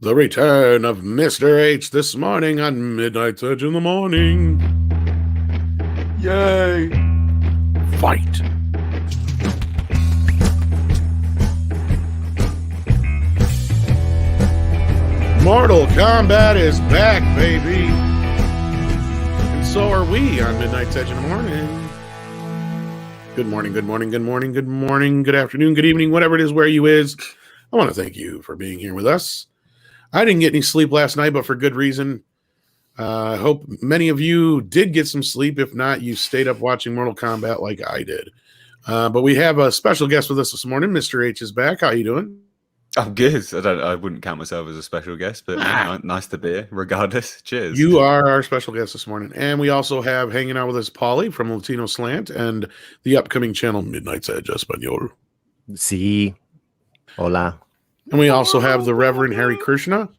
The return of Mr. H this morning on Midnight's Edge in the Morning. Yay! Fight! Mortal Kombat is back, baby! And so are we on Midnight's Edge in the Morning. Good morning, good morning, good morning, good morning, good afternoon, good evening, whatever it is where you is. I want to thank you for being here with us. I didn't get any sleep last night, but for good reason. I hope many of you did get some sleep. If not, you stayed up watching Mortal Kombat like I did. But we have a special guest with us this morning. Mr. H is back. How you doing? I'm good. I wouldn't count myself as a special guest, but nice to be here, regardless. Cheers. You are our special guest this morning. And we also have hanging out with us Paulie from Latino Slant and the upcoming channel Midnight's Edge Espanol. Sí. Hola. And we also have the Reverend Harry Krishna.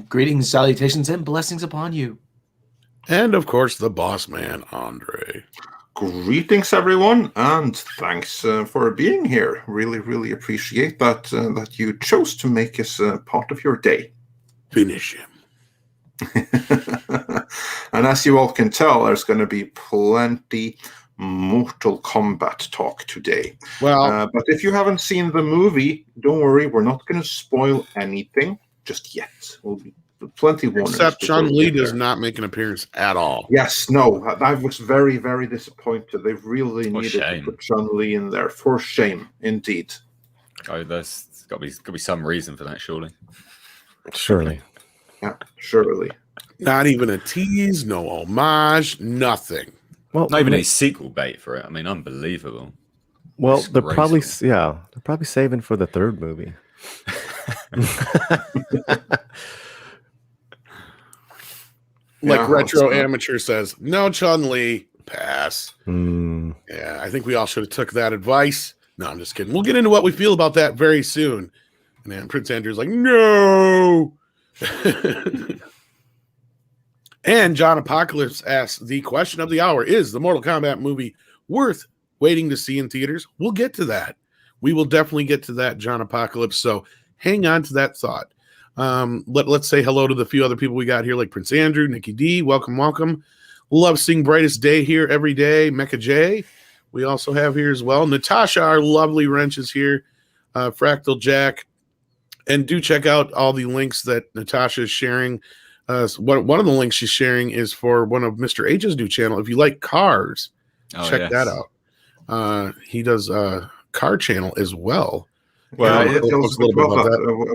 Greetings, salutations, and blessings upon you. And, of course, the boss man, Andre. Greetings, everyone, and thanks for being here. Really appreciate that that you chose to make us part of your day. Finish him. And as you all can tell, there's going to be plenty Mortal Kombat talk today. Well, but if you haven't seen the movie, don't worry, we're not going to spoil anything just yet. We'll be plenty warnings. Except Chun-Li does not make an appearance at all. Yes, no, I was very disappointed. They really needed to put Chun-Li in there. For shame, indeed. Oh, there's got to be some reason for that, surely. Surely. Yeah, surely. Not even a tease, no homage, nothing. Well, not even a sequel bait for it. I mean, unbelievable. Well, they're probably saving for the third movie. Retro Amateur says, no Chun-Li, pass. Yeah, I think we all should have took that advice. No, I'm just kidding. We'll get into what we feel about that very soon. And then Prince Andrew's like, no. And John Apocalypse asks, the question of the hour, is the Mortal Kombat movie worth waiting to see in theaters? We'll get to that. We will definitely get to that, John Apocalypse. So hang on to that thought. Let's say hello to the few other people we got here, like Prince Andrew, Nikki D. Welcome. Love seeing Brightest Day here every day. Mecha J. We also have here as well. Natasha, our lovely wrench, is here. Fractal Jack. And do check out all the links that Natasha is sharing. One of the links she's sharing is for one of Mr. H's new channel. If you like cars, check that out. He does a car channel as well. Well,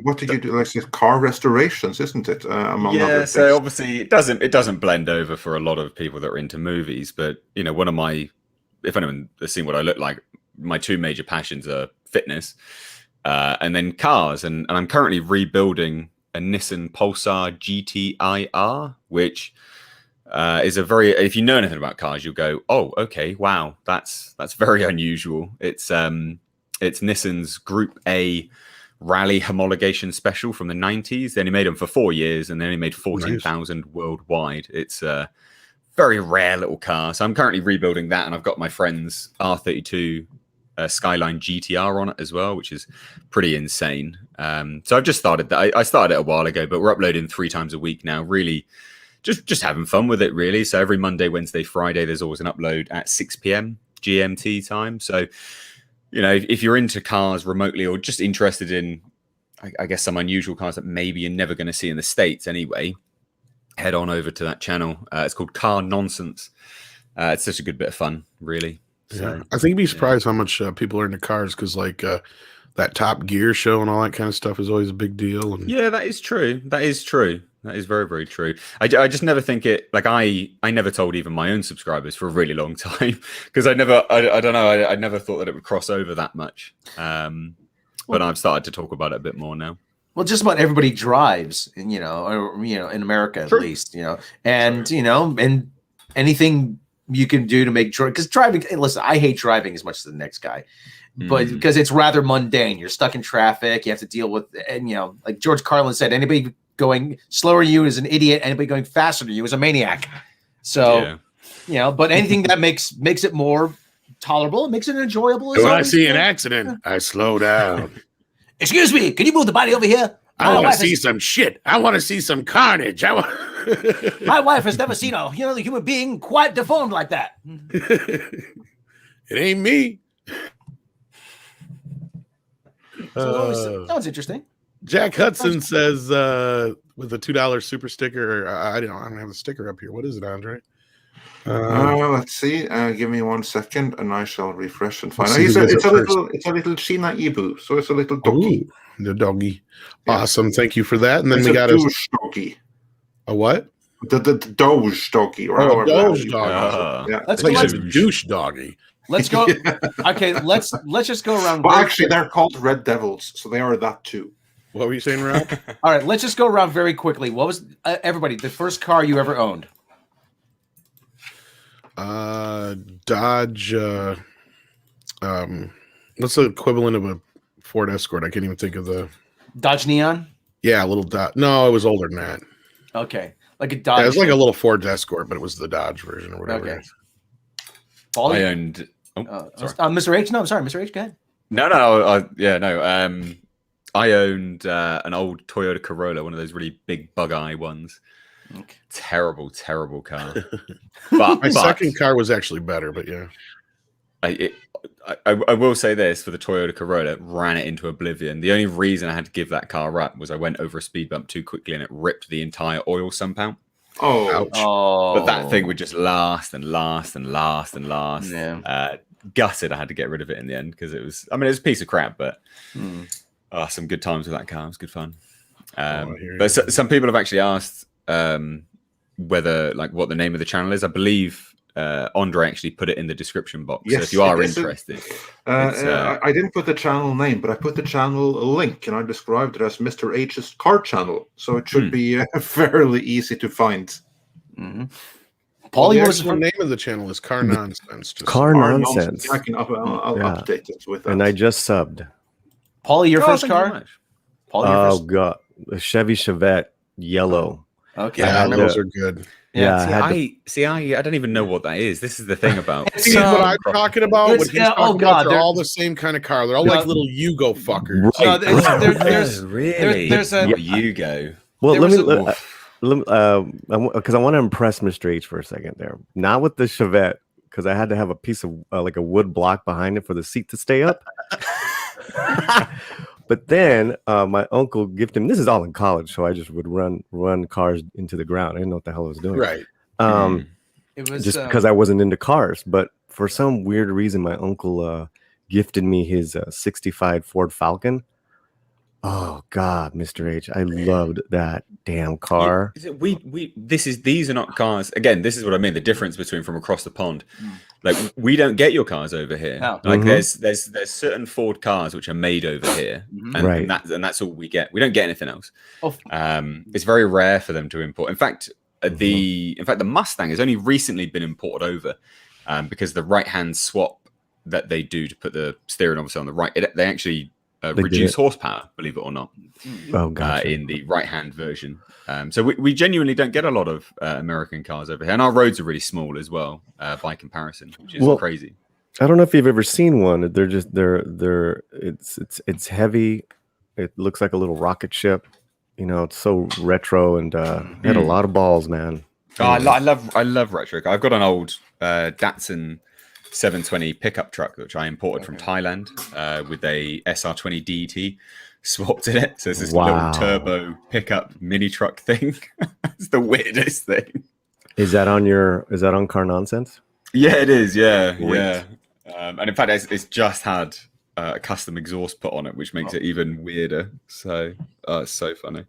what did you do? Like car restorations, isn't it? Among other things. So obviously it doesn't blend over for a lot of people that are into movies. But one of my, if anyone has seen what I look like, my two major passions are fitness and then cars. And I'm currently rebuilding a Nissan Pulsar GTI-R, which is a very, if you know anything about cars, you'll go, oh, okay, wow, that's very unusual. It's Nissan's Group A rally homologation special from the 90s. They only made them for 4 years, and they only made 14,000 worldwide. It's a very rare little car. So I'm currently rebuilding that, and I've got my friend's R32 Skyline GTR on it as well, which is pretty insane. So I've just started that. I started it a while ago, but we're uploading 3 times a week now. Really, just having fun with it, really. So every Monday, Wednesday, Friday, there's always an upload at 6 p.m. GMT time. So if you're into cars remotely or just interested in, I guess, some unusual cars that maybe you're never going to see in the States anyway, head on over to that channel. It's called Car Nonsense. It's such a good bit of fun, really. So, yeah. I think you'd be surprised how much people are into cars because, that Top Gear show and all that kind of stuff is always a big deal. And yeah, that is true. That is very true. I just never think it, I never told even my own subscribers for a really long time because I don't know, I never thought that it would cross over that much. But I've started to talk about it a bit more now. Well, just about everybody drives, in America at least, and and anything you can do to make because driving. Listen, I hate driving as much as the next guy, but because it's rather mundane. You're stuck in traffic. You have to deal with, and like George Carlin said, anybody going slower than you is an idiot. Anybody going faster than you is a maniac. So, but anything that makes it more tolerable, it makes it enjoyable. When I see an accident, I slow down. Excuse me, can you move the body over here? I want to see some shit. I want to see some carnage. My wife has never seen a human being quite deformed like that. It ain't me. So that was interesting. Jack Hudson says with a $2 super sticker. I don't have the sticker up here. What is it, Andre? Let's see. Give me 1 second, and I shall refresh and find out. It's a little China Ibu, so it's a little doggy. Ooh, the doggy. Yeah. Awesome. Thank you for that. And then we got a doggy. A what? The Doge doggy. Or Doge doggy. Yeah. Let's go. Douche doggy. Let's go. Okay, let's just go around. Well, actually, they're called Red Devils, so they are that too. What were you saying, Rob? All right, let's just go around very quickly. What was everybody the first car you ever owned? Dodge. What's the equivalent of a Ford Escort? I can't even think of the Dodge Neon. Yeah, a little Dodge. No, it was older than that. Okay, like a Dodge. Yeah, it was like a little Ford Escort, but it was the Dodge version or whatever. Okay. I owned. Mr. H. No, I'm sorry, Mr. H. Go ahead. No. I owned an old Toyota Corolla, one of those really big bug eye ones. Okay. Terrible car. But my second car was actually better, but yeah. I will say this for the Toyota Corolla, ran it into oblivion. The only reason I had to give that car up was I went over a speed bump too quickly and it ripped the entire oil sump out. Oh, ouch. But that thing would just last and last. Yeah. Gutted, I had to get rid of it in the end because it was a piece of crap, but some good times with that car. It was good fun. But some people have actually asked whether, like, what the name of the channel is. I believe Andre actually put it in the description box. Yes, so if you are interested. I didn't put the channel name, but I put the channel link, and I described it as Mr. H's car channel. So it should be fairly easy to find. Mm-hmm. Paul, the name of the channel is Car Nonsense. Car Nonsense. I'll update it with that. And I just subbed. Paulie, your first car? Oh, God. A Chevy Chevette yellow. Okay. Yeah, those are good. Yeah, I don't even know what that is. This is the thing about. See what I'm talking about? What he's talking about, they're all the same kind of car. They're all like little Yugo fuckers. Really? There's a Yugo. Well, because I want to impress Mr. H for a second there. Not with the Chevette, because I had to have a piece of like a wood block behind it for the seat to stay up. But then my uncle gifted him. This is all in college, so I just would run cars into the ground. I didn't know what the hell I was doing. Right. It was just because I wasn't into cars. But for some weird reason, my uncle gifted me his '65 Ford Falcon. Oh God, Mr. H, I loved that damn car. These are not cars. Again, this is what I mean. The difference between from across the pond. Like, we don't get your cars over here. No. Like there's certain Ford cars which are made over here, and that's all we get. We don't get anything else. It's very rare for them to import. In fact, the Mustang has only recently been imported over because the right hand swap that they do to put the steering obviously on the right, they actually reduce horsepower, believe it or not. Oh, gotcha. In the right-hand version. So we genuinely don't get a lot of American cars over here, and our roads are really small as well by comparison, which is crazy. I don't know if you've ever seen one. It's heavy. It looks like a little rocket ship. You know, it's so retro, and it had a lot of balls, man. Oh, I love retro. I've got an old Datsun 720 pickup truck which I imported from Thailand with a SR20 DET swapped in it. So it's this little turbo pickup mini truck thing. It's the weirdest thing. Is that on Car Nonsense? Yeah, it is. Yeah. And in fact, it's just had a custom exhaust put on it, which makes it even weirder. So it's so funny.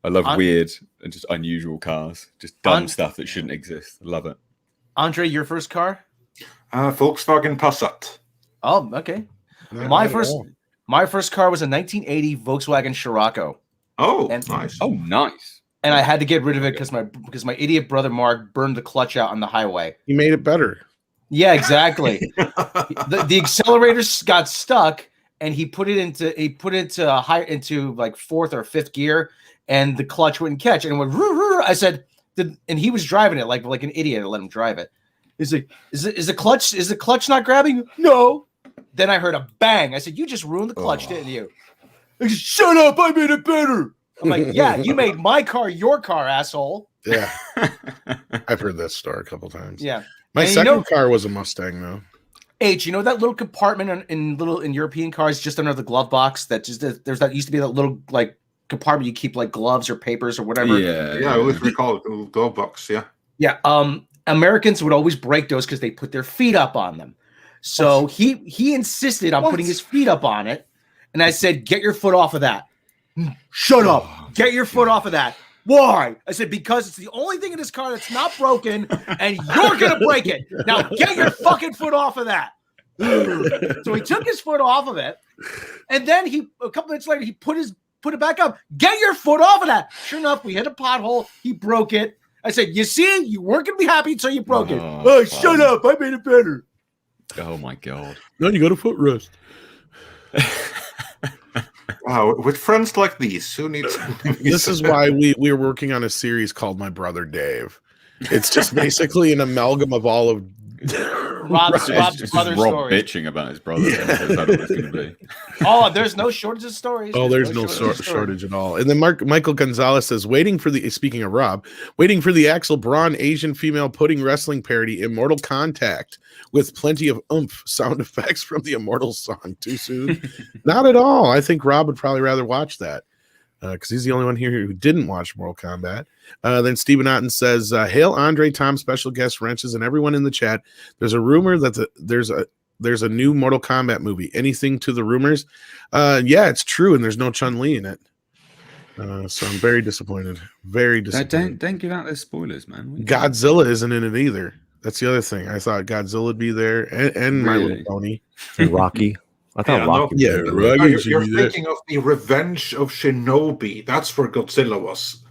I love weird and just unusual cars, just dumb stuff that shouldn't exist. I love it. Andre, your first car? Volkswagen Passat. Oh, okay. My first car was a 1980 Volkswagen Scirocco. Nice. Oh, nice. And I had to get rid of it because my idiot brother Mark burned the clutch out on the highway. He made it better. Yeah, exactly. the accelerator got stuck, and he put it into like fourth or fifth gear, and the clutch wouldn't catch, and it went. I said, and he was driving it like an idiot. I let him drive it. He's like, is the clutch not grabbing? No. Then I heard a bang. I said, you just ruined the clutch, didn't you? Shut up! I made it better. I'm like, yeah, you made my car your car, asshole. Yeah, I've heard that story a couple times. Yeah, my second car was a Mustang, though. H, you know that little compartment in European cars just under the glove box that just used to be that little like compartment you keep like gloves or papers or whatever. Yeah, I always recall it, a little glove box. Yeah. Americans would always break those because they put their feet up on them. So he insisted on putting his feet up on it, and I said, "Get your foot off of that." Shut up! Get your foot off of that. Why? I said, because it's the only thing in this car that's not broken, and you're going to break it. Now get your fucking foot off of that. So he took his foot off of it, and then a couple minutes later, he put it back up. Get your foot off of that. Sure enough, we hit a pothole. He broke it. I said, you see, you weren't going to be happy until you broke it. Oh, shut up. I made it better. Oh, my God. No, you got a footrest. Wow, with friends like these, who needs? This is why we're working on a series called My Brother Dave. It's just basically an amalgam of all of Rob's brother stories. Bitching about his brother. Yeah. Oh, there's no shortage of stories. Oh, there's no shortage at all. And then Michael Gonzalez says, speaking of Rob, waiting for the Axel Braun Asian female pudding wrestling parody, Immortal Contact, with plenty of oomph sound effects from the Immortal song. Too soon? Not at all. I think Rob would probably rather watch that because he's the only one here who didn't watch Mortal Kombat. Then Stephen Otten says, hail Andre, Tom, special guest Wrenches, and everyone in the chat. There's a rumor that there's a new Mortal Kombat movie. Anything to the rumors? Yeah, it's true, and there's no Chun-Li in it. So I'm very disappointed. Very disappointed. Don't give out those spoilers, man. Godzilla isn't in it either. That's the other thing. I thought Godzilla would be there, and My Little Pony. And Rocky. I thought Rocky. You're thinking of the Revenge of Shinobi. That's where Godzilla was.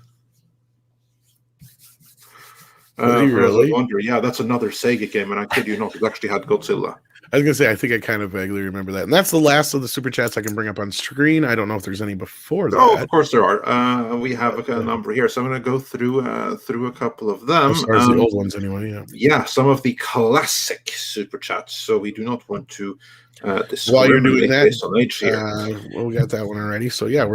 Really? Wonder. Yeah, that's another Sega game, and I kid you not, it actually had Godzilla. I was gonna say, I think I kind of vaguely remember that, and that's the last of the super chats I can bring up on screen. I don't know if there's any before that. Oh, of course there are. We have a number here, so I'm going to go through a couple of them. As far as the old ones, anyway. Yeah, some of the classic super chats. So we do not want to. While you're doing that, on age here. Well, we got that one already. So yeah,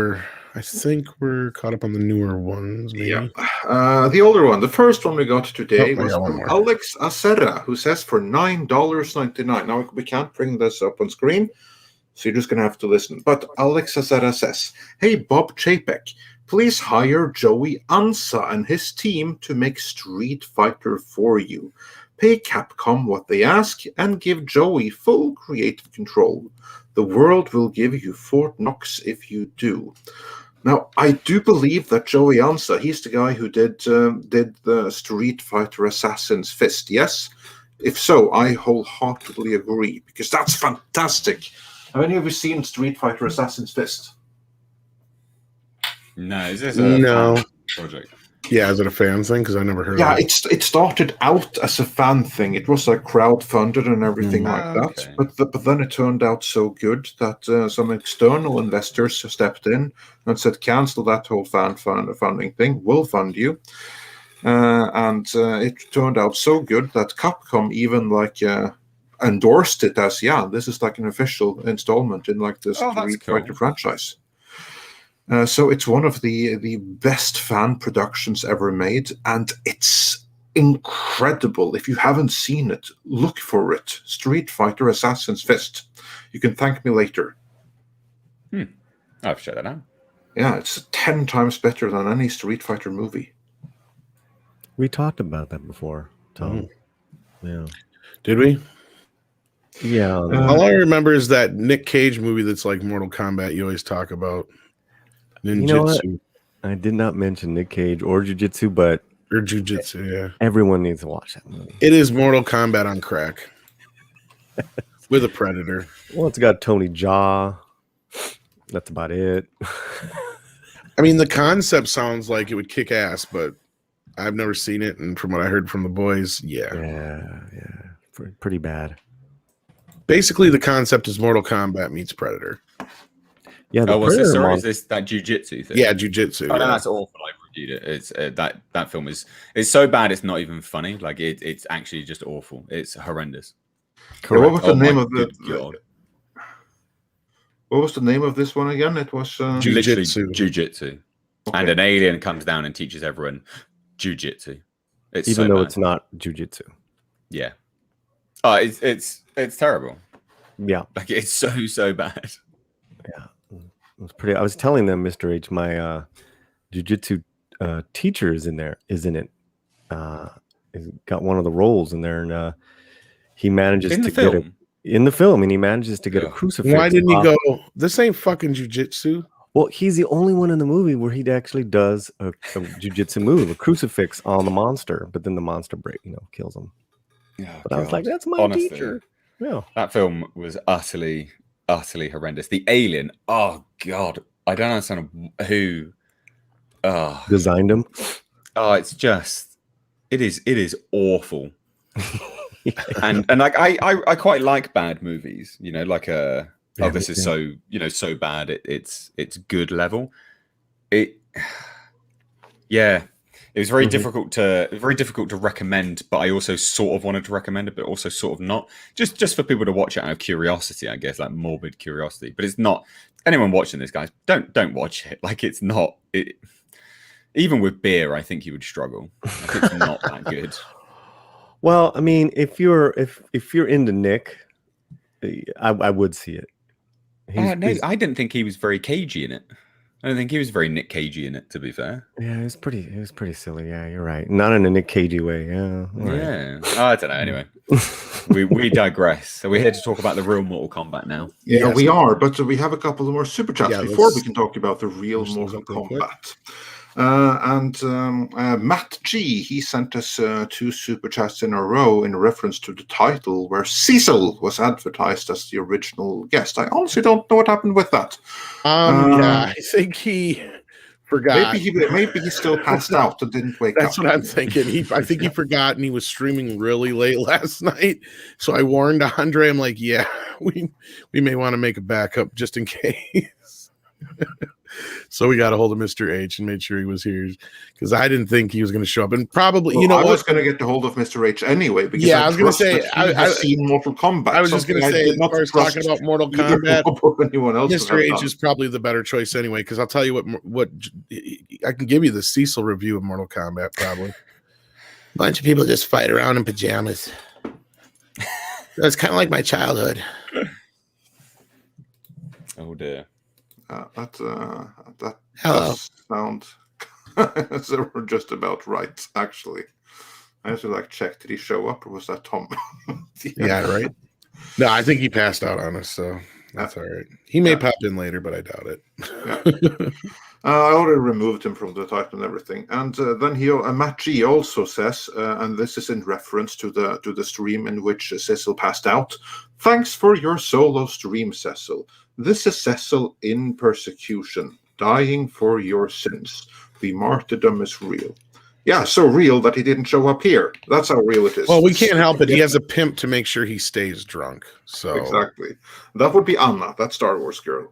I think we're caught up on the newer ones. Maybe. Yeah, the older one. The first one we got today was from Alex Acera, who says for $9.99. Now we can't bring this up on screen, so you're just gonna have to listen. But Alex Acera says, "Hey Bob Chapek, please hire Joey Ansa and his team to make Street Fighter for you. Pay Capcom what they ask and give Joey full creative control. The world will give you Fort Knox if you do." Now, I do believe that Joey Ansa, he's the guy who did the Street Fighter Assassin's Fist, yes? If so, I wholeheartedly agree, because that's fantastic. Have any of you seen Street Fighter Assassin's Fist? No, is this a project? Yeah, is it a fan thing? Because I never heard of it. It started out as a fan thing. It was like crowdfunded and everything like that. Okay. But then it turned out so good that some external investors stepped in and said, cancel that whole funding thing. We'll fund you. And it turned out so good that Capcom even endorsed it as, this is like an official installment in like the Street Fighter franchise. So it's one of the best fan productions ever made, and it's incredible. If you haven't seen it, look for it. Street Fighter Assassin's Fist. You can thank me later. I'll have to check that out. Yeah, it's 10 times better than any Street Fighter movie. We talked about that before, Tom. Yeah. Did we? Yeah. All I remember is that Nick Cage movie that's like Mortal Kombat you always talk about. Ninjutsu. You know what? I did not mention Nick Cage or Jiu-Jitsu, but Jiu-Jitsu, yeah. Everyone needs to watch that movie. It is Mortal Kombat on crack. With a Predator. Well, it's got Tony Jaa. That's about it. I mean, the concept sounds like it would kick ass, but I've never seen it, and from what I heard from the boys, Yeah. Pretty bad. Basically, the concept is Mortal Kombat meets Predator. Yeah. What's this? Sorry, is this that jiu-jitsu thing? Yeah, jiu-jitsu. Oh, no, that's awful. I've reviewed it. It's that film is so bad it's not even funny. Like it's actually just awful. It's horrendous. What was the name of the? What was the name of this one again? It was literally Jujitsu. jujitsu, Okay. and an alien comes down and teaches everyone jujitsu. It's Even so though bad. it's not jujitsu. Yeah. Oh, it's terrible. Yeah. Like it's so bad. Yeah. It was pretty. I was telling them, Mr. H, my jujitsu teacher is in there, isn't it? He's got one of the roles in there, and he manages In to the film. get in the film, and he manages to get a Ugh. crucifix. Why didn't he off- go? This ain't fucking jujitsu. Well, he's the only one in the movie where he actually does a jujitsu move, a crucifix on the monster, but then the monster kills him. Oh, But I was like, that's my Honestly, teacher. Yeah. that film was utterly horrendous. The alien. Oh God, I don't understand who. Oh, Designed him. oh, it's just. It is awful. and like I quite like bad movies. You know, like Yeah, this is so so bad. It's good level. It was very difficult to recommend, but I also sort of wanted to recommend it, but also sort of not. Just for people to watch it out of curiosity, I guess, like morbid curiosity. But it's not anyone watching this, guys. Don't watch it. Like it's not. Even with beer, I think you would struggle. Like, it's not that good. Well, I mean, if you're into Nick, I would see it. No, I didn't think he was very cagey in it. I don't think he was very Nick Cagey in it, to be fair. Yeah, it was pretty silly. Yeah, you're right. Not in a Nick Cagey way. Yeah. Yeah. Oh, I don't know. Anyway, we digress. So we're here to talk about the real Mortal Kombat now. Yeah, Yes. we are, but we have a couple of more super chats Yeah, before let's- we can talk about the real let's do Mortal something quick. Kombat. Matt G, he sent us 2 super chats in a row in reference to the title where Cecil was advertised as the original guest. I honestly don't know what happened with that. Yeah, I think he forgot. Maybe he still passed out and didn't wake That's up. what I'm thinking. I think he forgot, and he was streaming really late last night. So I warned Andre. I'm like, yeah, we may want to make a backup just in case. So we got a hold of Mr. H and made sure he was here because I didn't think he was going to show up. And probably, Well, you know, I what? was going to get the hold of Mr. H anyway. Because Yeah, I was going to trust say, that he has seen Mortal Kombat. I was just going to say, as far as talking about Mortal Kombat, anyone else Mr. H is probably the better choice anyway. Because I'll tell you what I can give you the Cecil review of Mortal Kombat. Probably bunch of people just fight around in pajamas. That's kind of like my childhood. Oh dear. That Hello. does sound so we're just about right, actually. I have to check, did he show up or was that Tom? Yeah, right. No, I think he passed out on us, so that's all right. He may pop in later, but I doubt it. Yeah. I already removed him from the title and everything. And then Matt G also says, and this is in reference to the stream in which Cecil passed out. Thanks for your solo stream, Cecil. This is Cecil in persecution, dying for your sins. The martyrdom is real. Yeah, so real that he didn't show up here. That's how real it is. Well, we can't help it. He has a pimp to make sure he stays drunk. So Exactly. That would be Anna, that Star Wars girl.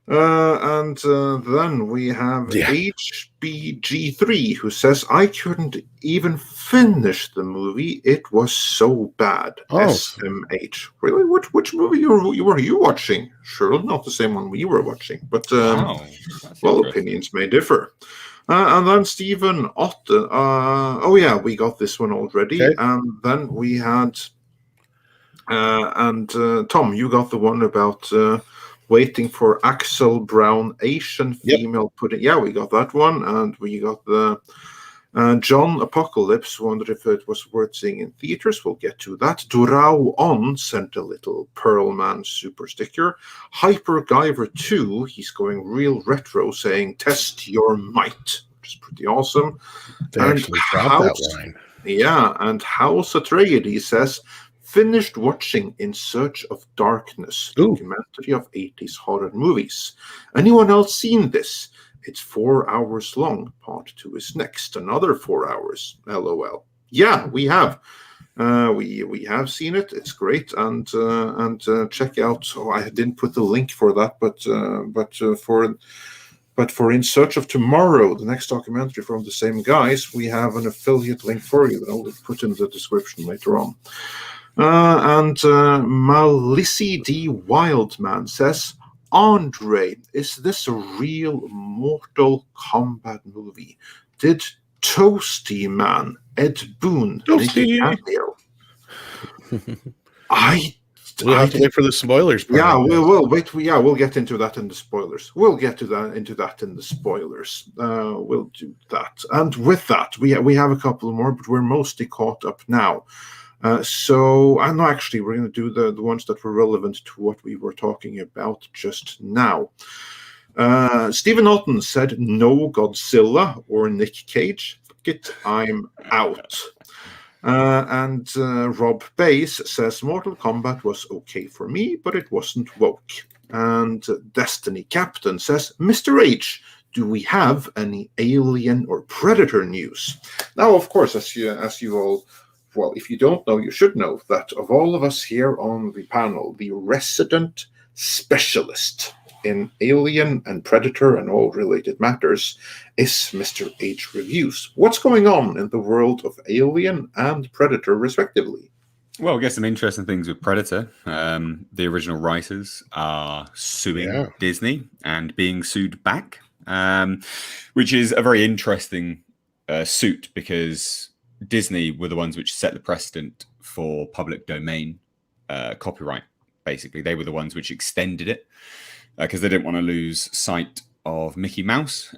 And then we have HBG3 who says, I couldn't even finish the movie. It was so bad. Oh. SMH. Really? Which movie were you watching? Surely not the same one we were watching. But, Wow. well, opinions may differ. And then Stephen Otten. We got this one already. Okay. And then we had... Tom, you got the one about... waiting for Axel Brown, Asian female pudding. Yeah, we got that one. And we got the John Apocalypse. Wondered if it was worth seeing in theaters. We'll get to that. Durao On sent a little Pearl Man super sticker. Hyper Guyver 2, he's going real retro, saying, test your might, which is pretty awesome. they actually dropped that line. Yeah, and House Atreides says, finished watching In Search of Darkness, documentary of 80s horror movies. Anyone else seen this? It's 4 hours long. Part 2 is next. Another 4 hours. LOL. Yeah, we have. We have seen it. It's great. And check out. Oh, I didn't put the link for that, but for In Search of Tomorrow, the next documentary from the same guys, we have an affiliate link for you that I'll put in the description later on. And Malissi D. Wildman says, Andre, is this a real Mortal Kombat movie? Did Toasty Man Ed Boon make a cameo? We'll have to wait for the spoilers. Yeah, we'll wait. Yeah, we'll get into that in the spoilers. We'll get to that into that in the spoilers. We'll do that. And with that, we have a couple more, but we're mostly caught up now. So, and actually, we're going to do the ones that were relevant to what we were talking about just now. Stephen Alton said, "No Godzilla or Nick Cage. Fuck it, I'm out." And Rob Bass says, "Mortal Kombat was okay for me, but it wasn't woke." And Destiny Captain says, "Mr. H, do we have any Alien or Predator news?" Now, of course, as you all, well, if you don't know, you should know that of all of us here on the panel, the resident specialist in Alien and Predator and all related matters is Mr. H Reviews. What's going on in the world of Alien and Predator, respectively? Well, I guess some interesting things with Predator. The original writers are suing Disney and being sued back, which is a very interesting suit because Disney were the ones which set the precedent for public domain copyright. Basically, they were the ones which extended it because they didn't want to lose sight of Mickey Mouse.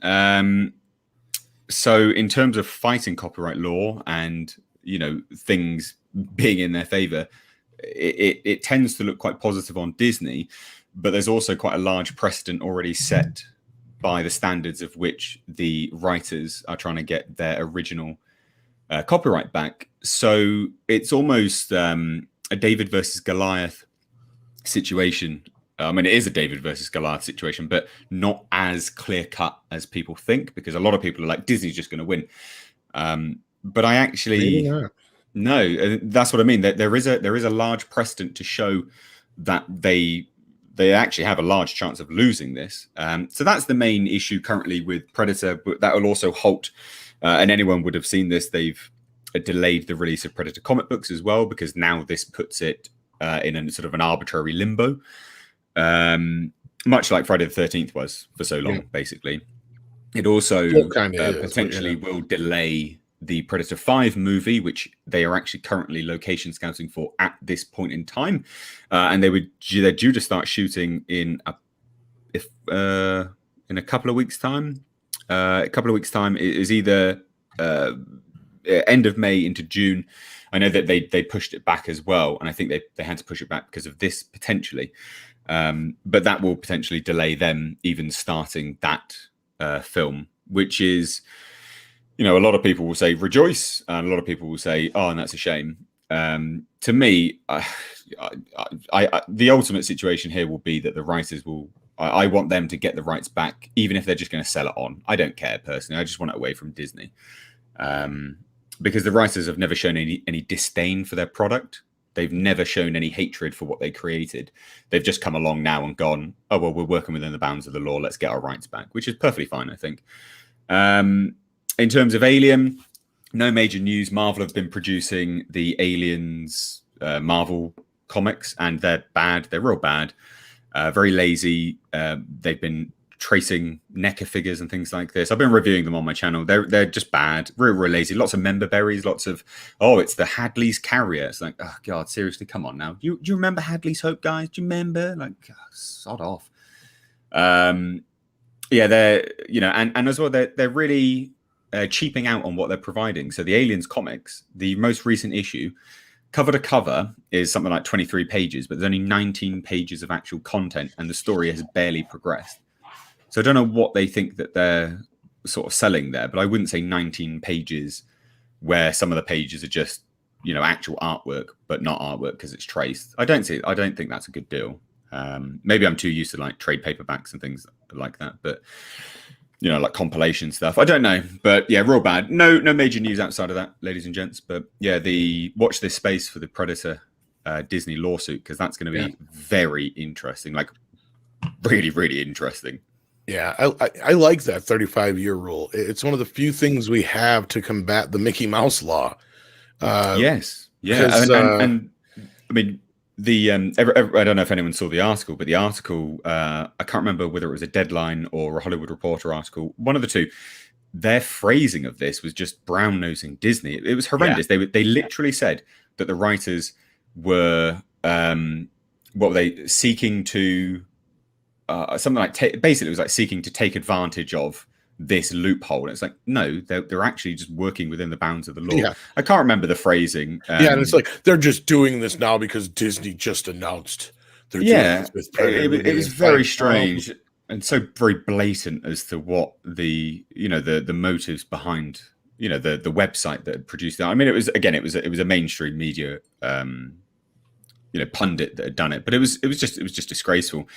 So in terms of fighting copyright law and, you know, things being in their favor, it tends to look quite positive on Disney, but there's also quite a large precedent already set by the standards of which the writers are trying to get their original copyright back. So it's almost a David versus Goliath situation. I mean, it is a David versus Goliath situation, but not as clear cut as people think, because a lot of people are like, Disney's just going to win. But I actually no, that's what I mean. That there is a large precedent to show that they actually have a large chance of losing this. So that's the main issue currently with Predator, but that will also halt. And anyone would have seen this. They've delayed the release of Predator comic books as well, because now this puts it in a sort of an arbitrary limbo. Much like Friday the 13th was for so long, basically. It also potentially will delay the Predator 5 movie, which they are actually currently location scouting for at this point in time. And they're due to start shooting in a couple of weeks' time. A couple of weeks' time is either end of May into June. I know that they pushed it back as well, and I think they had to push it back because of this potentially. But that will potentially delay them even starting that film, which is, you know, a lot of people will say rejoice, and a lot of people will say, oh, and that's a shame. To me, the ultimate situation here will be that the writers will. I want them to get the rights back, even if they're just going to sell it on. I don't care personally. I just want it away from Disney, because the writers have never shown any disdain for their product. They've never shown any hatred for what they created. They've just come along now and gone, oh, well, we're working within the bounds of the law. Let's get our rights back, which is perfectly fine, I think. In terms of Alien, no major news. Marvel have been producing the Aliens Marvel comics, and they're bad. They're real bad. Very lazy. They've been tracing NECA figures and things like this. I've been reviewing them on my channel. They're just bad, real lazy. Lots of member berries, lots of, oh, it's the Hadley's Carrier. It's like, oh God, seriously, come on now. Do you remember Hadley's Hope, guys? Do you remember? Like, God, sod off. Yeah, they're, you know, and as well, they're really cheaping out on what they're providing. So the Aliens comics, the most recent issue, cover to cover is something like 23 pages, but there's only 19 pages of actual content, and the story has barely progressed. So I don't know what they think that they're sort of selling there, but I wouldn't say 19 pages where some of the pages are just, you know, actual artwork, but not artwork because it's traced. I don't think that's a good deal. Maybe I'm too used to like trade paperbacks and things like that, but you know, like compilation stuff. I don't know, but yeah, real bad. No major news outside of that, ladies and gents. But yeah, watch this space for the Predator Disney lawsuit, because that's going to be very interesting, like really, really interesting. Yeah, I like that 35-year rule. It's one of the few things we have to combat the Mickey Mouse law. Yes, yeah, and I mean, I don't know if anyone saw the article, but the article, I can't remember whether it was a Deadline or a Hollywood Reporter article, one of the two. Their phrasing of this was just brown nosing Disney. It was horrendous. They literally said that the writers were what were they seeking to something like basically it was like seeking to take advantage of this loophole. And it's like, no, they're actually just working within the bounds of the law. I can't remember the phrasing. And it's like they're just doing this now because Disney just announced they're doing this with Predator. It was very strange and so very blatant as to what the motives behind the website that had produced that. I mean, it was a mainstream media pundit that had done it, but it was just disgraceful.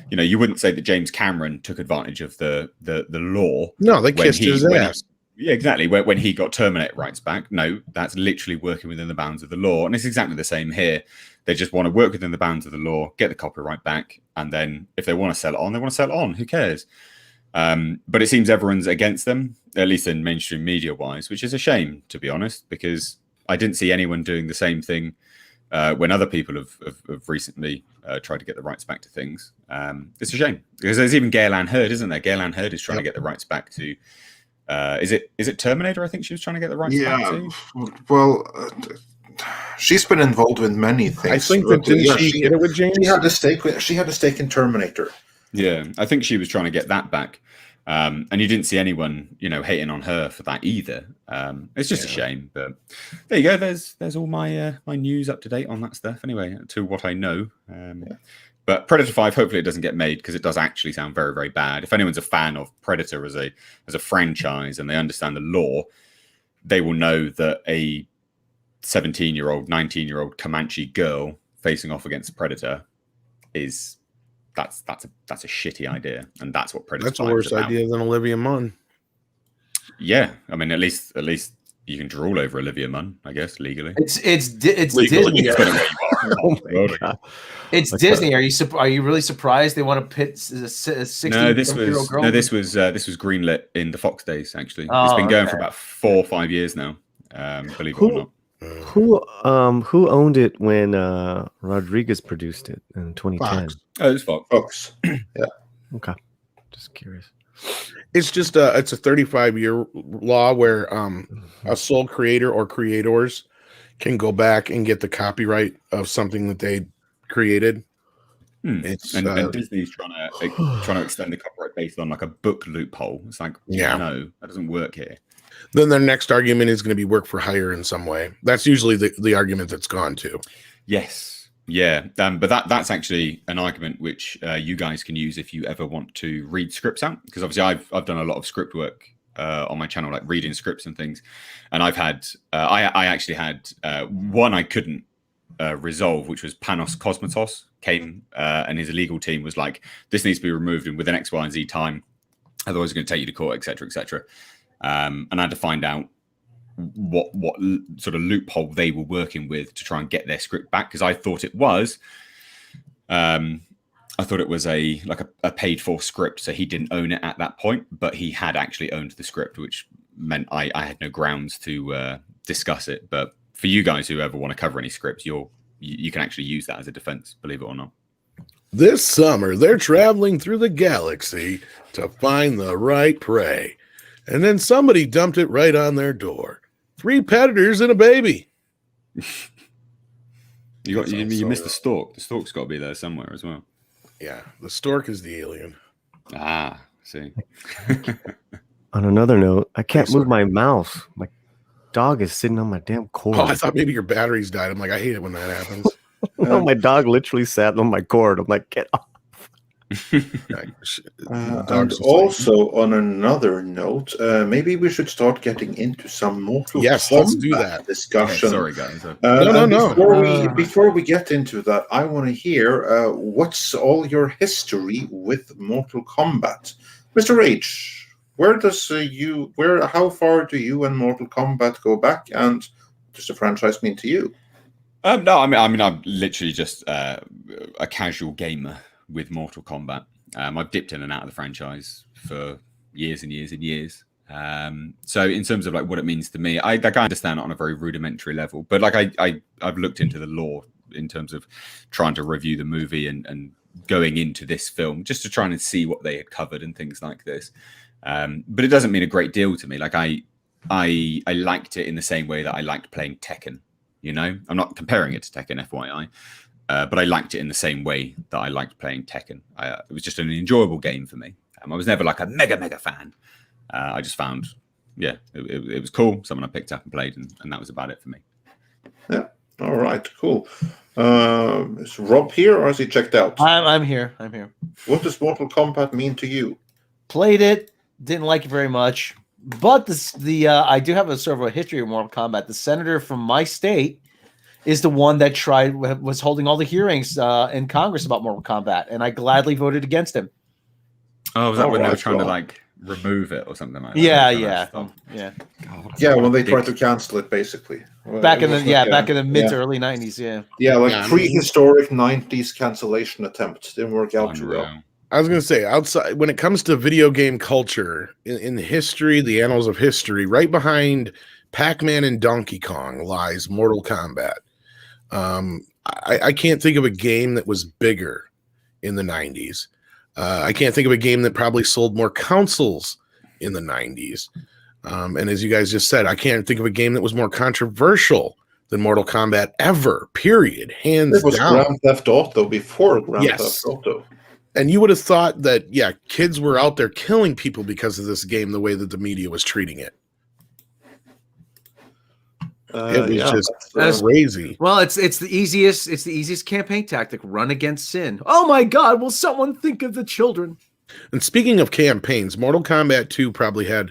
You wouldn't say that James Cameron took advantage of the law. No, they kissed his ass. Yeah, exactly. When he got Terminator rights back, no, that's literally working within the bounds of the law, and it's exactly the same here. They just want to work within the bounds of the law, get the copyright back, and then if they want to sell it on, they want to sell it on. Who cares? But it seems everyone's against them, at least in mainstream media-wise, which is a shame, to be honest, because I didn't see anyone doing the same thing when other people have recently tried to get the rights back to things. It's a shame because there's even Gail Ann Hurd, isn't there? Gail Ann Hurd is trying to get the rights back to. Is it Terminator? I think she was trying to get the rights back to. Well, she's been involved with many things. I think that didn't she get it with James? She had a stake in Terminator. Yeah, I think she was trying to get that back. And you didn't see anyone, hating on her for that either. It's just a shame, but there you go. There's all my my news up to date on that stuff. Anyway, to what I know. But Predator 5, hopefully it doesn't get made because it does actually sound very, very bad. If anyone's a fan of Predator as a franchise and they understand the law, they will know that a 17-year-old, 19-year-old Comanche girl facing off against a Predator is. That's a shitty idea, and that's what Predator. That's a worse idea than Olivia Munn. Yeah, I mean, at least you can drool over Olivia Munn, I guess, legally. It's Disney. Oh my God. It's Disney. Are you really surprised they want to pit a 16-year-old girl? No, this was greenlit in the Fox days. Actually, it's been going for about 4 or 5 years now. Believe it or not. Who owned it when Rodriguez produced it in 2010? Fox. Oh, it was Fox. Yeah. Okay. Just curious. It's just it's a 35-year law where a sole creator or creators can go back and get the copyright of something that they created. It's and Disney's trying to extend the copyright based on like a book loophole. It's like, no, that doesn't work here. Then their next argument is going to be work for hire in some way. That's usually the argument that's gone to. Yes. Yeah. But that's actually an argument which you guys can use if you ever want to read scripts out. Because obviously I've done a lot of script work on my channel, like reading scripts and things. And I've had, I actually had one I couldn't resolve, which was Panos Cosmatos came and his legal team was like, this needs to be removed and within X, Y, and Z time. Otherwise it's going to take you to court, etc., etc. And I had to find out what sort of loophole they were working with to try and get their script back, because I thought it was a paid for script, so he didn't own it at that point, but he had actually owned the script, which meant I had no grounds to discuss it. But for you guys who ever want to cover any scripts, you can actually use that as a defense, believe it or not. This summer, they're traveling through the galaxy to find the right prey. And then somebody dumped it right on their door. 3 predators and a baby. You missed the stork. The stork's got to be there somewhere as well. Yeah, the stork is the alien. Ah, see. On another note, I can't move my mouse. My dog is sitting on my damn cord. Oh, I thought maybe your batteries died. I'm like, I hate it when that happens. No, my dog literally sat on my cord. I'm like, get off. And also, on another note, maybe we should start getting into some Mortal Kombat let's do that discussion. Sorry, guys. No. Before we get into that, I want to hear what's all your history with Mortal Kombat, Mr. H. How far do you and Mortal Kombat go back, and what does the franchise mean to you? No, I mean, I'm literally just a casual gamer with Mortal Kombat. I've dipped in and out of the franchise for years and years and years. So in terms of like what it means to me, I understand it on a very rudimentary level, but like I've looked into the lore in terms of trying to review the movie and going into this film just to try and see what they had covered and things like this. But it doesn't mean a great deal to me. Like I liked it in the same way that I liked playing Tekken. You know, I'm not comparing it to Tekken, FYI, but I liked it in the same way that I liked playing Tekken. It was just an enjoyable game for me. I was never like a mega fan. I just found, it was cool. Someone I picked up and played, and that was about it for me. Yeah. All right. Cool. Is Rob here, or has he checked out? I'm here. What does Mortal Kombat mean to you? Played it, didn't like it very much, but I do have a sort of a history of Mortal Kombat. The senator from my state is the one that was holding all the hearings in Congress about Mortal Kombat, and I gladly voted against him. Oh, was that when they were trying to like remove it or something like that? Yeah. God, Yeah, when they tried to cancel it, basically. Back in the mid to early 90s, yeah. Yeah, like prehistoric 90s cancellation attempt. Didn't work out too well. I was going to say, outside, when it comes to video game culture, in history, the annals of history, right behind Pac-Man and Donkey Kong lies Mortal Kombat. I can't think of a game that was bigger in the 90s. I can't think of a game that probably sold more consoles in the 90s. And as you guys just said, I can't think of a game that was more controversial than Mortal Kombat ever, period. Hands down. It was Grand Theft Auto before Grand Theft Auto. And you would have thought that, kids were out there killing people because of this game, the way that the media was treating it. It was just crazy. Well, it's the easiest campaign tactic. Run against sin. Oh my God! Will someone think of the children? And speaking of campaigns, Mortal Kombat 2 probably had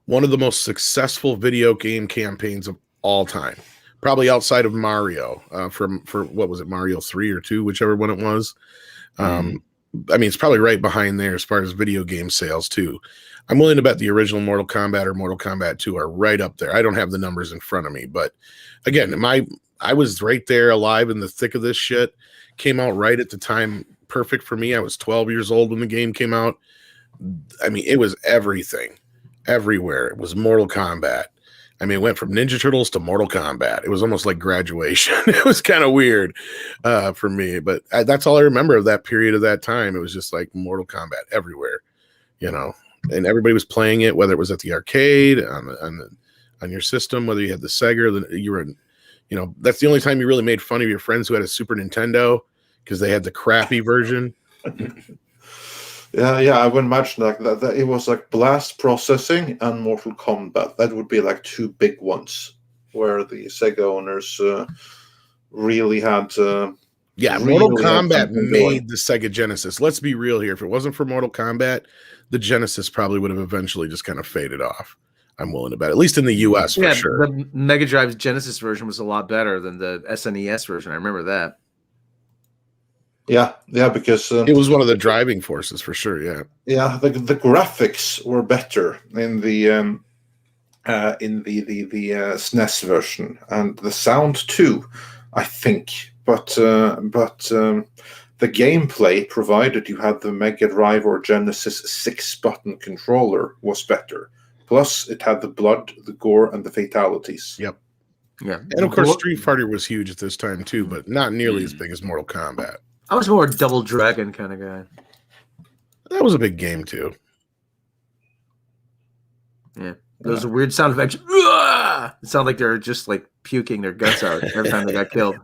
one of the most successful video game campaigns of all time. Probably outside of Mario, for what was it, Mario 3 or 2, whichever one it was. I mean, it's probably right behind there as far as video game sales too. I'm willing to bet the original Mortal Kombat or Mortal Kombat 2 are right up there. I don't have the numbers in front of me, but again, I was right there alive in the thick of this shit. Came out right at the time, perfect for me. I was 12 years old when the game came out. I mean, it was everything, everywhere. It was Mortal Kombat. I mean, it went from Ninja Turtles to Mortal Kombat. It was almost like graduation. It was kind of weird for me, but that's all I remember of that period of that time. It was just like Mortal Kombat everywhere, and everybody was playing it, whether it was at the arcade, on your system, whether you had the Sega, you were, that's the only time you really made fun of your friends who had a Super Nintendo because they had the crappy version. Yeah, I would imagine that it was like Blast Processing and Mortal Kombat. That would be like two big ones where the Sega owners really had. Mortal Kombat made the Sega Genesis. Let's be real here. If it wasn't for Mortal Kombat, the Genesis probably would have eventually just kind of faded off. I'm willing to bet, at least in the US for sure. The Mega Drive's Genesis version was a lot better than the SNES version. I remember that. Yeah, because it was one of the driving forces for sure. Yeah, the graphics were better in the SNES version, and the sound too, I think. But the gameplay, provided you had the Mega Drive or Genesis 6-button controller, was better. Plus, it had the blood, the gore, and the fatalities. Yep. Yeah, and of course, Street Fighter was huge at this time too, but not nearly as big as Mortal Kombat. I was more a Double Dragon kind of guy. That was a big game too. Yeah, those are weird sound effects. It sounded like they're just like puking their guts out every time they got killed.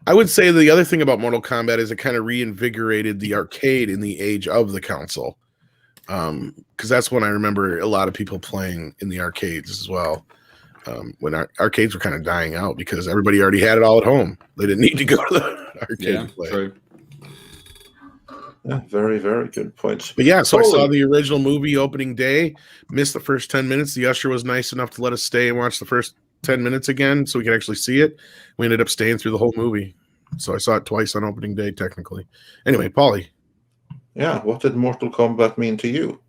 I would say the other thing about Mortal Kombat is it kind of reinvigorated the arcade in the age of the console. Because that's when I remember a lot of people playing in the arcades as well. When arcades were kind of dying out because everybody already had it all at home. They didn't need to go to the arcade to play. True. Yeah, very, very good points. But yeah, so I saw the original movie opening day, missed the first 10 minutes. The usher was nice enough to let us stay and watch the first 10 minutes again so we could actually see it. We ended up staying through the whole movie. So I saw it twice on opening day, technically. Anyway, Paulie. Yeah, what did Mortal Kombat mean to you?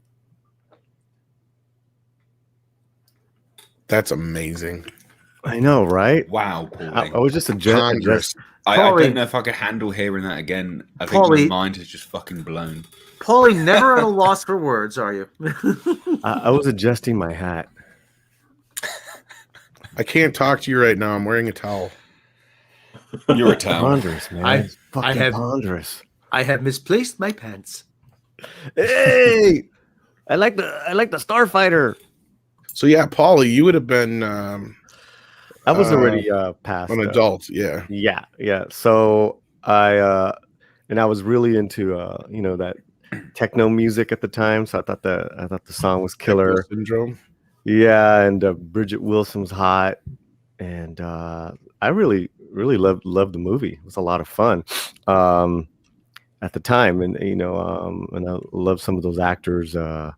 That's amazing. I know, right? Wow, I was just a just. I don't know if I could handle hearing that again. I think my mind is just fucking blown. Paulie, never at a loss for words, are you? I was adjusting my hat. I can't talk to you right now. I'm wearing a towel. You're a town. Ponderous, man. I- It's fucking have- ponderous. I have misplaced my pants. Hey, I like the Starfighter. So yeah, Paulie, you would have been I was already past an adult. Yeah. Yeah. So I was really into that techno music at the time. So I thought the song was killer. Syndrome. Yeah, and Bridget Wilson was hot, and I really loved the movie. It was a lot of fun at the time, and and I love some of those actors. The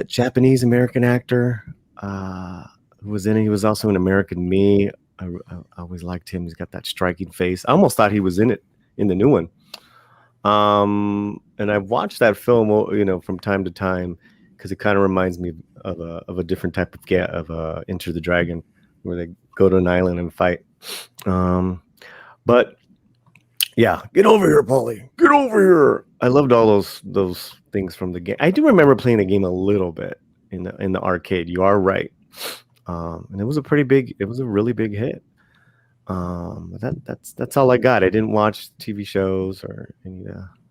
Japanese American actor who was in it. He was also in American Me. I always liked him. He's got that striking face. I almost thought he was in it in the new one. And I've watched that film, from time to time, because it kind of reminds me of a different type of Enter the Dragon, where they go to an island and fight. But yeah, get over here, Paulie. Get over here. I loved all those things from the game. I do remember playing the game a little bit in the arcade. You are right. And it was a really big hit. That's all I got. I didn't watch TV shows or any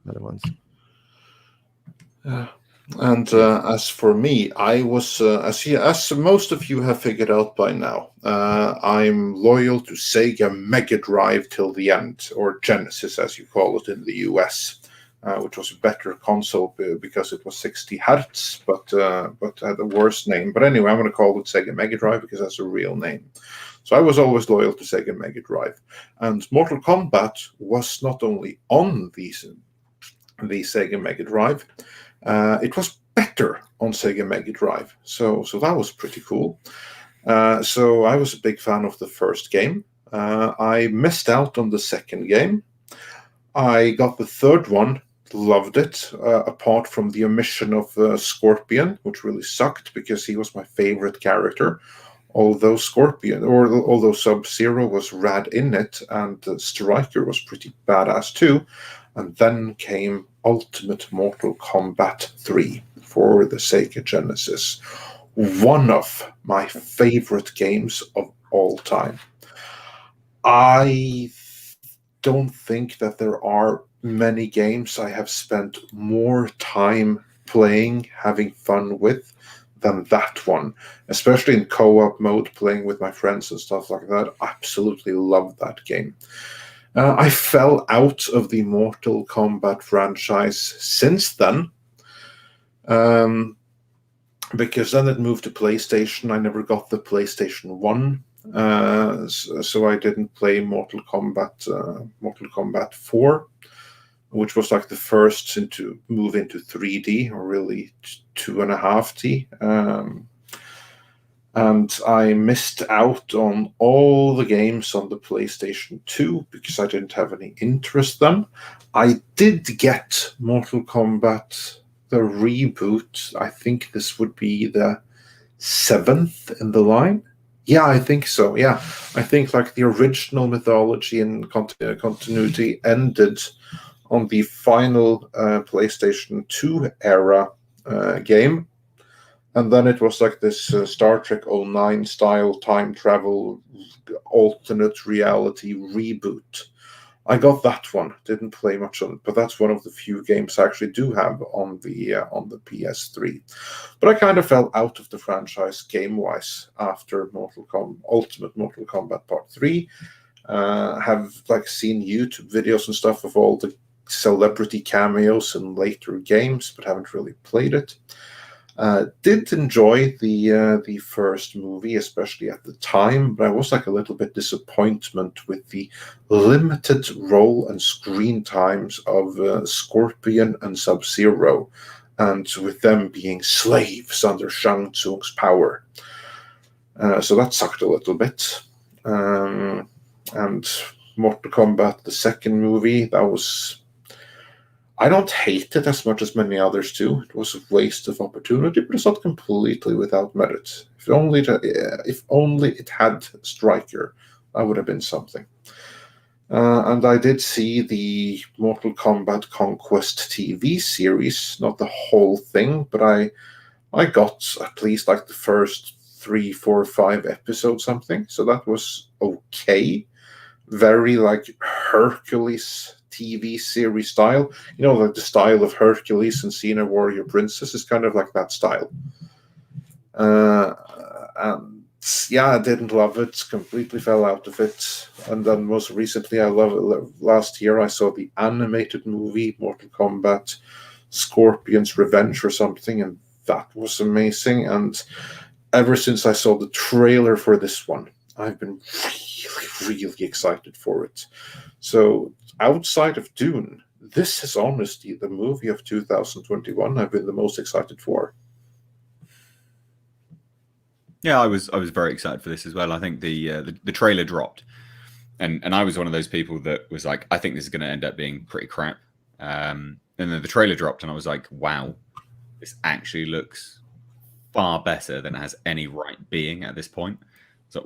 other ones. And as for me, I was, as most of you have figured out by now, I'm loyal to Sega Mega Drive till the end, or Genesis as you call it in the US, which was a better console because it was 60 hertz, but had a worse name. But anyway, I'm going to call it Sega Mega Drive because that's a real name. So I was always loyal to Sega Mega Drive, and Mortal Kombat was not only on the Sega Mega Drive. It was better on Sega Mega Drive, so that was pretty cool. So I was a big fan of the first game. I missed out on the second game. I got the third one, loved it, apart from the omission of Scorpion, which really sucked because he was my favorite character. Although Sub-Zero was rad in it, and Striker was pretty badass too. And then came Ultimate Mortal Kombat 3 for the Sega Genesis. One of my favorite games of all time. I don't think that there are many games I have spent more time playing, having fun with, than that one. Especially in co-op mode, playing with my friends and stuff like that. Absolutely love that game. I fell out of the Mortal Kombat franchise since then, because then it moved to PlayStation. I never got the PlayStation 1, so I didn't play Mortal Kombat 4, which was like the first to move into 3D, or really 2.5D. And I missed out on all the games on the PlayStation 2 because I didn't have any interest in them. I did get Mortal Kombat, the reboot. I think this would be the 7th in the line. Yeah, I think so. Yeah, I think like the original mythology and continuity ended on the final PlayStation 2 era game. And then it was like this Star Trek 09 style time travel alternate reality reboot. I got that one. Didn't play much on it, but that's one of the few games I actually do have on the PS3. But I kind of fell out of the franchise game-wise after Ultimate Mortal Kombat Part 3. Have like seen YouTube videos and stuff of all the celebrity cameos in later games, but haven't really played it. Did enjoy the first movie, especially at the time, but I was like a little bit disappointed with the limited role and screen times of Scorpion and Sub-Zero, and with them being slaves under Shang Tsung's power. So that sucked a little bit. And Mortal Kombat, the second movie, that was... I don't hate it as much as many others do. It was a waste of opportunity, but it's not completely without merit. If only it had Striker, that would have been something. And I did see the Mortal Kombat Conquest TV series, not the whole thing, but I got at least like the first 3, 4, 5 episodes something. So that was okay. Very like Hercules TV series style. You know, like the style of Hercules and Xena Warrior Princess is kind of like that style. And yeah, I didn't love it. Completely fell out of it. And then most recently, last year, I saw the animated movie Mortal Kombat Scorpion's Revenge or something, and that was amazing. And ever since I saw the trailer for this one, I've been really excited for it. So outside of Dune, this is honestly the movie of 2021 I've been the most excited for. Yeah, I was very excited for this as well. I think the trailer dropped, and I was one of those people that was like, I think this is going to end up being pretty crap. And then the trailer dropped, and I was like, wow, this actually looks far better than it has any right being at this point. So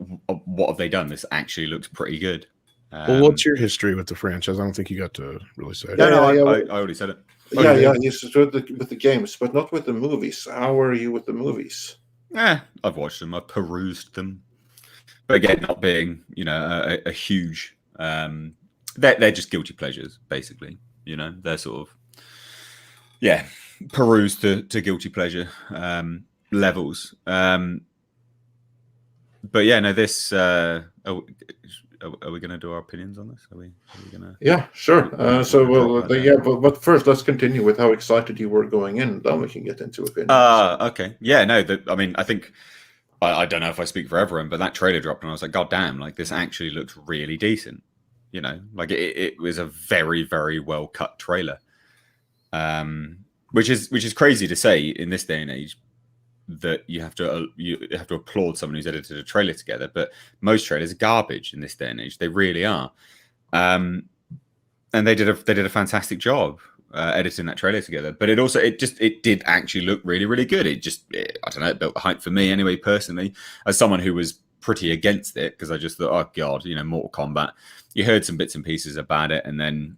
what have they done? This actually looks pretty good. Well, what's your history with the franchise? I don't think you got to really say. Yeah, I already said it. You stood with the games, but not with the movies. How are you with the movies? I've watched them. I've perused them, but again, not being a huge. They're just guilty pleasures, basically. They're sort of perused to guilty pleasure levels. But yeah, no. This are we going to do our opinions on this? Are we going to? Yeah, sure. But first, let's continue with how excited you were going in. Then we can get into opinions. Okay. Yeah, no. I mean, I think I don't know if I speak for everyone, but that trailer dropped, and I was like, God damn! Like this actually looks really decent. Like it was a very, very well cut trailer. Which is crazy to say in this day and age, that you have to applaud someone who's edited a trailer together, but most trailers are garbage in this day and age. They really are, and they did a fantastic job editing that trailer together. But it did actually look really, really good. I don't know, it built the hype for me anyway. Personally, as someone who was pretty against it, because I just thought, oh god, Mortal Kombat. You heard some bits and pieces about it, and then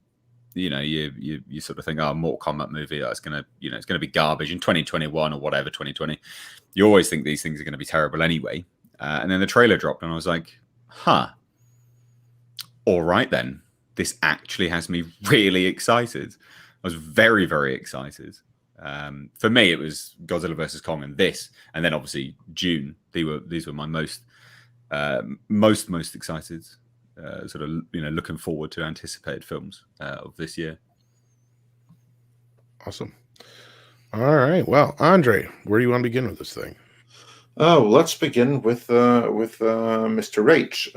you sort of think, oh, Mortal Kombat movie, that's gonna it's gonna be garbage in 2021 or whatever 2020. You always think these things are gonna be terrible anyway. And then the trailer dropped, and I was like, all right then, this actually has me really excited. I was very, very excited. For me, it was Godzilla vs Kong and this, and then obviously June. These were my most excited. Sort of looking forward to anticipated films of this year. Awesome. All right. Well, Andre, where do you want to begin with this thing? Oh, let's begin with Mr. H.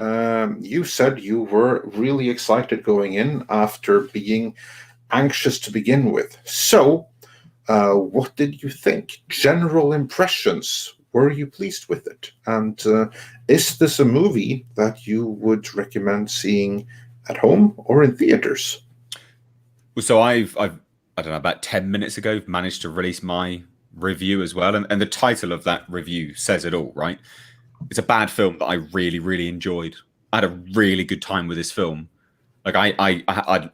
You said you were really excited going in after being anxious to begin with. So, what did you think? General impressions. Were you pleased with it? And is this a movie that you would recommend seeing at home or in theaters? Well, so I've I don't know, about 10 minutes ago managed to release my review as well, and the title of that review says it all, right? It's a bad film that I really, really enjoyed. I had a really good time with this film. Like I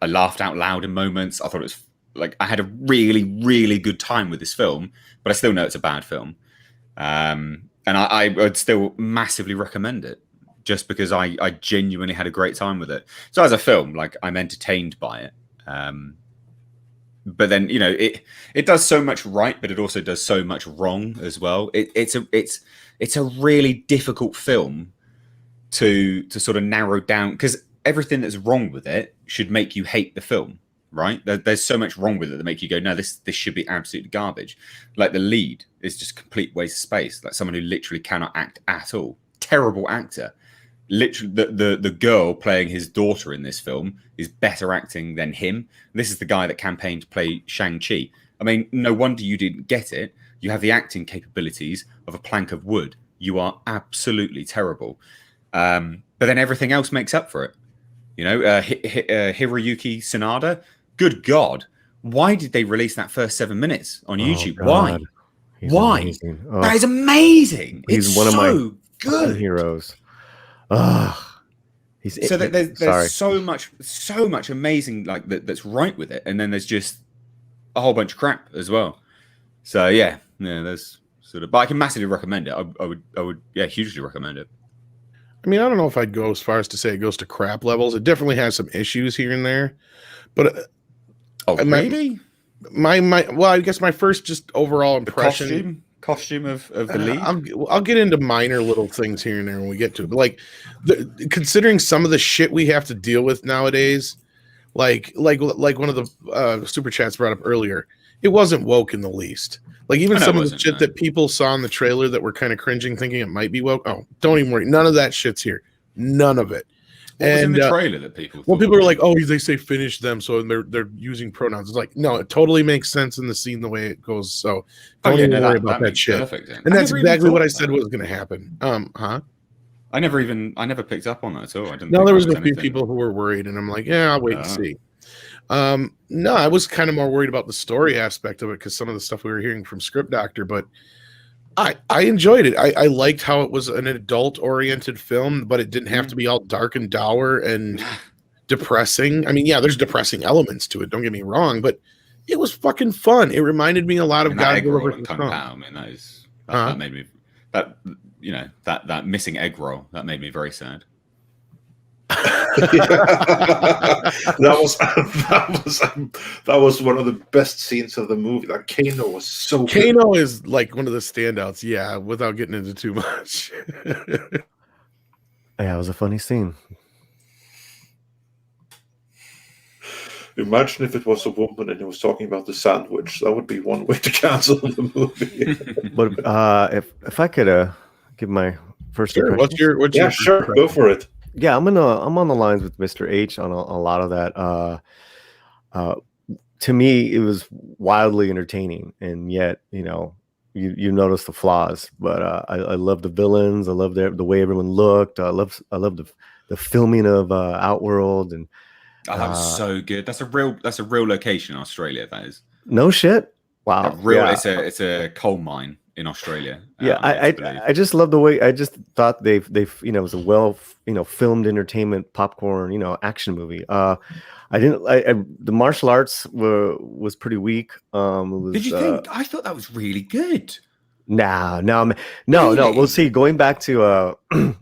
laughed out loud in moments. I thought it was like I had a really, really good time with this film, but I still know it's a bad film. And I would still massively recommend it just because I genuinely had a great time with it. So as a film, like I'm entertained by it. But then, it does so much right, but it also does so much wrong as well. It's a really difficult film to sort of narrow down, because everything that's wrong with it should make you hate the film. Right? There's so much wrong with it that make you go, no, this should be absolute garbage. Like the lead is just complete waste of space. Like someone who literally cannot act at all. Terrible actor. Literally, the girl playing his daughter in this film is better acting than him. This is the guy that campaigned to play Shang-Chi. I mean, no wonder you didn't get it. You have the acting capabilities of a plank of wood. You are absolutely terrible. But then everything else makes up for it. Hiroyuki Sanada. Good God. Why did they release that first 7 minutes on YouTube? God. Why? Oh, that is amazing. He's one of my good heroes. There's so much amazing like that's right with it, and then there's just a whole bunch of crap as well. So yeah, there's sort of. But I can massively recommend it. I would, yeah, hugely recommend it. I mean, I don't know if I'd go as far as to say it goes to crap levels. It definitely has some issues here and there, but really? Well, I guess my first just overall impression. Costume of the lead. I'll get into minor little things here and there when we get to it, but like considering some of the shit we have to deal with nowadays, like one of the super chats brought up earlier, it wasn't woke in the least. Like even some of the shit that people saw in the trailer that were kind of cringing, thinking it might be woke. Oh, don't even worry, none of that shit's here. None of it. What was in the trailer that people? Well, people are like, "Oh, they say finish them," so they're using pronouns. It's like, no, it totally makes sense in the scene the way it goes. So don't even worry about that shit. And that's exactly what I said was going to happen. I never picked up on that at all. I didn't. No, there was a few people who were worried, and I'm like, yeah, I'll wait and see. No, I was kind of more worried about the story aspect of it because some of the stuff we were hearing from Script Doctor, but I enjoyed it. I liked how it was an adult-oriented film, but it didn't have to be all dark and dour and depressing. I mean, yeah, there's depressing elements to it. Don't get me wrong, but it was fucking fun. It reminded me a lot of Godzilla vs. Kong. I mean, that made me that missing egg roll that made me very sad. that was one of the best scenes of the movie. That Kano was so Kano good. is like one of the standouts, yeah, without getting into too much. Yeah, it was a funny scene. Imagine if it was a woman and he was talking about the sandwich. That would be one way to cancel the movie. But if I could give my first impression. What's your sure, go for it. Yeah, I'm on the lines with Mr. H on a lot of that. To me, it was wildly entertaining, and yet you notice the flaws. But I love the villains. I love the way everyone looked. I love the filming of Outworld, and that was so good. That's a real location in Australia. That is no shit. Wow, it's a coal mine in Australia. Yeah, I just love the way. I just thought they've it was a well filmed entertainment popcorn action movie. The martial arts was pretty weak. Did you think? I thought that was really good. No. We'll see. Going back to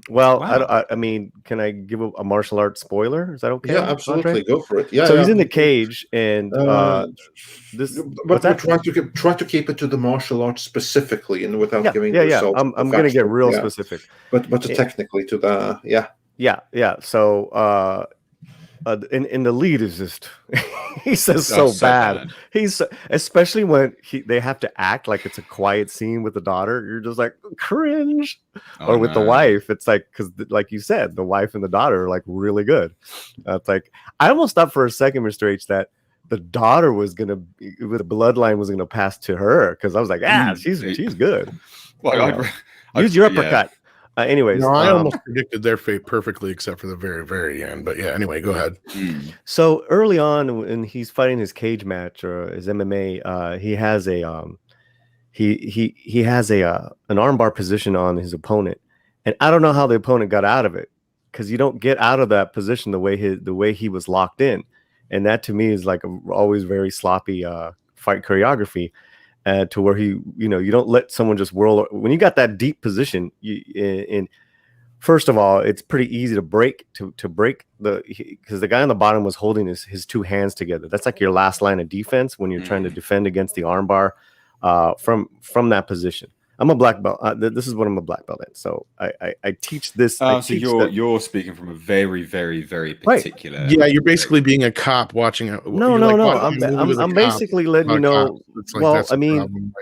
well, wow. I mean, can I give a martial arts spoiler? Is that okay? Yeah, absolutely. Andre? Go for it. Yeah. So he's in the cage, and But try to keep it to the martial arts specifically, and without giving yourself. I'm going to get real specific. But technically to the Yeah. So and the lead is just he says so bad. He's especially when they have to act like it's a quiet scene with the daughter. You're just like cringe. Or with the wife, it's like because like you said, the wife and the daughter are like really good. It's like I almost thought for a second, Mr. H, that the daughter was the bloodline was gonna pass to her because I was like, she's good. Well, use your uppercut. Anyways, no, I almost predicted their fate perfectly, except for the very, very end. But yeah, anyway, go ahead. So early on, when he's fighting his cage match or his MMA, he has he has an armbar position on his opponent, and I don't know how the opponent got out of it because you don't get out of that position the way he was locked in, and that to me is like always very sloppy fight choreography. To where you don't let someone just whirl when you got that deep position. First of all, it's pretty easy to break because the guy on the bottom was holding his two hands together. That's like your last line of defense when you're trying to defend against the armbar from that position. I'm a black belt. This is what I'm a black belt in. So I teach this. So you're speaking from a very, very, very particular. Right. Yeah, you're basically being a cop watching it. No. I'm basically letting you know. Well, I mean,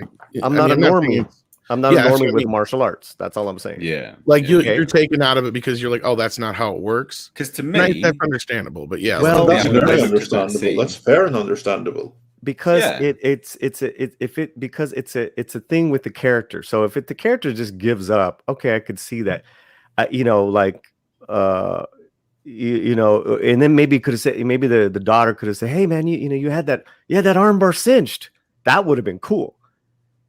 I'm not a normie. I'm not a normie with martial arts. That's all I'm saying. Yeah. Like you're taken out of it because you're like, oh, that's not how it works. Because to me, that's understandable. But yeah, well, that's very understandable. That's fair and understandable. Because it's a thing with the character. So if the character just gives up, okay, I could see that. And then maybe could have said, maybe the daughter could have said, hey man, you had that armbar cinched. That would have been cool,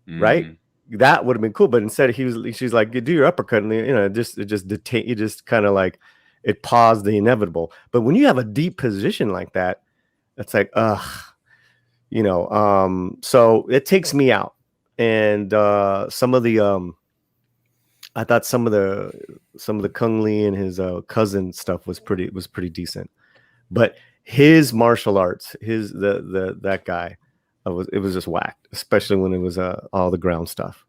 right? That would have been cool. But instead she's like, you do your uppercut, and it just kind of like it paused the inevitable. But when you have a deep position like that, it's like, so it takes me out. and some of the I thought some of the Kung Lee and his cousin stuff was pretty decent, but his martial arts, that guy, it was just whacked, especially when it was all the ground stuff.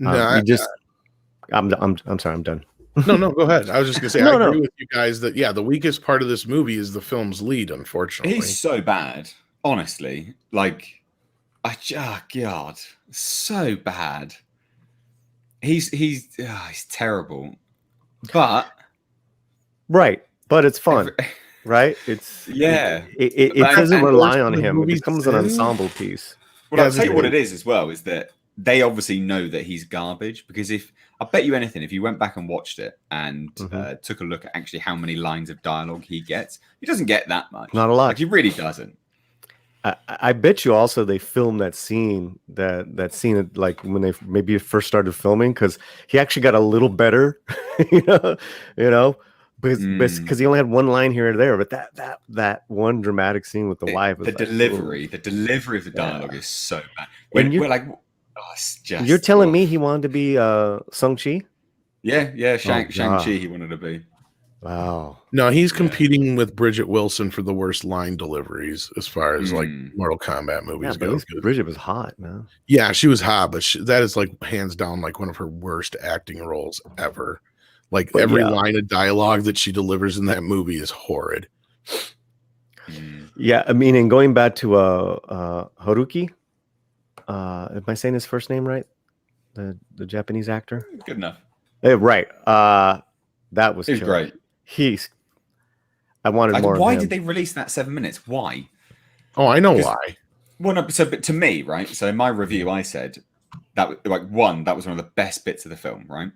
I'm sorry, I'm done. No, go ahead. I was just gonna say, No, I agree with you guys that the weakest part of this movie is the film's lead, unfortunately. He's so bad, honestly. Like, God, so bad. He's terrible, but it's fun, right? It's it doesn't rely on him. It becomes an ensemble piece. Well, I'll tell you what it is as well, is that they obviously know that he's garbage, because I bet you anything, if you went back and watched it and took a look at actually how many lines of dialogue he gets, he doesn't get that much. Not a lot. Like, he really doesn't. I bet you also they filmed that scene like when they maybe first started filming, because he actually got a little better, you know, because he only had one line here and there. But that one dramatic scene with the wife, was the delivery of the dialogue is so bad. We're like, it's just, you're telling me he wanted to be Shang-Chi? Yeah, Shang-Chi he wanted to be. Wow. No, he's competing with Bridget Wilson for the worst line deliveries as far as like Mortal Kombat movies go. Bridget was hot, man. Yeah, she was hot, but that is like hands down like one of her worst acting roles ever. Like every line of dialogue that she delivers in that movie is horrid. Yeah, I mean, and going back to Haruki, am I saying his first name right? The Japanese actor? Good enough. Right. That was great. I wanted more. Why did they release that 7 minutes? Why? Oh, I know why. Well, no, but to me, right? So in my review, I said that that was one of the best bits of the film, right?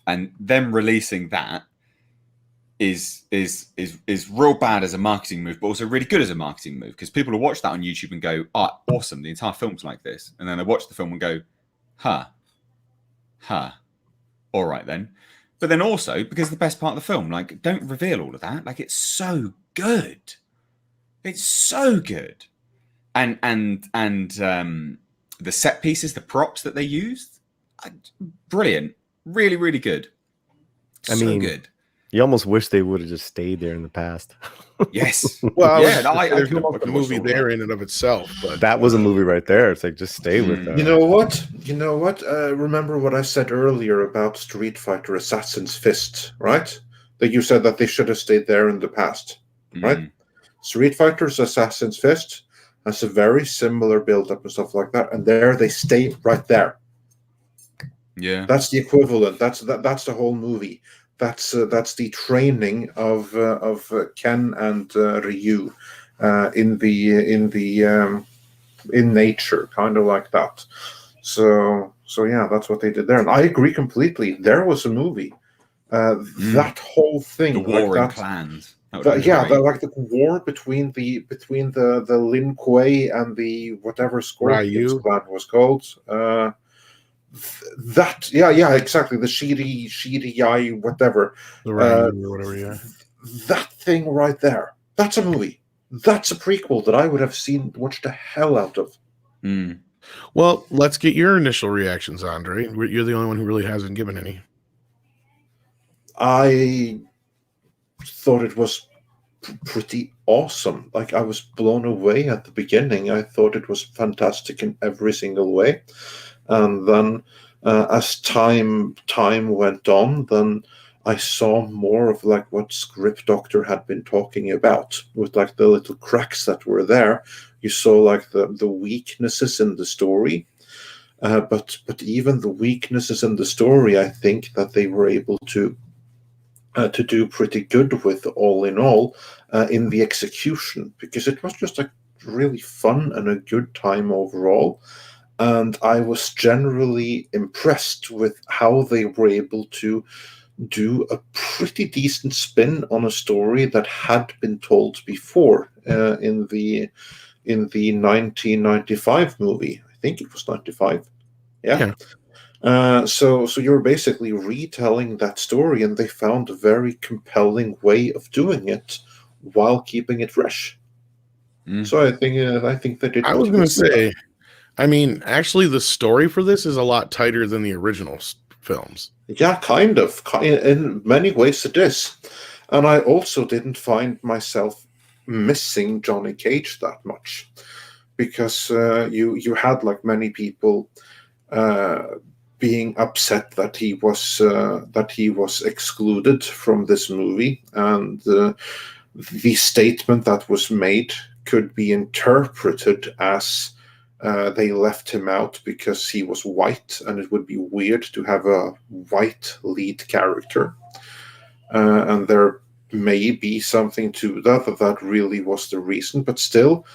And them releasing that is real bad as a marketing move, but also really good as a marketing move, because people will watch that on YouTube and go, "Oh, awesome! The entire film's like this," and then they watch the film and go, "Huh, all right then." But then also, because the best part of the film, like, don't reveal all of that. Like, it's so good. It's so good. And the set pieces, the props that they used, brilliant. Really, really good. I mean, good. You almost wish they would have just stayed there in the past. Yes. Well, there's almost a movie there in and of itself, but that was a movie right there. It's like, just stay with that. You know what? Remember what I said earlier about Street Fighter Assassin's Fist, right? That you said that they should have stayed there in the past, right? Street Fighter's Assassin's Fist has a very similar build-up and stuff like that, and there they stay right there. Yeah, that's the equivalent. That's the whole movie. That's the training of Ken and Ryu in nature, kind of like that. So yeah, that's what they did there, and I agree completely. There was a movie. That whole thing, the war like in clans. like the war between the Lin Kuei and the whatever Scorpion's clan was called. Exactly. The Shiri whatever. The Ryu or whatever, yeah. That thing right there. That's a movie. That's a prequel that I would have watched the hell out of. Well, let's get your initial reactions, Andre. You're the only one who really hasn't given any. I thought it was pretty awesome. Like, I was blown away at the beginning. I thought it was fantastic in every single way. And then as time went on, then I saw more of like what Script Doctor had been talking about, with like the little cracks that were there. You saw like the weaknesses in the story, but even the weaknesses in the story, I think that they were able to do pretty good with, all in all, in the execution, because it was just a really fun and a good time overall. And I was generally impressed with how they were able to do a pretty decent spin on a story that had been told before in the 1995 movie. I think it was 95. Yeah. So you're basically retelling that story, and they found a very compelling way of doing it while keeping it fresh. So I think they did. I was going to say, I mean, actually, the story for this is a lot tighter than the original films. Yeah, kind of. In many ways it is. And I also didn't find myself missing Johnny Cage that much. Because you had, like many people, being upset that he was excluded from this movie, and the statement that was made could be interpreted as they left him out because he was white, and it would be weird to have a white lead character. And there may be something to that really was the reason, but still,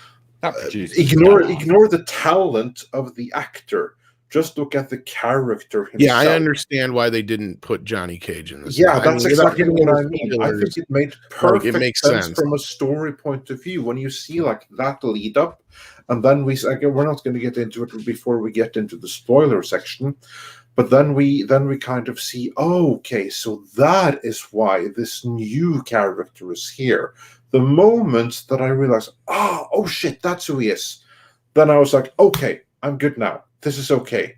ignore the talent of the actor. Just look at the character himself. Yeah, I understand why they didn't put Johnny Cage in this. Yeah, that's exactly what I mean. I think it made perfect sense from a story point of view. When you see like that lead up, and then we're not going to get into it before we get into the spoiler section, but then we kind of see, oh, okay, so that is why this new character is here. The moment that I realized, oh shit, that's who he is, then I was like, okay, I'm good now. This is okay.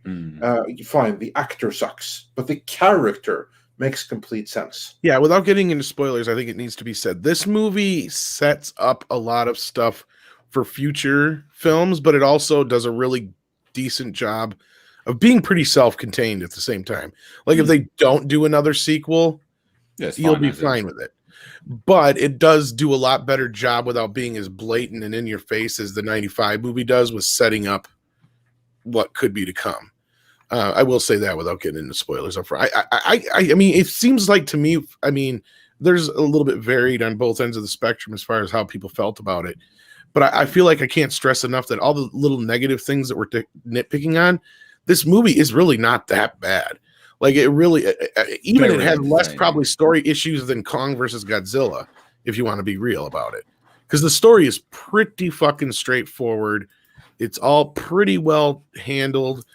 Fine, the actor sucks, but the character makes complete sense. Yeah, without getting into spoilers, I think it needs to be said, this movie sets up a lot of stuff for future films, but it also does a really decent job of being pretty self-contained at the same time. Like if they don't do another sequel, you'll be fine with it. But it does do a lot better job without being as blatant and in your face as the 95 movie does with setting up what could be to come. I will say that without getting into spoilers up front. I mean, it seems like to me, I mean, there's a little bit varied on both ends of the spectrum as far as how people felt about it. But I feel like I can't stress enough that all the little negative things that we're nitpicking on, this movie is really not that bad. Like it really, even it had less probably story issues than Kong versus Godzilla, if you want to be real about it. Because the story is pretty fucking straightforward. It's all pretty well handled.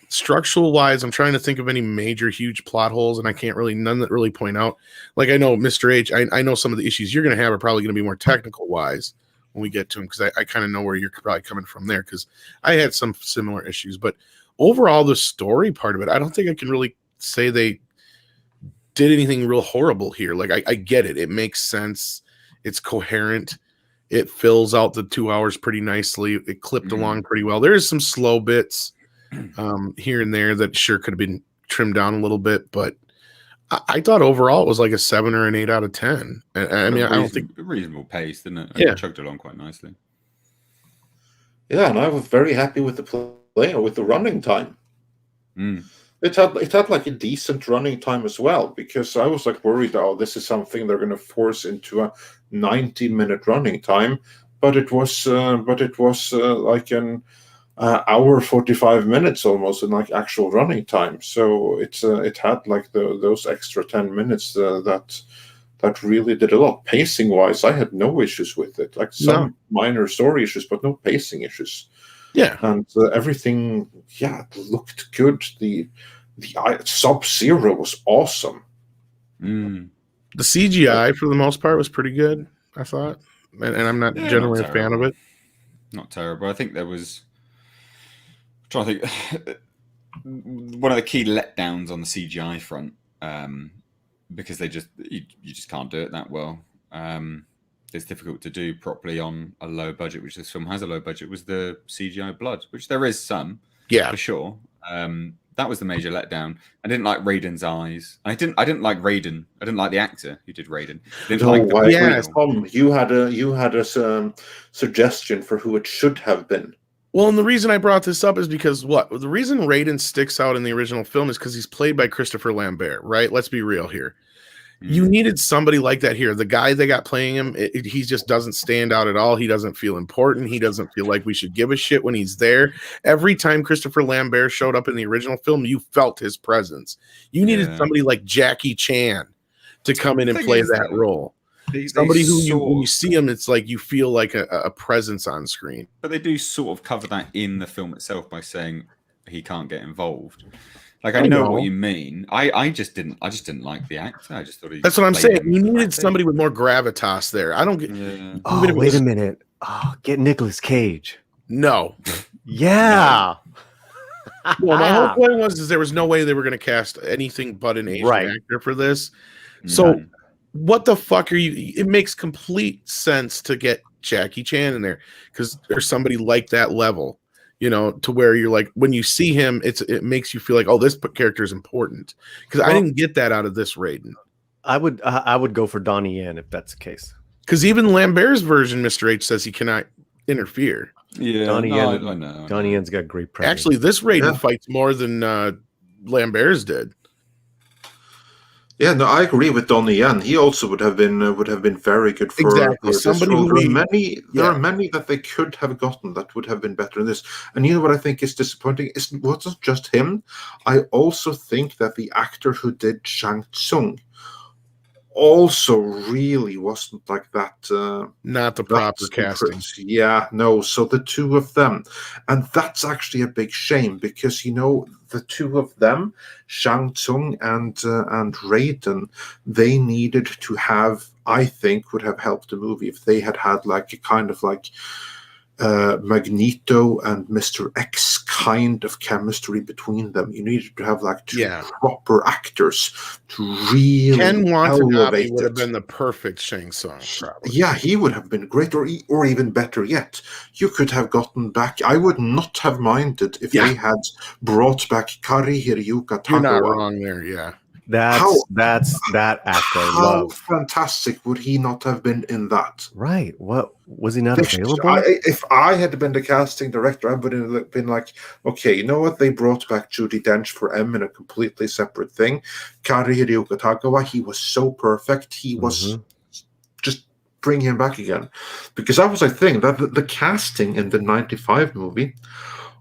Structural wise, I'm trying to think of any major huge plot holes, and I can't really, none that really point out. Like I know Mr. H, I know some of the issues you're going to have are probably going to be more technical wise when we get to them, because I kind of know where you're probably coming from there, because I had some similar issues. But overall, the story part of it, I don't think I can really say they did anything real horrible here. Like I get it. It makes sense. It's coherent. It fills out the 2 hours pretty nicely. It clipped along pretty well. There's some slow bits here and there that sure could have been trimmed down a little bit, but I thought overall it was like a 7 or an 8 out of 10. I mean, I don't think reasonable pace, didn't it? Yeah, it chugged along quite nicely. Yeah, and I was very happy with the with the running time. It had like a decent running time as well, because I was like worried, oh, this is something they're going to force into a 90-minute running time, but it was like an hour 45 minutes almost in like actual running time. So it had like those extra 10 minutes that really did a lot. Pacing wise, I had no issues with it. Like some minor story issues, but no pacing issues. Yeah, and everything, looked good. The Sub-Zero was awesome. The CGI for the most part was pretty good, I thought, and I'm not generally a fan of it. Not terrible. I think there was. I'm trying to think. One of the key letdowns on the CGI front, because you just can't do it that well. It's difficult to do properly on a low budget, which this film has a low budget, was the CGI blood, which there is some, for sure. That was the major letdown. I didn't like Raiden's eyes. I didn't like Raiden. I didn't like the actor who did Raiden. You had a suggestion for who it should have been. Well, and the reason I brought this up is because the reason Raiden sticks out in the original film is because he's played by Christopher Lambert, right? Let's be real here. You needed somebody like that here. The guy they got playing him, he just doesn't stand out at all. He doesn't feel important. He doesn't feel like we should give a shit when he's there. Every time Christopher Lambert showed up in the original film, you felt his presence. You needed somebody like Jackie Chan to come in and play that role. Somebody who when you see him, it's like you feel like a presence on screen. But they do sort of cover that in the film itself by saying he can't get involved. Like I know what you mean. I just didn't like the actor. I just thought that's what I'm saying. You needed somebody with more gravitas there. I don't get. Oh, wait a minute. Oh, get Nicolas Cage. No. Yeah. Well, my whole point was there was no way they were going to cast anything but an Asian actor for this. So what the fuck are you? It makes complete sense to get Jackie Chan in there because there's somebody like that level, to where you're like, when you see him, it makes you feel like, oh, this character is important. Because I didn't get that out of this Raiden. I would go for Donnie Yen if that's the case. Because even Lambert's version, Mr. H says he cannot interfere. Yeah, Donnie Yen, I know. Donnie Yen's got great presence. Actually, this Raiden fights more than Lambert's did. Yeah, no, I agree with Donnie Yen. He also would have been very good for this role. There are many that they could have gotten that would have been better in this. And you know what I think is disappointing? It wasn't just him. I also think that the actor who did Shang Tsung also really wasn't like that. Not the proper casting. Yeah, no. So the two of them, and that's actually a big shame because the two of them, Shang Tsung and Raiden, they needed to have. I think would have helped the movie if they had like a kind of like Magneto and Mr. X kind of chemistry between them. You needed to have like two proper actors to really Ken Watanabe would have been the perfect Shang Tsung. Probably. Yeah, he would have been great, or even better yet, you could have gotten back. I would not have minded if they had brought back Kari Hiryuka Tagawa. You're not wrong there, yeah. That's that actor. How fantastic would he not have been in that? Right. What was he not available? If I had been the casting director, I would have been like, okay, you know what? They brought back Judi Dench for M in a completely separate thing. Kari Hiryuka Tagawa, he was so perfect. He was just bring him back again, because that was a thing that the casting in the '95 movie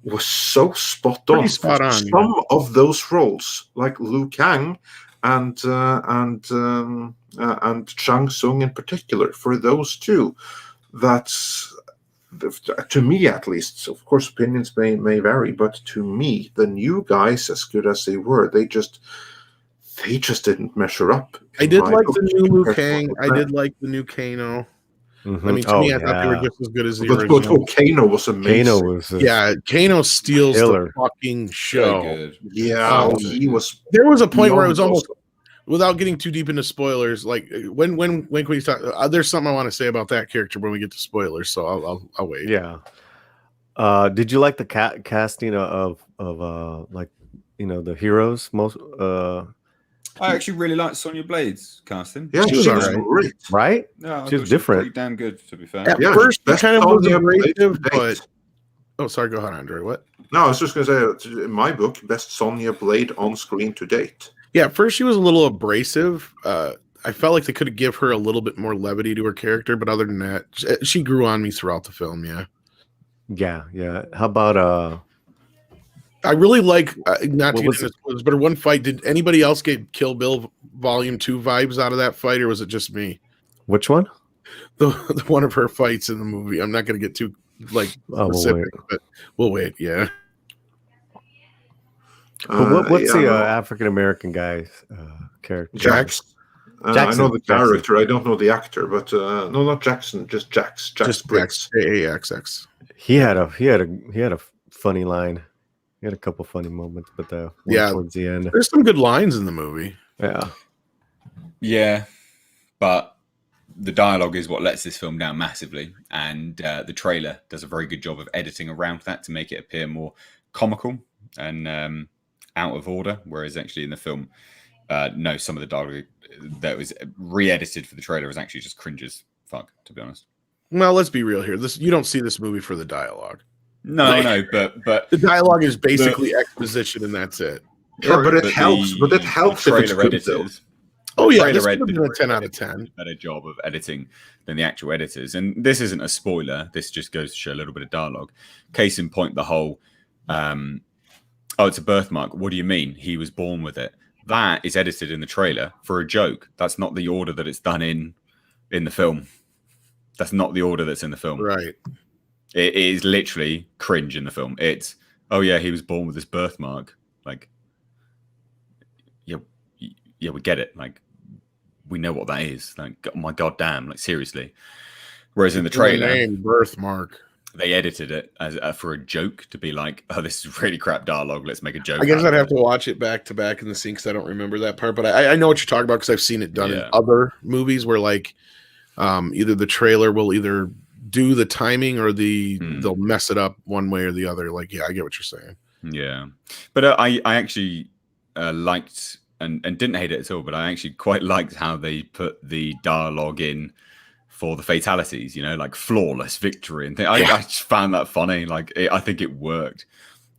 was so spot on. Some of those roles, like Liu Kang and Shang Tsung in particular, for those two, that's, to me at least, of course opinions may vary, but to me, the new guys, as good as they were, they just didn't measure up. I did like the new Liu Kang. I did like the new Kano. Mm-hmm. I mean, to me, I thought they were just as good as the original. But Kano was amazing. Kano steals the fucking show. Good. Yeah, he was. There was a point where it was almost, without getting too deep into spoilers, like when we talk, there's something I want to say about that character when we get to spoilers. So I'll wait. Yeah. Did you like the casting of like the heroes most? I actually really liked Sonya Blade's casting. Yeah, she was great. Right? Yeah, she was different. Pretty damn good, to be fair. At first, she kind of was abrasive, but sorry, go ahead, Andre. What? No, I was just going to say, in my book, best Sonya Blade on screen to date. Yeah, at first she was a little abrasive. I felt like they could have give her a little bit more levity to her character, but other than that, she grew on me throughout the film. Yeah. How about I really like not to get into spoilers, but one fight. Did anybody else get Kill Bill Volume 2 vibes out of that fight, or was it just me? Which one? The one of her fights in the movie. I'm not going to get too specific, but we'll wait. Yeah. But what's the African American guy's character? Jax. I know the character. I don't know the actor, but no, not Jackson. Just Jax. Jax Briggs. AAXX. He had a funny line. He had a couple funny moments, but towards the end, there's some good lines in the movie. Yeah, but the dialogue is what lets this film down massively, and the trailer does a very good job of editing around that to make it appear more comical and out of order. Whereas actually in the film, no, some of the dialogue that was re-edited for the trailer was actually just cringe as fuck, to be honest. Well, let's be real here. You don't see this movie for the dialogue. No, but the dialogue is basically exposition, and that's it. Yeah, but it helps. But it helps if it's good, though. Oh yeah, this would have been a 10 out of 10. Better job of editing than the actual editors, and this isn't a spoiler. This just goes to show a little bit of dialogue. Case in point, the whole, it's a birthmark. What do you mean? He was born with it. That is edited in the trailer for a joke. That's not the order that it's done in the film. That's not the order that's in the film. Right. It is literally cringe in the film. It's, oh yeah, he was born with this birthmark. Like, yeah, we get it. Like, we know what that is. Like, oh my goddamn, like seriously. Whereas in the trailer, name birthmark. they edited it as for a joke to be like, "Oh, this is really crap dialogue. Let's make a joke." I guess out I'd of have it." to watch it back to back in the scene because I don't remember that part. But I know what you're talking about because I've seen it done in other movies where like either the trailer will either do the timing or they'll mess it up one way or the other. Like, yeah, I get what you're saying. Yeah, but I actually liked and didn't hate it at all. But I actually quite liked how they put the dialogue in for the fatalities, like flawless victory and things. I just found that funny. Like, I think it worked,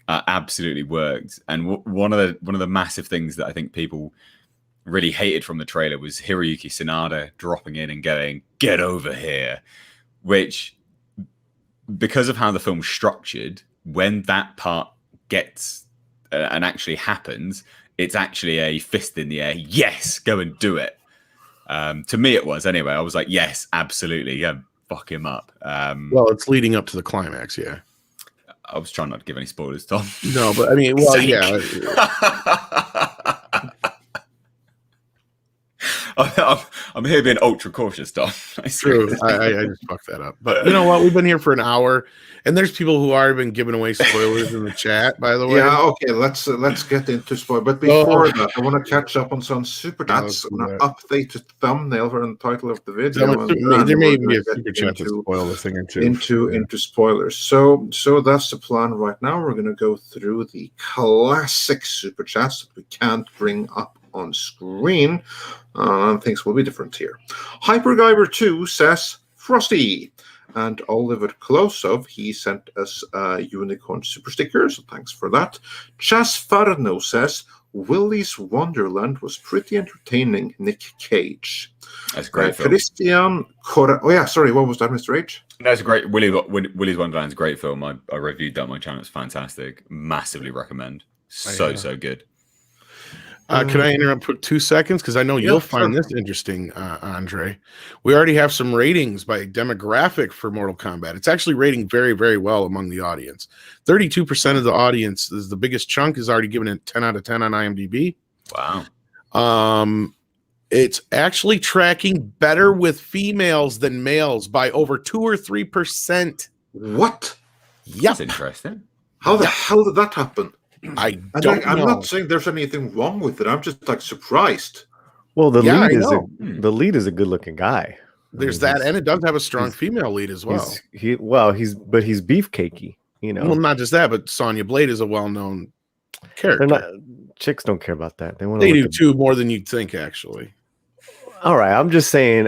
absolutely worked. And one of the massive things that I think people really hated from the trailer was Hiroyuki Sanada dropping in and going, "Get over here," which, because of how the film's structured, when that part gets and actually happens, it's actually a fist in the air. Yes, go and do it. To me, it was anyway. I was like, yes, absolutely. Yeah, fuck him up. Well, it's leading up to the climax. Yeah. I was trying not to give any spoilers, Tom. No, but I mean, well, yeah. I'm here being ultra cautious, Tom. True. I just fucked that up. But you know what? We've been here for an hour, and there's people who are been giving away spoilers in the chat. By the way, yeah. Okay, let's get into spoil. But before that, I want to catch up on some super chats. Updated thumbnail for the title of the video. There may even be a super chat to spoil the thing or two. Into spoilers. So that's the plan right now. We're going to go through the classic super chats that we can't bring up on screen. Things will be different here. HyperGyver2 says Frosty, and Oliver Klosov, he sent us unicorn super stickers. Thanks for that. Chas Farno says Willy's Wonderland was pretty entertaining. Nick Cage. That's great. Christian Cora. Oh yeah, sorry. What was that, Mr. H? That's great. Willy's Wonderland's a great film. I reviewed that on my channel. It's fantastic. Massively recommend. So good. Can I interrupt for 2 seconds? Because I know you'll find this interesting, Andre. We already have some ratings by demographic for Mortal Kombat. It's actually rating very, very well among the audience. 32% of the audience, is the biggest chunk, is already given it 10 out of 10 on IMDb. Wow. It's actually tracking better with females than males by over 2 or 3%. What? Yep. That's interesting. How the hell did that happen? I'm not saying there's anything wrong with it. I'm just like surprised. Well, the lead is a good-looking guy. There's that, and it does have a strong female lead as well. He's beefcakey, Well, not just that, but Sonya Blade is a well-known character. Chicks don't care about that. They do too, more than you'd think, actually. All right, I'm just saying,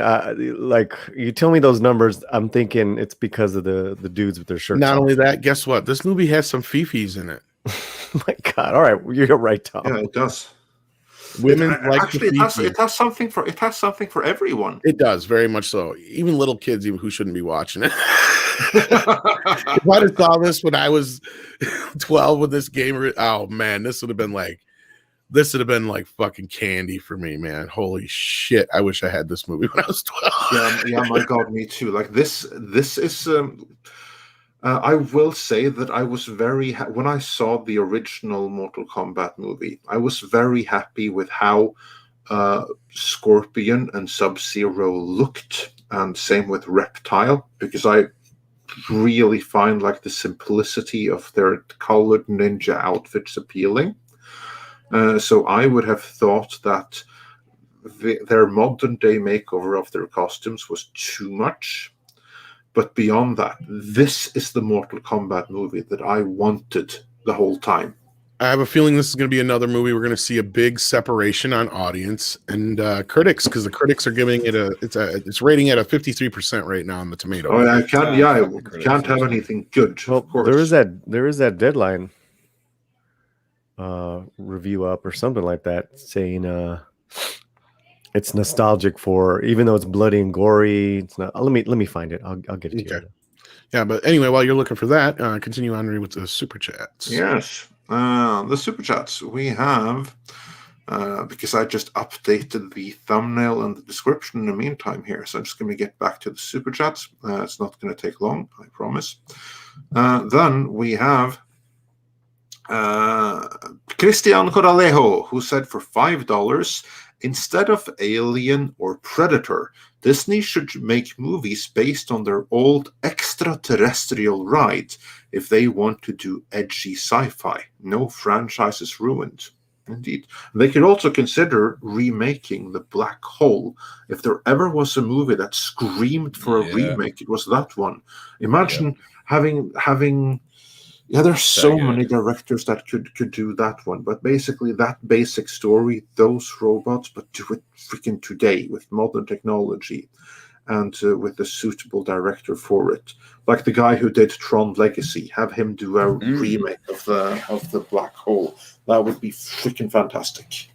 like, you tell me those numbers, I'm thinking it's because of the dudes with their shirts. Not only that, guess what? This movie has some fifis in it. My God! All right, you're right, Tom. Yeah, it does. Women it has something for everyone. It does, very much so. Even little kids, even who shouldn't be watching it. If I'd have saw this when I was 12 with this game, oh man, this would have been like fucking candy for me, man. Holy shit! I wish I had this movie when I was 12. Yeah, my God, me too. Like this is. I will say that I was very when I saw the original Mortal Kombat movie, I was very happy with how Scorpion and Sub-Zero looked, and same with Reptile, because I really find like the simplicity of their colored ninja outfits appealing. So I would have thought that their modern day makeover of their costumes was too much. But beyond that, this is the Mortal Kombat movie that I wanted the whole time. I have a feeling this is going to be another movie we're going to see a big separation on audience and critics, because the critics are giving it it's rating at a 53% right now on the tomato. Oh, I can't have anything good. Well, of course. there is that Deadline review up or something like that saying it's nostalgic for, even though it's bloody and gory. It's not. Let me find it. I'll get it to you. Yeah, but anyway, while you're looking for that, continue on with the super chats. Yes, the super chats we have, because I just updated the thumbnail and the description in the meantime here. So I'm just going to get back to the super chats. It's not going to take long, I promise. Then we have Cristian Coralejo, who said for $5, Instead of Alien or Predator, Disney should make movies based on their old extraterrestrial ride if they want to do edgy sci-fi. No franchise is ruined. Indeed. They could also consider remaking The Black Hole. If there ever was a movie that screamed for a remake, it was that one. Imagine having there's so many directors that could do that one. But basically that basic story, those robots, but do it freaking today with modern technology and with a suitable director for it. Like the guy who did Tron Legacy, have him do a remake of the Black Hole. That would be freaking fantastic.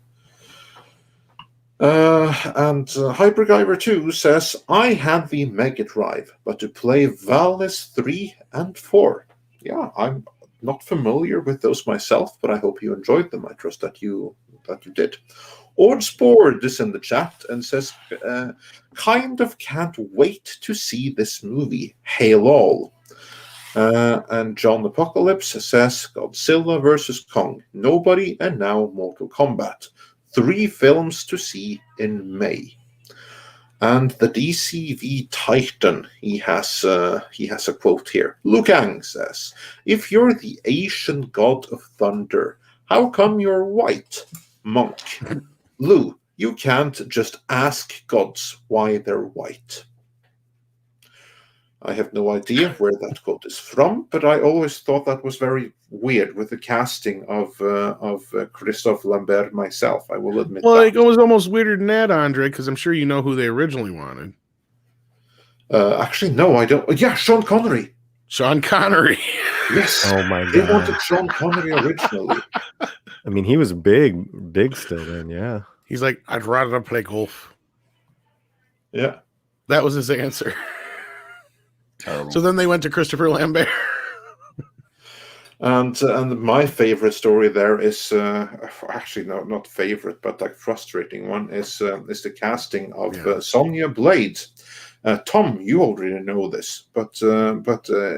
And Hypergiver 2 says, I had the Mega Drive, but to play Valis 3 and 4. Yeah, I'm not familiar with those myself, but I hope you enjoyed them. I trust that you did. Oddsboard is in the chat and says, kind of can't wait to see this movie. Hail all. And John Apocalypse says, Godzilla vs. Kong, Nobody, and now Mortal Kombat. 3 films to see in May. And the DCV Titan, he has a quote here. Liu Kang says, if you're the Asian god of thunder, how come you're white? Monk. Liu, you can't just ask gods why they're white. I have no idea where that quote is from, but I always thought that was very weird with the casting of Christophe Lambert myself. I will admit. Well, it was almost weirder than that, Andre, because I'm sure you know who they originally wanted. Actually, no, I don't. Yeah, Sean Connery. Sean Connery. Yes. Oh my god. They wanted Sean Connery originally. I mean, he was big still then. Yeah. He's like, I'd rather play golf. Yeah. That was his answer. Terrible. So then they went to Christopher Lambert. And my favorite story there is actually not favorite, but like frustrating one is the casting of Sonya Blade. Tom, you already know this, but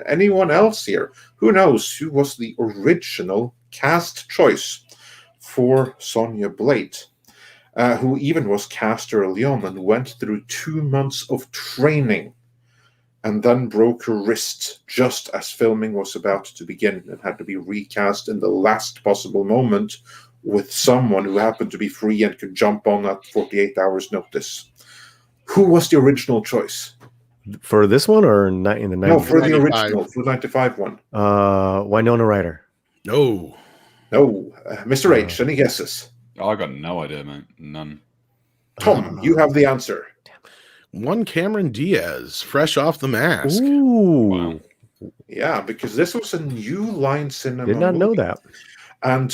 anyone else here who knows who was the original cast choice for Sonya Blade, who even was cast early on and went through 2 months of training and then broke her wrist just as filming was about to begin and had to be recast in the last possible moment with someone who happened to be free and could jump on at 48 hours notice. Who was the original choice? For this one or not in the 90s? No, for the 95. original, for the 95 one. Winona Ryder. No. Mr. H, any guesses? Oh, I got no idea, mate. None. Tom, you have the answer. One Cameron Diaz, fresh off the mask. Ooh. Wow. Yeah, because this was a New Line Cinema Did not know movie. that. And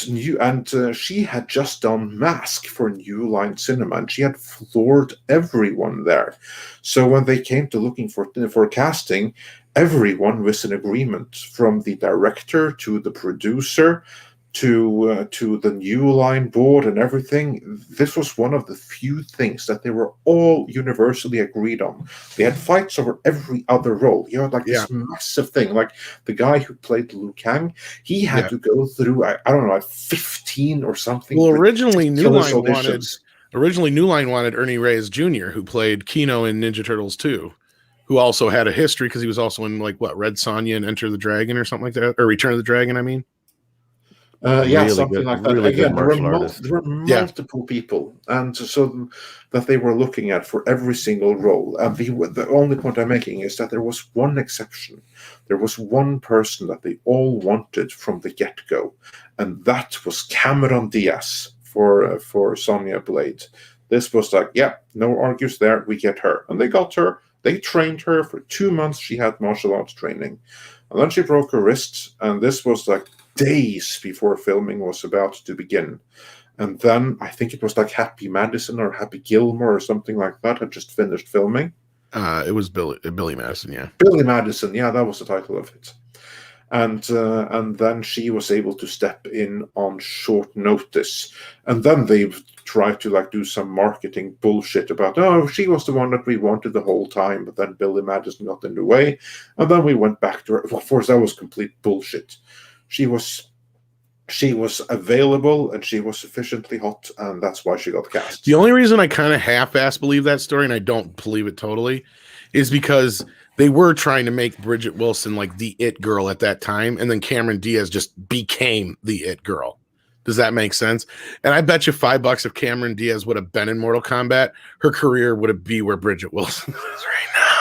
she had just done Mask for New Line Cinema, and she had floored everyone there. So when they came to looking for casting, everyone was in agreement, from the director to the producer to the New Line board and everything. This was one of the few things that they were all universally agreed on. They had fights over every other role. You know, like this massive thing. Like the guy who played Liu Kang, he had to go through, I don't know, like 15 or something. Well, originally New Line wanted Ernie Reyes Jr., who played Kino in Ninja Turtles 2, who also had a history because he was also in Red Sonja and Enter the Dragon or something like that, or Return of the Dragon, I mean. Something good, like that. really Again, good there were multiple people, and so that they were looking at for every single role. And the only point I'm making is that there was one exception. There was one person that they all wanted from the get-go, and that was Cameron Diaz for Sonya Blade. This was like, no argues there. We get her, and they got her. They trained her for 2 months. She had martial arts training, and then she broke her wrist, and this was like days before filming was about to begin. And then I think it was like Happy Madison or Happy Gilmore or something like that had just finished filming. It was Billy Madison, yeah. Billy Madison, yeah, that was the title of it. And then she was able to step in on short notice. And then they tried to do some marketing bullshit about, she was the one that we wanted the whole time, but then Billy Madison got in the way. And then we went back to her. Of course, that was complete bullshit. She was she was available and she was sufficiently hot, and that's why she got cast. The only reason I kind of half-ass believe that story, and I don't believe it totally, is because they were trying to make Bridget Wilson like the it girl at that time, and then Cameron Diaz just became the it girl. Does that make sense? And I bet you $5 if Cameron Diaz would have been in Mortal Kombat, her career would be where Bridget Wilson is right now.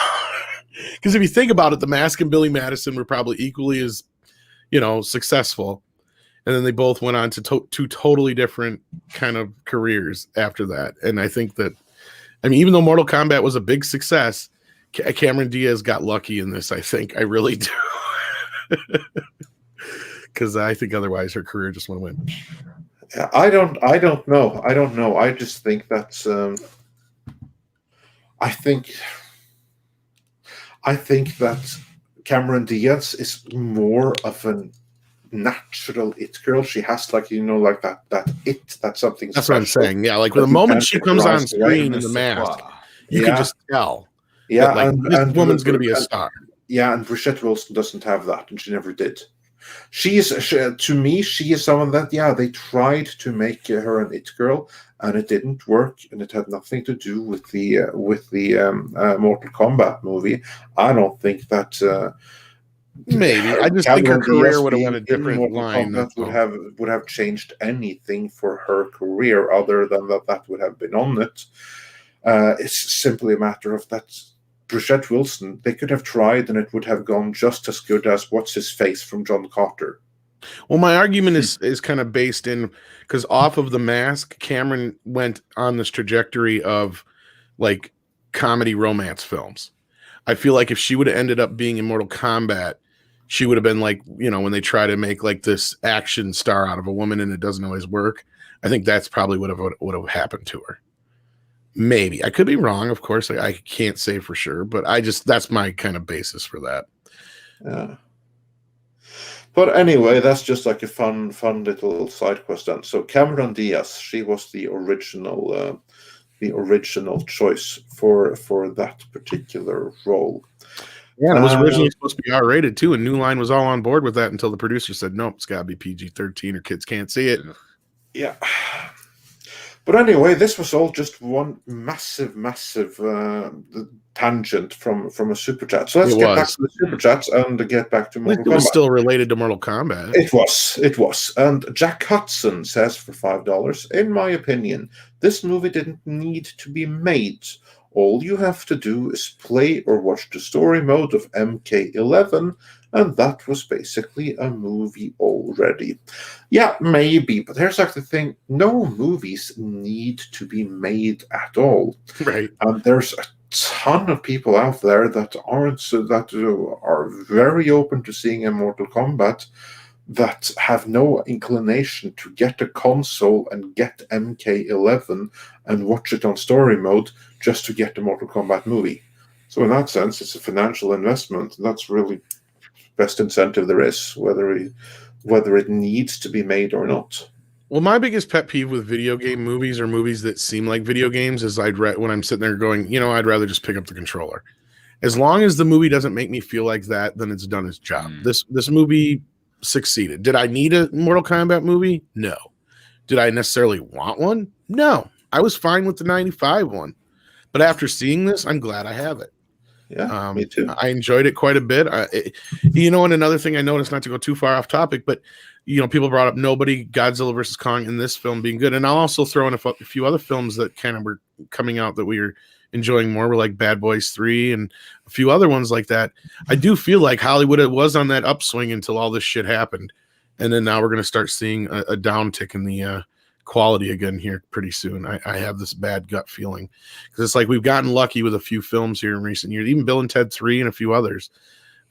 Because if you think about it, The Mask and Billy Madison were probably equally as, successful. And then they both went on to two totally different kind of careers after that. And I think that, even though Mortal Kombat was a big success, Cameron Diaz got lucky in this, I think. I really do. Because I think otherwise her career just would have went. Yeah, I don't know. I just think that's. I think that Cameron Diaz is more of a natural it girl. She has like that's something. That's special. what I'm saying. Yeah, like the moment she comes on screen in the mask, you can just tell. Yeah, this woman's going to be a star. Yeah, and Bridget Wilson doesn't have that, and she never did. She is someone that they tried to make her an it girl, and it didn't work, and it had nothing to do with the Mortal Kombat movie. I don't think that maybe I just think her career would have had a different line. Would have changed anything for her career other than that would have been on it. It's simply a matter of that. Bridget Wilson, they could have tried and it would have gone just as good as what's his face from John Carter. Well, my argument is kind of based in because off of The Mask, Cameron went on this trajectory of like comedy romance films. I feel like if she would have ended up being in Mortal Kombat, she would have been like, when they try to make like this action star out of a woman and it doesn't always work. I think that's probably what would have happened to her. Maybe I could be wrong. Of course, I can't say for sure, but that's my kind of basis for that. Yeah. But anyway, that's just like a fun little side quest. Then, so Cameron Diaz, she was the original choice for that particular role. Yeah, it was originally supposed to be R-rated too, and New Line was all on board with that until the producer said, "Nope, it's got to be PG-13 or kids can't see it." Yeah. But anyway, this was all just one massive tangent from a super chat. So let's get back to the super chats and get back to Mortal Kombat. It was still related to Mortal Kombat. It was. And Jack Hudson says for $5, in my opinion, this movie didn't need to be made. All you have to do is play or watch the story mode of MK11, and that was basically a movie already. Yeah, maybe, but here's like the thing: no movies need to be made at all. Right. And there's a ton of people out there that are very open to seeing a Mortal Kombat that have no inclination to get a console and get MK11 and watch it on story mode just to get the Mortal Kombat movie. So in that sense, it's a financial investment. That's really best incentive there is, whether it needs to be made or not. Well, my biggest pet peeve with video game movies or movies that seem like video games is when I'm sitting there going, I'd rather just pick up the controller. As long as the movie doesn't make me feel like that, then it's done its job. This movie succeeded. Did I need a Mortal Kombat movie? No. Did I necessarily want one? No. I was fine with the 95 one. But after seeing this, I'm glad I have it. Yeah, me too. I enjoyed it quite a bit. And another thing I noticed, not to go too far off topic, but people brought up Nobody, Godzilla vs. Kong, and this film being good. And I'll also throw in a few other films that kind of were coming out that we were enjoying more. Were like Bad Boys 3 and a few other ones like that. I do feel like Hollywood was on that upswing until all this shit happened, and then now we're going to start seeing a downtick in the quality again here pretty soon. I have this bad gut feeling because it's like we've gotten lucky with a few films here in recent years, even Bill and Ted 3 and a few others.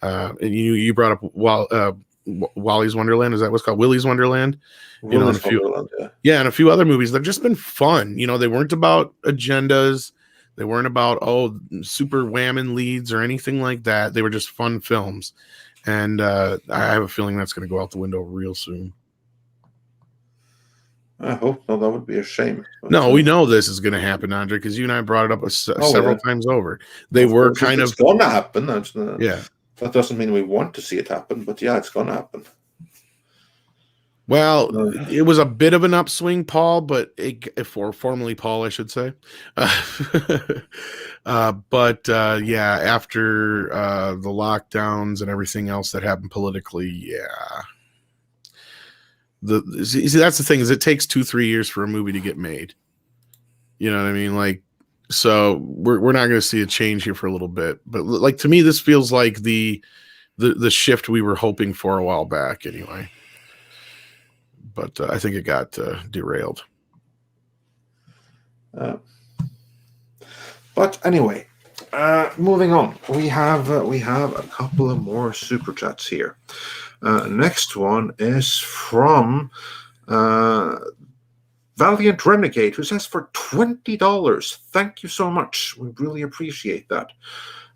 And you brought up Wally's Wonderland. Is that what's called? Willy's Wonderland? And a few, and a few other movies. They've just been fun. They weren't about agendas. They weren't about super whamming leads or anything like that. They were just fun films. And I have a feeling that's going to go out the window real soon. I hope so. That would be a shame. No, we know this is going to happen, Andre, because you and I brought it up several times over. They were kind of... It's going to happen. Yeah. That doesn't mean we want to see it happen, but yeah, it's going to happen. Well, it was a bit of an upswing, Paul, but formerly Paul, I should say. Yeah, after the lockdowns and everything else that happened politically, yeah. See, that's the thing, is it takes 2-3 years for a movie to get made. You know what I mean? Like, so we're not going to see a change here for a little bit. But like, to me, this feels like the shift we were hoping for a while back, anyway. But I think it got derailed. But anyway, moving on, we have a couple of more super chats here. Next one is from Valiant Renegade, who says for $20. Thank you so much. We really appreciate that.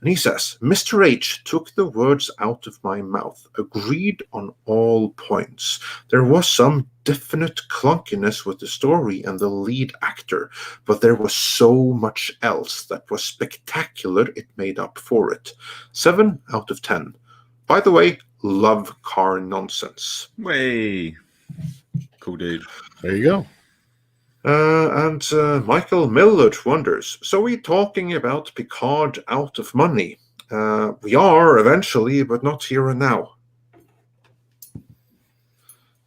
And he says, Mr. H took the words out of my mouth, agreed on all points. There was some definite clunkiness with the story and the lead actor, but there was so much else that was spectacular it made up for it. 7 out of 10. By the way, love car nonsense. Way. Cool dude. There you go. And Michael Millard wonders, so we're talking about Picard out of money. We are eventually, but not here and now.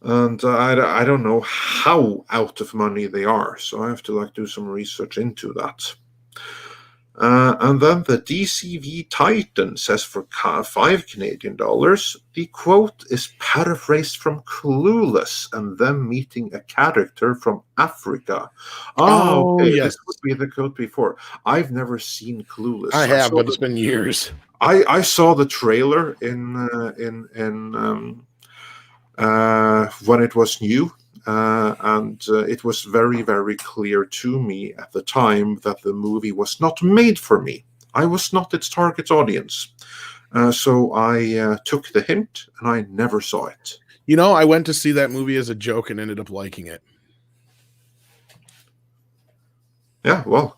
And I don't know how out of money they are, so I have to do some research into that. And then the DCV Titan says for $5 Canadian, the quote is paraphrased from Clueless and them meeting a character from Africa. Oh, okay. Yes. This would be the quote before. I've never seen Clueless. I have, but it's been years. I saw the trailer in when it was new. And it was very, very clear to me at the time that the movie was not made for me. I was not its target audience. So I took the hint and I never saw it. You know, I went to see that movie as a joke and ended up liking it. Yeah, well,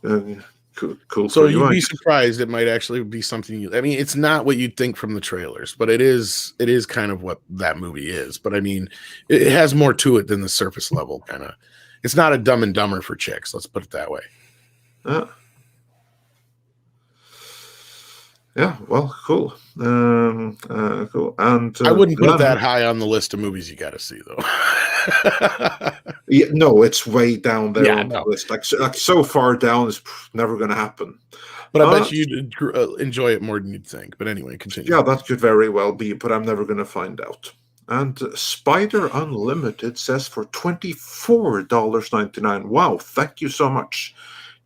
cool. So you'd be surprised. It might actually be something. I mean, it's not what you'd think from the trailers, but it is kind of what that movie is. But I mean, it has more to it than the surface level kind of. It's not a Dumb and Dumber for chicks. Let's put it that way. Yeah, well, cool. Cool. And I wouldn't put it that high on the list of movies you got to see, though. Yeah, no, it's way down there on the list. Like so far down, it's never going to happen. But I bet you'd enjoy it more than you'd think. But anyway, continue. Yeah, that could very well be, but I'm never going to find out. And Spider Unlimited says for $24.99. Wow, thank you so much.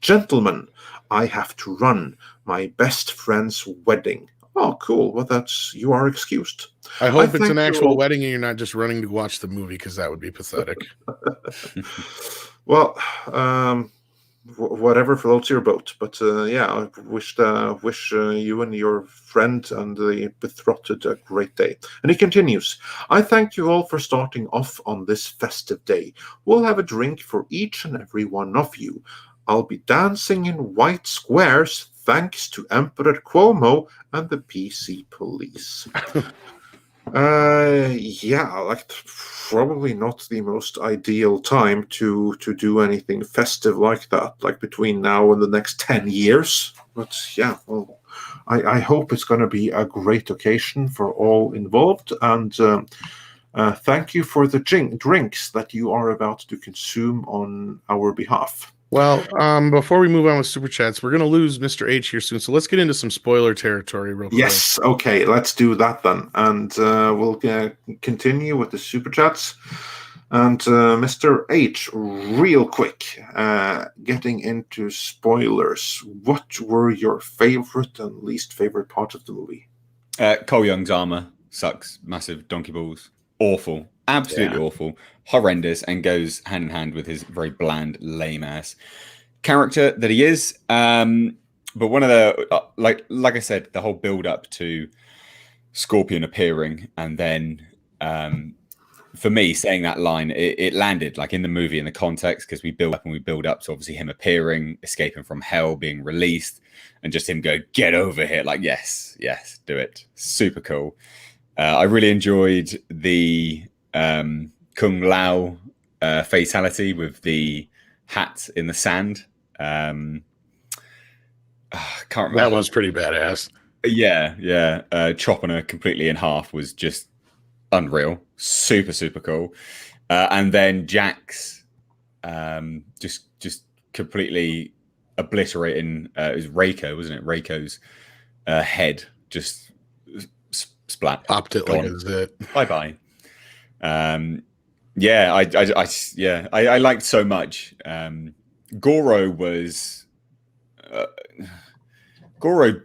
Gentlemen, I have to run. My best friend's wedding. Oh, cool. Well, you are excused. I hope it's an actual wedding and you're not just running to watch the movie, because that would be pathetic. Well, whatever floats your boat. But yeah, I wish you and your friend and the betrothed a great day. And he continues, I thank you all for starting off on this festive day. We'll have a drink for each and every one of you. I'll be dancing in white squares thanks to Emperor Cuomo and the PC police. Yeah, probably not the most ideal time to do anything festive like that, between now and the next 10 years. But yeah, well, I hope it's going to be a great occasion for all involved. And thank you for the drinks that you are about to consume on our behalf. Well, before we move on with Super Chats, we're going to lose Mr. H here soon, so let's get into some spoiler territory real quick. Yes, okay, let's do that then. And we'll continue with the Super Chats. And Mr. H, real quick, getting into spoilers, what were your favorite and least favorite parts of the movie? Cole Young's armor sucks. Massive donkey balls. Awful. Absolutely awful, horrendous, and goes hand in hand with his very bland, lame ass character that he is. But one of the like I said, the whole build up to Scorpion appearing, and then for me saying that line, it landed in the movie in the context, because we build up to obviously him appearing, escaping from hell, being released, and just him go, get over here, yes, do it. Super cool. I really enjoyed the Kung Lao fatality with the hat in the sand. Can't remember. That one's pretty badass. Yeah. Chopping her completely in half was just unreal. Super, super cool. And then Jax just completely obliterating it was Reiko, wasn't it? Reiko's head just splat. Popped it gone. like a zit. Bye-bye. I liked so much. Goro was Goro.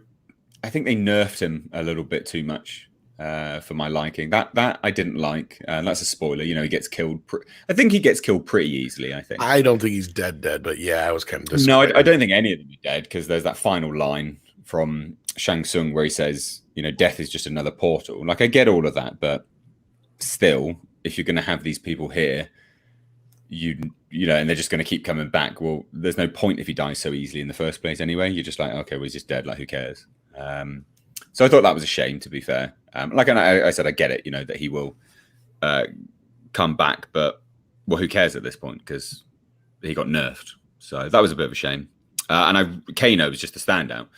I think they nerfed him a little bit too much for my liking. That I didn't like. That's a spoiler. You know, he gets killed. I think he gets killed pretty easily. I think. I don't think he's dead, but yeah, I was kind of disappointed. No, I don't think any of them are dead because there's that final line from Shang Tsung where he says, you know, death is just another portal. Like, I get all of that, but still, if you're going to have these people here, you know, and they're just going to keep coming back. Well, there's no point if he dies so easily in the first place anyway. You're just like, okay, well, he's just dead. Like, who cares? So I thought that was a shame, to be fair. Like I said, I get it, you know, that he will come back, but well, who cares at this point? Because he got nerfed. So that was a bit of a shame. And Kano was just a standout.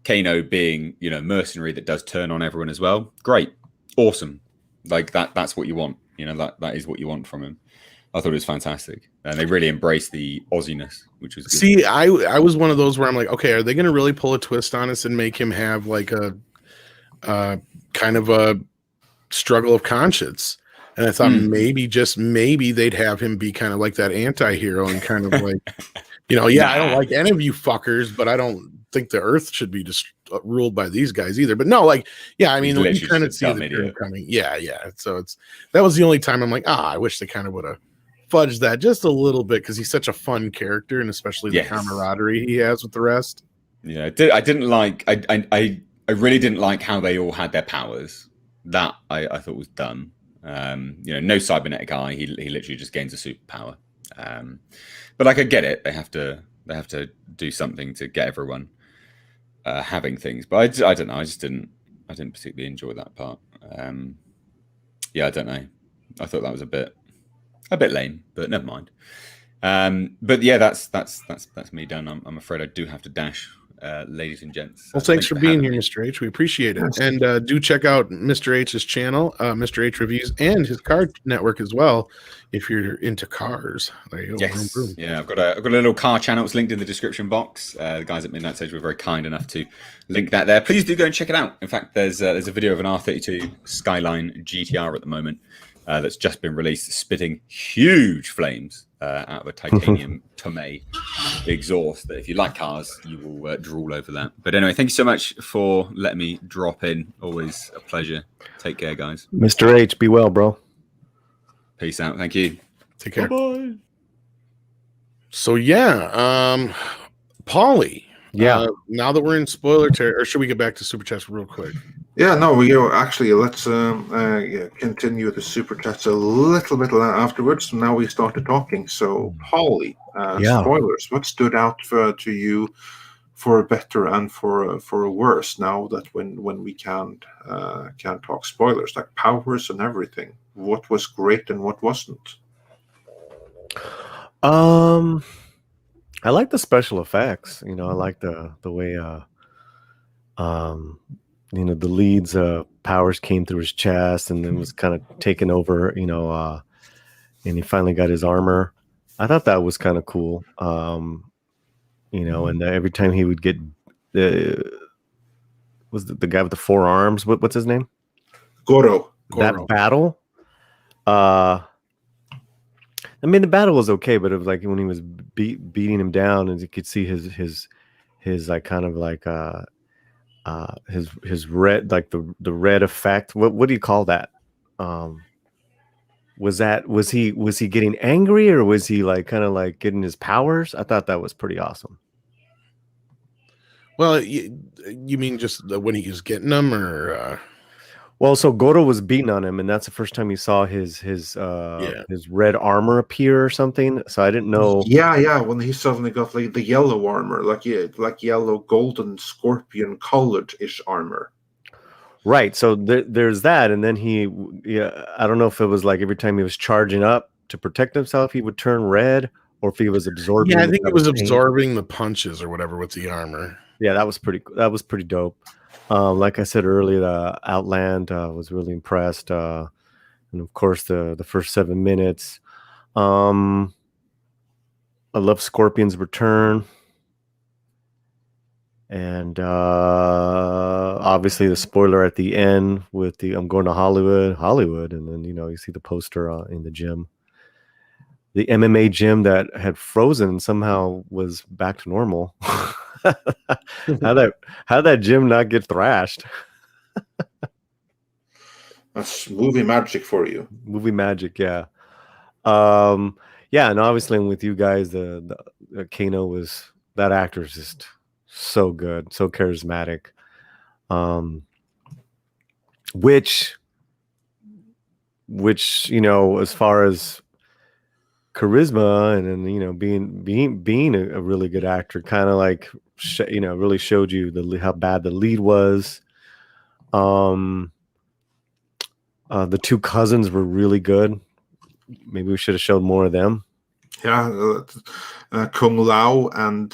Kano being, you know, mercenary that does turn on everyone as well. Great. Awesome. Like that's what you want. You know, that is what you want from him. I thought it was fantastic. And they really embraced the Aussie-ness, which was good. See, I was one of those where I'm like, okay, are they going to really pull a twist on us and make him have like a kind of a struggle of conscience? And I thought maybe they'd have him be kind of like that anti-hero and kind of like, you know, I don't like any of you fuckers, but I don't think the earth should be just ruled by these guys either. But no, like, yeah, I mean, you kind of see the turn coming. Yeah. So that was the only time I'm like, I wish they kind of would have fudged that just a little bit because he's such a fun character, and especially the camaraderie he has with the rest. Yeah, I didn't like. I really didn't like how they all had their powers. That I thought was dumb. You know, no cybernetic eye. He literally just gains a superpower. But like, I get it. They have to do something to get everyone having things. But I don't know. I didn't particularly enjoy that part. Yeah, I don't know. I thought that was a bit lame, but never mind. But yeah, that's me done. I'm afraid I do have to dash, ladies and gents. Well, thanks for being here, Mr. H. We appreciate it. And do check out Mr. H's channel, Mr. H Reviews, and his card network as well, if you're into cars. There you go. Yes. Yeah, I've got a little car channel. It's linked in the description box. The guys at Midnight Sage were very kind enough to link that there. Please do go and check it out. In fact, there's a video of an R32 Skyline GTR at the moment. That's just been released, spitting huge flames out of a titanium Tomei exhaust. That if you like cars, you will drool over that. But anyway, thank you so much for letting me drop in. Always a pleasure. Take care, guys. Mr. H, be well, bro. Peace out. Thank you. Take care. Bye-bye. So yeah, Paulie. Yeah. Now that we're in spoiler territory, or should we get back to Super Chats real quick? Yeah, no, actually, let's continue the Super Chats a little bit afterwards. Now we started talking. So, Paulie, spoilers. What stood out to you for better and for worse now that when we can't talk spoilers, like powers and everything? What was great and what wasn't? I like the special effects. You know, I like the way you know, the lead's powers came through his chest and then was kind of taken over, you know, and he finally got his armor. I thought that was kind of cool. You know, and every time he would get the guy with the four arms, what's his name? Goro. That battle. I mean, the battle was okay, but it was like when he was beating him down, and you could see his like kind of like his red, like the red effect. What do you call that? Was he getting angry, or was he like kind of like getting his powers? I thought that was pretty awesome. Well, you mean just when he was getting them, or? Well, so Goro was beating on him, and that's the first time you saw his red armor appear or something. So I didn't know. Yeah, when he suddenly got like the yellow armor, like yellow golden scorpion colored ish armor. Right. So there's that, and then I don't know if it was like every time he was charging up to protect himself, he would turn red, or if he was absorbing. Yeah, I think it was absorbing the punches or whatever with the armor. Yeah, that was pretty dope. Like I said earlier, Outland was really impressed, and of course the first 7 minutes. I love Scorpion's return. And obviously the spoiler at the end with the I'm going to Hollywood, and then you see the poster in the gym, the MMA gym that had frozen somehow was back to normal. How that gym not get thrashed? That's movie magic for you. Movie magic, yeah. Yeah, and obviously with you guys, the Kano was, that actor is just so good, so charismatic. Which as far as charisma and then being a really good actor, kind of like really showed you how bad the lead was. The two cousins were really good. Maybe we should have showed more of them. Yeah, Kung Lao and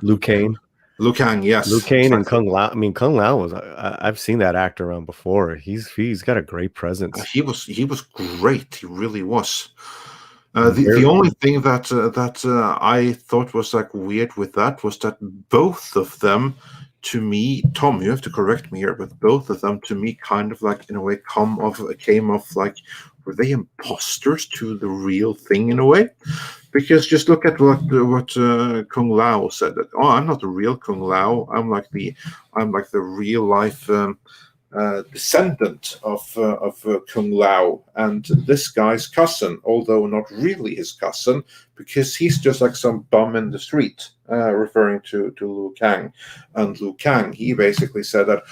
Liu Kang. Liu Kang, yes. Liu Kang and Kung Lao. I mean, Kung Lao was. I've seen that actor around before. He's got a great presence. He was great. He really was. The only thing that I thought was like weird with that was that both of them, to me, Tom, you have to correct me here, but both of them to me kind of like in a way came off like, were they imposters to the real thing in a way? Because just look at what Kung Lao said, that I'm not the real Kung Lao. I'm like the real life descendant of Kung Lao, and this guy's cousin, although not really his cousin, because he's just like some bum in the street, referring to Liu Kang. And Liu Kang, he basically said that,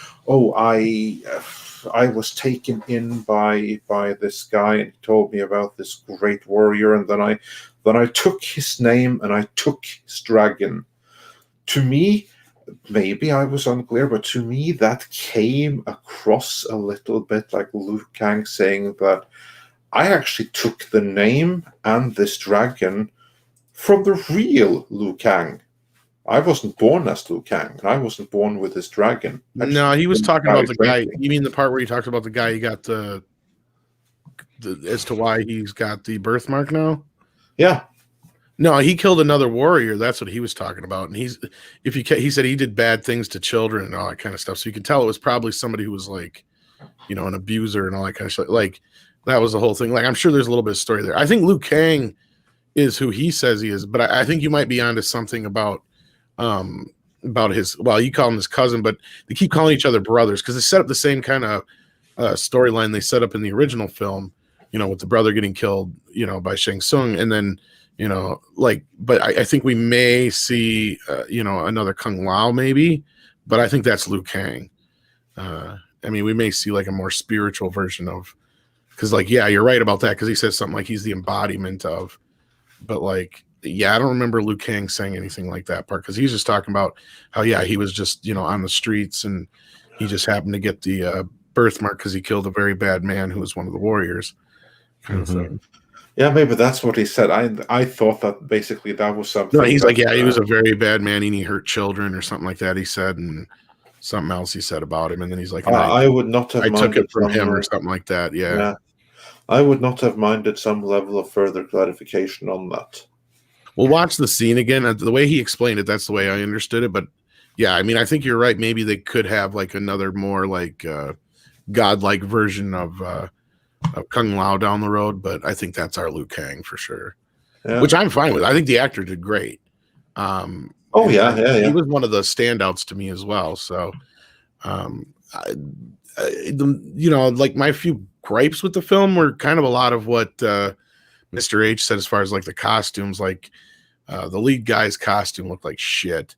I was taken in by this guy, and he told me about this great warrior, and then I took his name and I took his dragon. To me, maybe I was unclear, but to me that came across a little bit like Liu Kang saying that I actually took the name and this dragon from the real Liu Kang. I wasn't born as Liu Kang, and I wasn't born with this dragon. No, he was talking about the guy. You mean the part where he talked about the guy he got the as to why he's got the birthmark now? Yeah. No, he killed another warrior. That's what he was talking about. And he said he did bad things to children and all that kind of stuff. So you can tell it was probably somebody who was like, an abuser and all that kind of stuff. Like that was the whole thing. Like I'm sure there's a little bit of story there. I think Liu Kang is who he says he is, but I think you might be onto something about his. Well, you call him his cousin, but they keep calling each other brothers because they set up the same kind of storyline they set up in the original film. With the brother getting killed, by Shang Tsung, and then. But I think we may see, another Kung Lao maybe, but I think that's Liu Kang. We may see like a more spiritual version of, because you're right about that. Cause he says something like he's the embodiment of, but I don't remember Liu Kang saying anything like that part. Cause he's just talking about how, he was just, on the streets and he just happened to get the birthmark cause he killed a very bad man who was one of the warriors. Kind of thing. Yeah, maybe that's what he said. I thought that basically that was something. No, he's he was a very bad man and he hurt children or something like that. He said, and something else he said about him, and then he's like, I would not have. I took it from him or something like that. Yeah, I would not have minded some level of further clarification on that. We'll watch the scene again. The way he explained it, that's the way I understood it. But yeah, I think you're right. Maybe they could have like another more like godlike version of Kung Lao down the road, but I think that's our Liu Kang for sure, which I'm fine with. I think the actor did great. He was one of the standouts to me as well. So, my few gripes with the film were kind of a lot of what Mr. H said as far as like the costumes. Like the lead guy's costume looked like shit.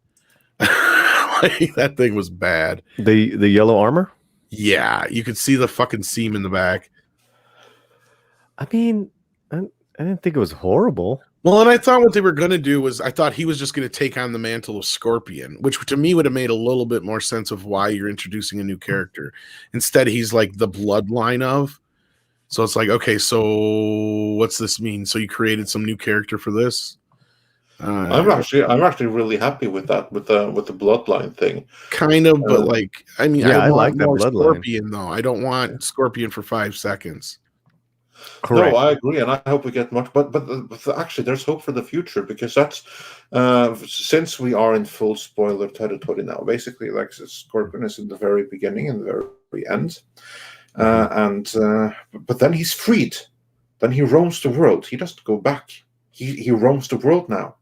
That thing was bad. The yellow armor. Yeah, you could see the fucking seam in the back. I didn't think it was horrible. Well, and I thought what they were going to do was, I thought he was just going to take on the mantle of Scorpion, which to me would have made a little bit more sense of why you're introducing a new character. Instead, he's like the bloodline of. So it's like, okay, so what's this mean? So you created some new character for this? I'm actually really happy with that, with the bloodline thing. Kind of, but like, I mean, yeah, I like want that more bloodline. Scorpion though. I don't want Scorpion for 5 seconds. Correct. No, I agree, and I hope we get much. But actually, there's hope for the future, because that's since we are in full spoiler territory now. Basically, like Scorpion is in the very beginning and the very end, but then he's freed. Then he roams the world. He doesn't go back. He roams the world now.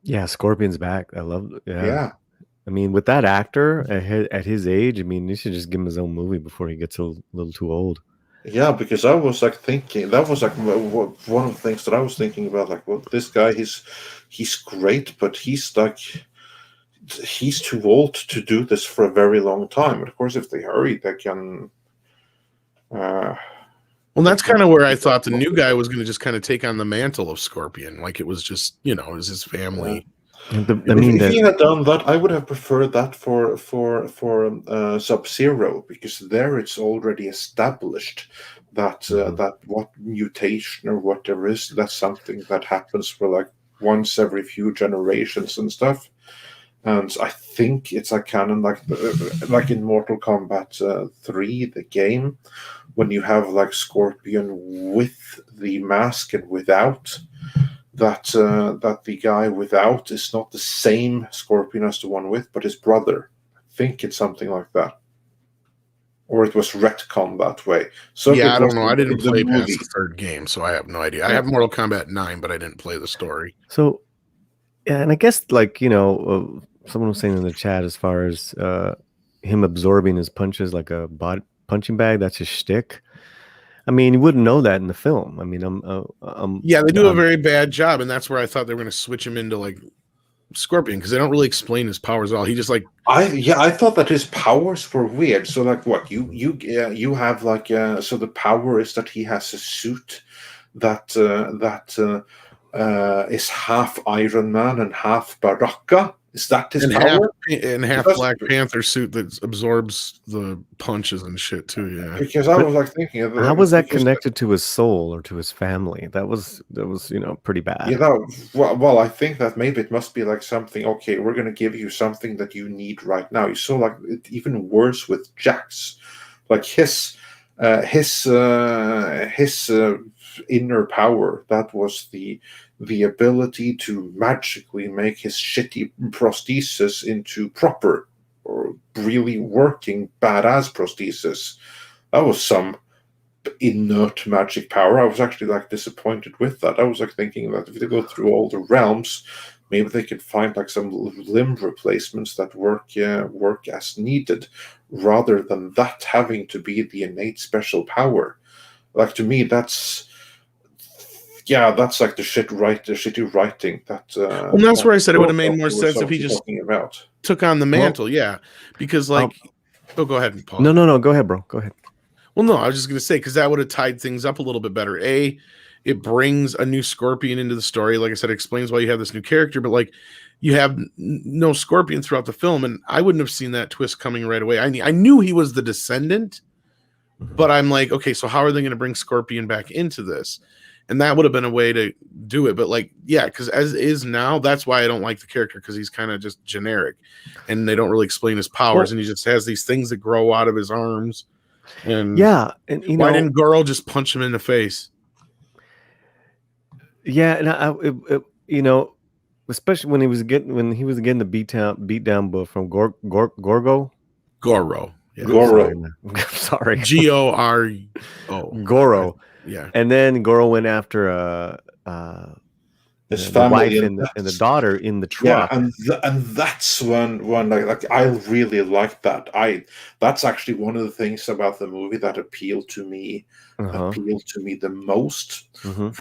Yeah, Scorpion's back. I love. Yeah. I mean, with that actor at his age, I mean, you should just give him his own movie before he gets a little too old. Yeah, because I was like thinking, that was like one of the things that I was thinking about. Like, well, this guy, he's great, but he's too old to do this for a very long time. But of course, if they hurry, they can. Well, that's kind of where I thought the new guy was going to just kind of take on the mantle of Scorpion, like it was just, it was his family. Yeah. If he had done that, I would have preferred that for Sub-Zero, because there it's already established that that what mutation or whatever is, that's something that happens for like once every few generations and stuff. And I think it's a canon, like in Mortal Kombat 3, the game, when you have like Scorpion with the mask and without. That the guy without is not the same Scorpion as the one with, but his brother. I think it's something like that, or it was retcon that way. So yeah, I don't know. I didn't play past the third game, so I have no idea. I have Mortal Kombat 9, but I didn't play the story. So, yeah, and I guess like someone was saying in the chat, as far as him absorbing his punches like a punching bag, that's his shtick. I mean, you wouldn't know that in the film. I mean, yeah, they do a very bad job, and that's where I thought they were going to switch him into like Scorpion, because they don't really explain his powers at all. He just like I thought that his powers were weird. So like, what you have like so the power is that he has a suit that is half Iron Man and half Baraka. Is that his power? Half Black Panther suit that absorbs the punches and shit too. Yeah. Because I was like thinking, how was that connected to his soul or to his family? That was pretty bad. Yeah. Well, I think that maybe it must be like something. Okay, we're going to give you something that you need right now. You saw like even worse with Jax, like his inner power. That was the ability to magically make his shitty prosthesis into proper or really working badass prosthesis. That was some inert magic power. I was actually like disappointed with that. I was like thinking that if they go through all the realms, maybe they could find like some limb replacements that work as needed, rather than that having to be the innate special power. Like, to me, that's like the shitty writing. And that's where I said it would have made more sense if he just took on the mantle. Yeah, because like, go ahead, Paul. No, go ahead, bro. Go ahead. Well, no, I was just going to say, because that would have tied things up a little bit better. It brings a new Scorpion into the story. Like I said, it explains why you have this new character, but like you have no Scorpion throughout the film, and I wouldn't have seen that twist coming right away. I knew he was the descendant, but I'm like, okay, so how are they going to bring Scorpion back into this? And that would have been a way to do it. But like, yeah, because as is now, that's why I don't like the character, because he's kind of just generic and they don't really explain his powers. And he just has these things that grow out of his arms. And yeah. And why didn't Goro just punch him in the face? Yeah. And especially when he was getting the beat down book from Gorgo. Yeah. Goro. Sorry. Goro. Goro. Yeah. And then Goro went after his family wife and the daughter in the truck. Yeah, and that's when like I really liked that. That's actually one of the things about the movie that appealed to me the most,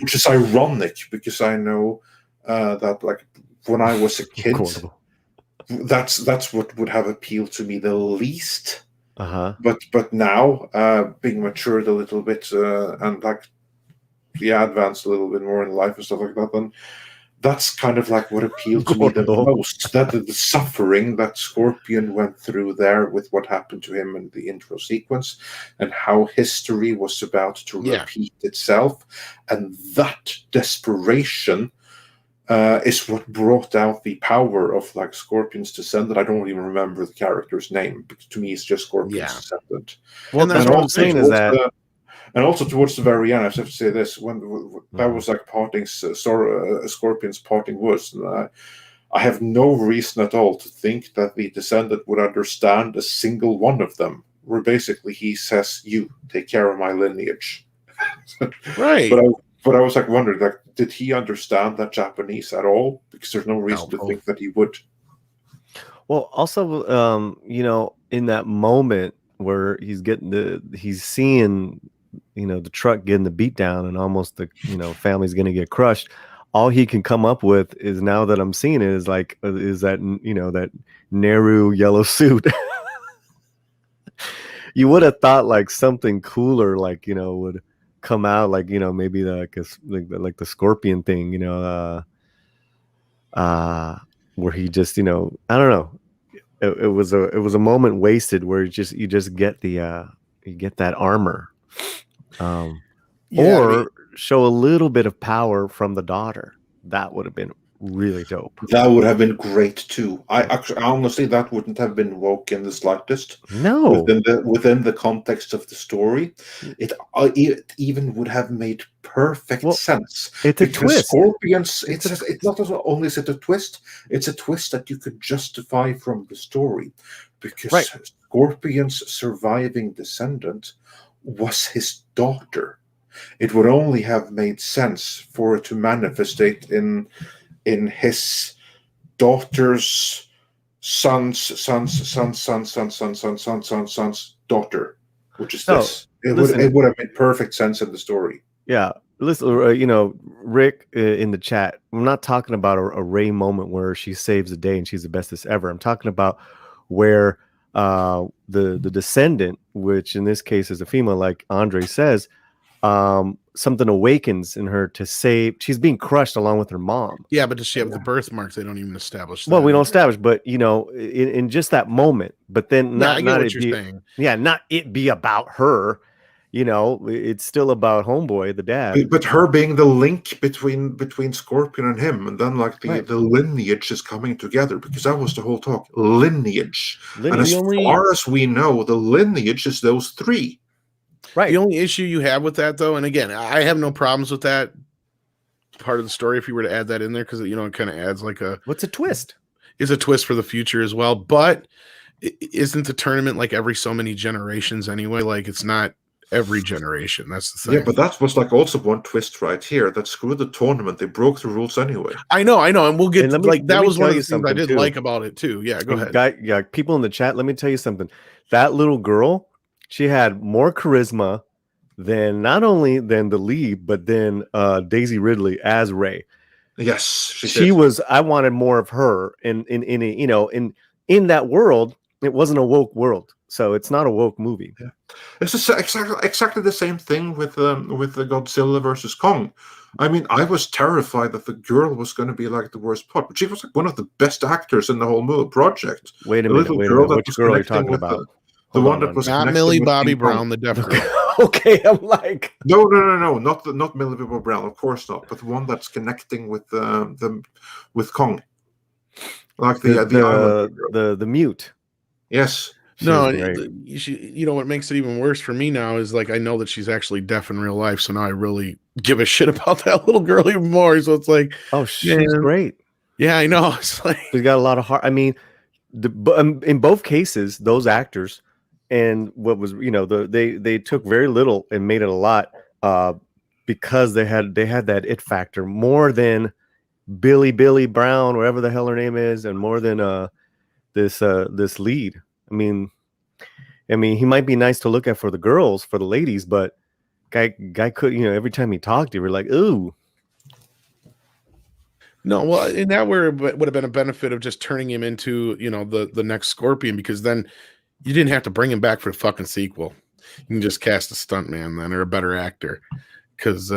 which is ironic, because I know that like when I was a kid, that's what would have appealed to me the least. But now, being matured a little bit, and like advanced a little bit more in life and stuff like that, then that's kind of like what appealed to me the most. That the suffering that Scorpion went through there with what happened to him in the intro sequence, and how history was about to repeat itself, and that desperation is what brought out the power of like Scorpion's descendant. I don't even remember the character's name, but to me, it's just Scorpion's descendant. Well, that's what I'm saying is that. And also towards the very end, I have to say this: when that was like Scorpion's parting words, and I have no reason at all to think that the descendant would understand a single one of them. Where basically he says, "You take care of my lineage," right? But I was like wondering, like, did he understand that Japanese at all? Because there's no reason to think that he would. Well, also, in that moment where he's seeing, the truck getting the beat down and almost the, family's going to get crushed. All he can come up with is, now that I'm seeing it, is like, is that, that Nehru yellow suit. You would have thought like something cooler, like, would come out, like, maybe like the Scorpion thing, where he just, I don't know. It was a moment wasted where you just get you get that armor. Show a little bit of power from the daughter. That would have been really dope. That would have been great too. Honestly, that wouldn't have been woke in the slightest. No, within the context of the story, it even would have made perfect sense. It's a twist. Scorpions. It's not only is it a twist. It's a twist that you could justify from the story, because Scorpion's surviving descendant was his daughter. It would only have made sense for it to manifestate in his daughter's son's daughter, which is this. It would have made perfect sense in the story. Yeah. Listen, Rick in the chat, I'm not talking about a Rey moment where she saves the day and she's the bestest ever. I'm talking about where the descendant, which in this case is a female, like Andre says, something awakens in her to save. She's being crushed along with her mom. Yeah, but does she have the birthmarks? They don't even establish that. Well, we don't establish, but in just that moment. But then not it be about her. It's still about homeboy, the dad. But her being the link between Scorpion and him, and then like the lineage is coming together, because that was the whole talk. Lineage. And as far as we know, the lineage is those three. Right. The only issue you have with that, though, and again, I have no problems with that part of the story if you were to add that in there, because it kind of adds like what's a twist? Is a twist for the future as well. But isn't the tournament like every so many generations anyway? Like, it's not every generation. That's the thing. Yeah, but that was like also one twist right here. That screw the tournament. They broke the rules anyway. I know, and we'll get that was one of the things I did like about it too. Yeah, go ahead. People in the chat, let me tell you something. That little girl, she had more charisma than not only than the lead, but then Daisy Ridley as Rey. Yes, she was. I wanted more of her in that world. It wasn't a woke world, so it's not a woke movie. Yeah. It's exactly the same thing with the Godzilla versus Kong. I mean, I was terrified that the girl was going to be like the worst part, but she was like one of the best actors in the whole movie project. Wait a minute. Which girl are you talking about? The one that was not Millie Bobby Brown, the deaf girl. Okay, I'm like, no, not Millie Bobby Brown, of course not, but the one that's connecting with Kong, like the mute. Yes. No, what makes it even worse for me now is like I know that she's actually deaf in real life, so now I really give a shit about that little girl even more. So it's like, oh, she's great. Yeah, I know. It's like she's got a lot of heart. I mean, in both cases, those actors. And what was, they took very little and made it a lot because they had that it factor more than Billy Brown, whatever the hell her name is, and more than this lead. I mean, he might be nice to look at for the girls, for the ladies, but guy could, every time he talked, you were like, ooh. No, well, and that would have been a benefit of just turning him into, the next Scorpion, because then you didn't have to bring him back for the fucking sequel. You can just cast a stuntman then, or a better actor. because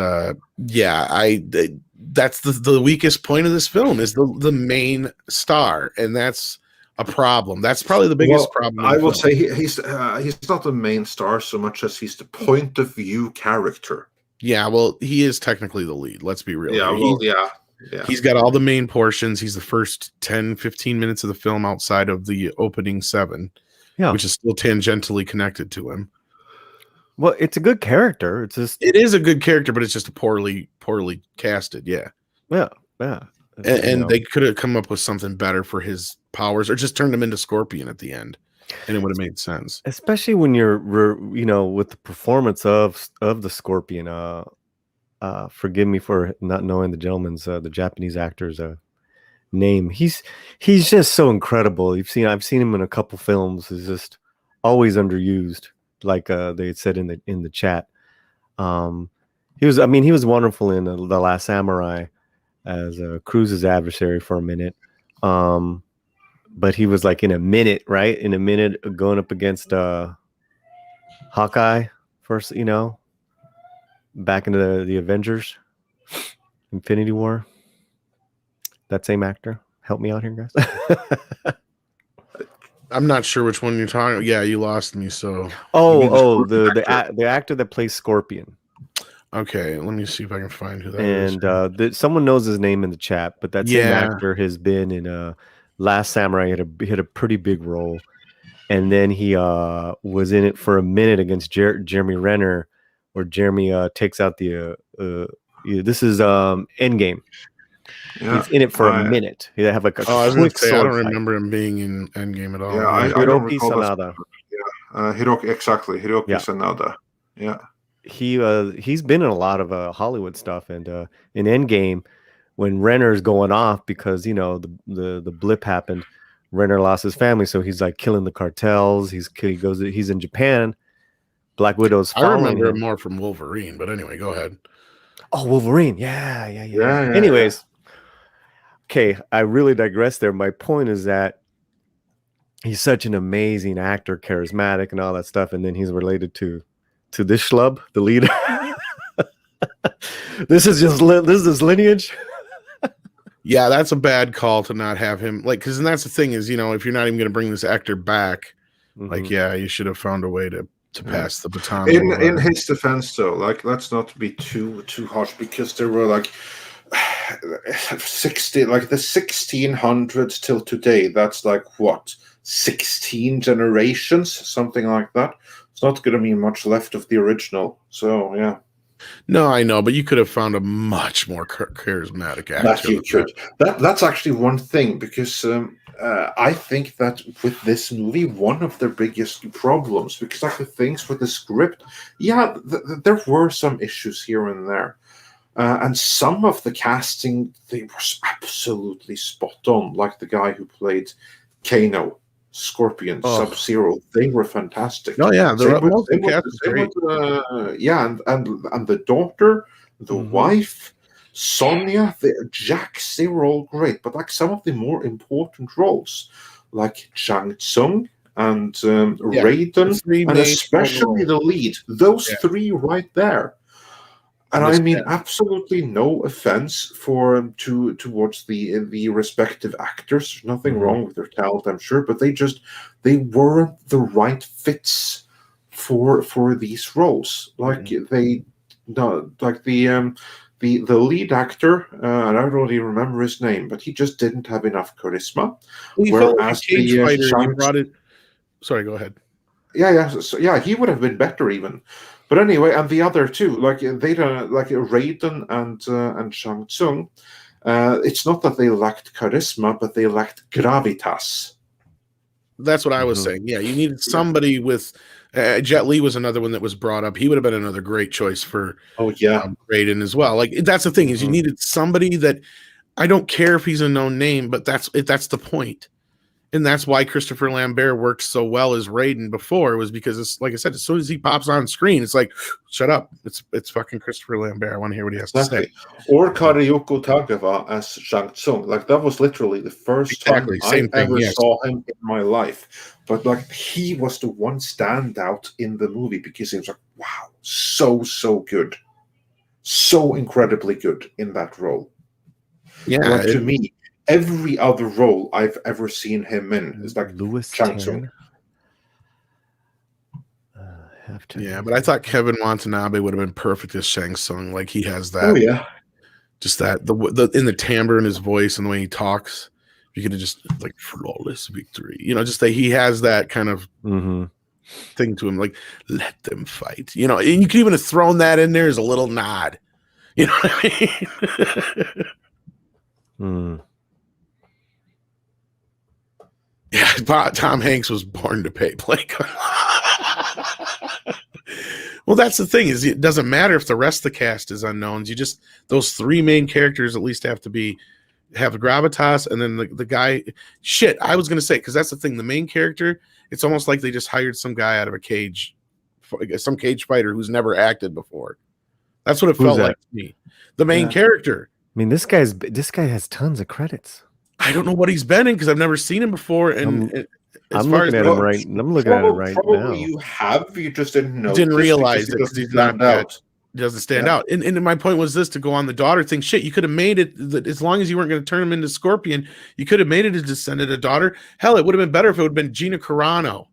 that's the weakest point of this film is the main star, and that's a problem. That's probably the biggest problem. I will say he's not the main star so much as he's the point of view character. Yeah, well, he is technically the lead. Let's be real. Yeah, He's got all the main portions. He's the first 10, 15 minutes of the film outside of the opening 7, which is still tangentially connected to him. Well, it's a good character. It is a good character, but it's just a poorly casted. Yeah. And they could have come up with something better for his powers, or just turned him into Scorpion at the end, and it would have made sense. Especially when you're, with the performance of the Scorpion. Forgive me for not knowing the gentleman's, the Japanese actor's name. He's just so incredible. I've seen him in a couple films. He's just always underused, like they had said in the chat. He was wonderful in The Last Samurai as Cruz's adversary for a minute. But he was like in a minute going up against Hawkeye first, back into the Avengers, Infinity War. That same actor. Help me out here, guys. I'm not sure which one you're talking about. Yeah, you lost me. So the actor that plays Scorpion. Okay, let me see if I can find who that is. And someone knows his name in the chat, but that same actor has been in Last Samurai. He had a pretty big role, and then he was in it for a minute against Jeremy Renner, where Jeremy takes out the. This is Endgame. Yeah, he's in it for a minute. He have like a quick sword I don't remember him being in Endgame at all. Yeah, I don't recall Sanada. Hiroki Sanada. Yeah. He's been in a lot of Hollywood stuff, and in Endgame, when Renner's going off because the blip happened, Renner lost his family, so he's like killing the cartels. He's in Japan. Black Widow's following I remember him. More from Wolverine, but anyway, go ahead. Oh, Wolverine, yeah. Anyways, okay, I really digress there. My point is that he's such an amazing actor, charismatic, and all that stuff, and then he's related to this schlub, the leader. This is his lineage. Yeah, that's a bad call to not have him, because that's the thing is, if you're not even going to bring this actor back, you should have found a way to pass the baton. In his defense, though, let's not be too harsh, because there were 60, the 1600s till today. That's 16 generations, something like that. It's not going to be much left of the original. So yeah. No, I know, but you could have found a much more charismatic actor. That you could. That's actually one thing, because I think that with this movie, one of their biggest problems, because the things with the script, there were some issues here and there. And some of the casting, they were absolutely spot on, like the guy who played Kano, Scorpion, Sub-Zero. They were fantastic. Oh yeah, and the daughter, the wife, Sonya, Jax, they were all great. But some of the more important roles, like Shang Tsung and Raiden, and especially the lead, those three right there. And I mean, absolutely no offense towards the respective actors. There's nothing wrong with their talent, I'm sure, but they weren't the right fits for these roles. The lead actor, and I don't really remember his name, but he just didn't have enough charisma. Whereas sorry, go ahead. Yeah, he would have been better even. But anyway, and the other two, Raiden and Shang Tsung, it's not that they lacked charisma, but they lacked gravitas. That's what I was saying. Yeah, you needed somebody with. Jet Li was another one that was brought up. He would have been another great choice for. Raiden as well. That's the thing is you needed somebody that. I don't care if he's a known name, but that's the point. And that's why Christopher Lambert worked so well as Raiden before, was because it's like I said, as soon as he pops on screen, it's like, shut up. It's fucking Christopher Lambert. I want to hear what he has to say. Or Karayoko Tagawa as Shang Tsung. That was literally the first time I ever saw him in my life. But he was the one standout in the movie because he was wow, so good. so incredibly good in that role. Yeah, like, to me, every other role I've ever seen him in is like Louis Shang Tsung. Yeah, but I thought Kevin Watanabe would have been perfect as Shang Tsung. Like, he has that. Oh yeah, just that the in the timbre in his voice and the way he talks. You could have just like flawless victory. You know, just that he has that kind of thing to him. Like, let them fight. You know, and you could even have thrown that in there as a little nod. You know what I mean? Yeah, Tom Hanks was born to play. Well, that's the thing, is it doesn't matter if the rest of the cast is unknowns. You just, those three main characters at least have gravitas, and then the guy. Shit, I was gonna say, because that's the thing. The main character, it's almost like they just hired some guy out of a cage, some cage fighter who's never acted before. That's what it felt like to me. The main character. I mean, this guy has tons of credits. I don't know what he's been in because I've never seen him before. And I'm looking at him right now. You have, you just didn't know. Didn't realize it because he's not out. He doesn't stand out. And my point was this, to go on the daughter thing. Shit, you could have made it that as long as you weren't going to turn him into Scorpion, you could have made it a descendant, a daughter. Hell, it would have been better if it would have been Gina Carano,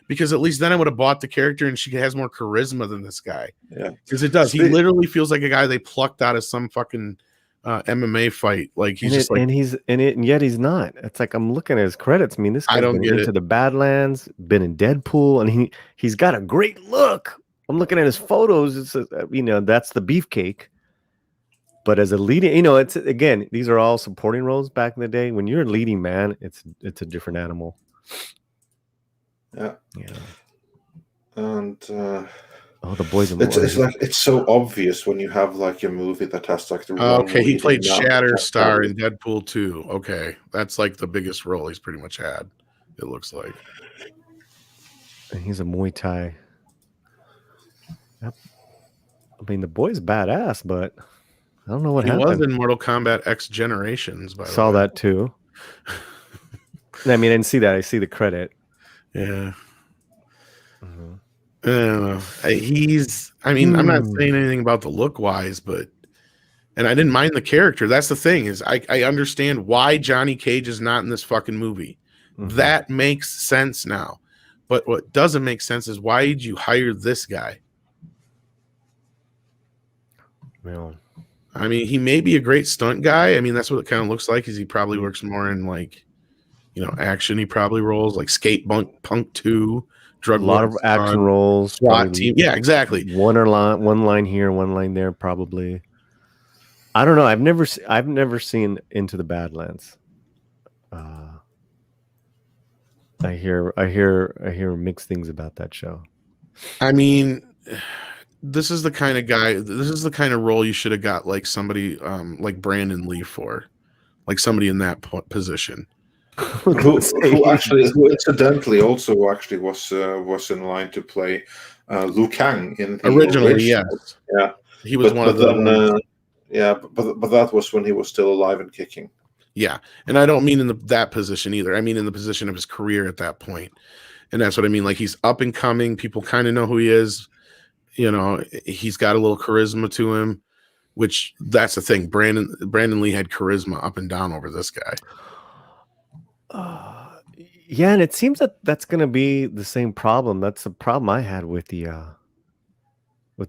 because at least then I would have bought the character and she has more charisma than this guy. Yeah, because it does. He literally feels like a guy they plucked out of some fucking MMA fight. Like, he's and yet he's not. It's like, I'm looking at his credits. I mean, this guy's been into the Badlands, been in Deadpool, and he's got a great look. I'm looking at his photos. It's that's the beefcake. But as a leading, it's, again, these are all supporting roles back in the day. When you're a leading man, it's a different animal. Yeah. And the boys. It's like, it's so obvious when you have like a movie that has like the. Okay, he played Shatterstar in Deadpool 2. Okay, that's like the biggest role he's pretty much had. It looks like. And he's a Muay Thai. I mean, the boy's badass, but I don't know what happened. He was in Mortal Kombat X Generations. By the way, saw that too. I mean, I didn't see that. I see the credit. Yeah. I don't know. I'm not saying anything about the look wise, but, and I didn't mind the character. That's the thing, is I understand why Johnny Cage is not in this fucking movie. That makes sense now. But what doesn't make sense is, why did you hire this guy? Well, I mean, he may be a great stunt guy. I mean, that's what it kind of looks like, is he probably works more in like, action. He probably rolls like Skate Punk 2. A lot of action roles. SWAT team. Yeah, exactly. One line here, one line there, probably. I don't know. I've never seen Into the Badlands. I hear mixed things about that show. I mean, this is the kind of guy. This is the kind of role you should have got like somebody like Brandon Lee for, like somebody in that position. who incidentally also was in line to play Liu Kang in the originally. Yes. Yeah, he was one of them. But that was when he was still alive and kicking. Yeah, and I don't mean in that position either. I mean in the position of his career at that point, and that's what I mean. Like, he's up and coming. People kind of know who he is. He's got a little charisma to him, which that's the thing. Brandon Lee had charisma up and down over this guy. Yeah, and it seems that's going to be the same problem. That's the problem I had with the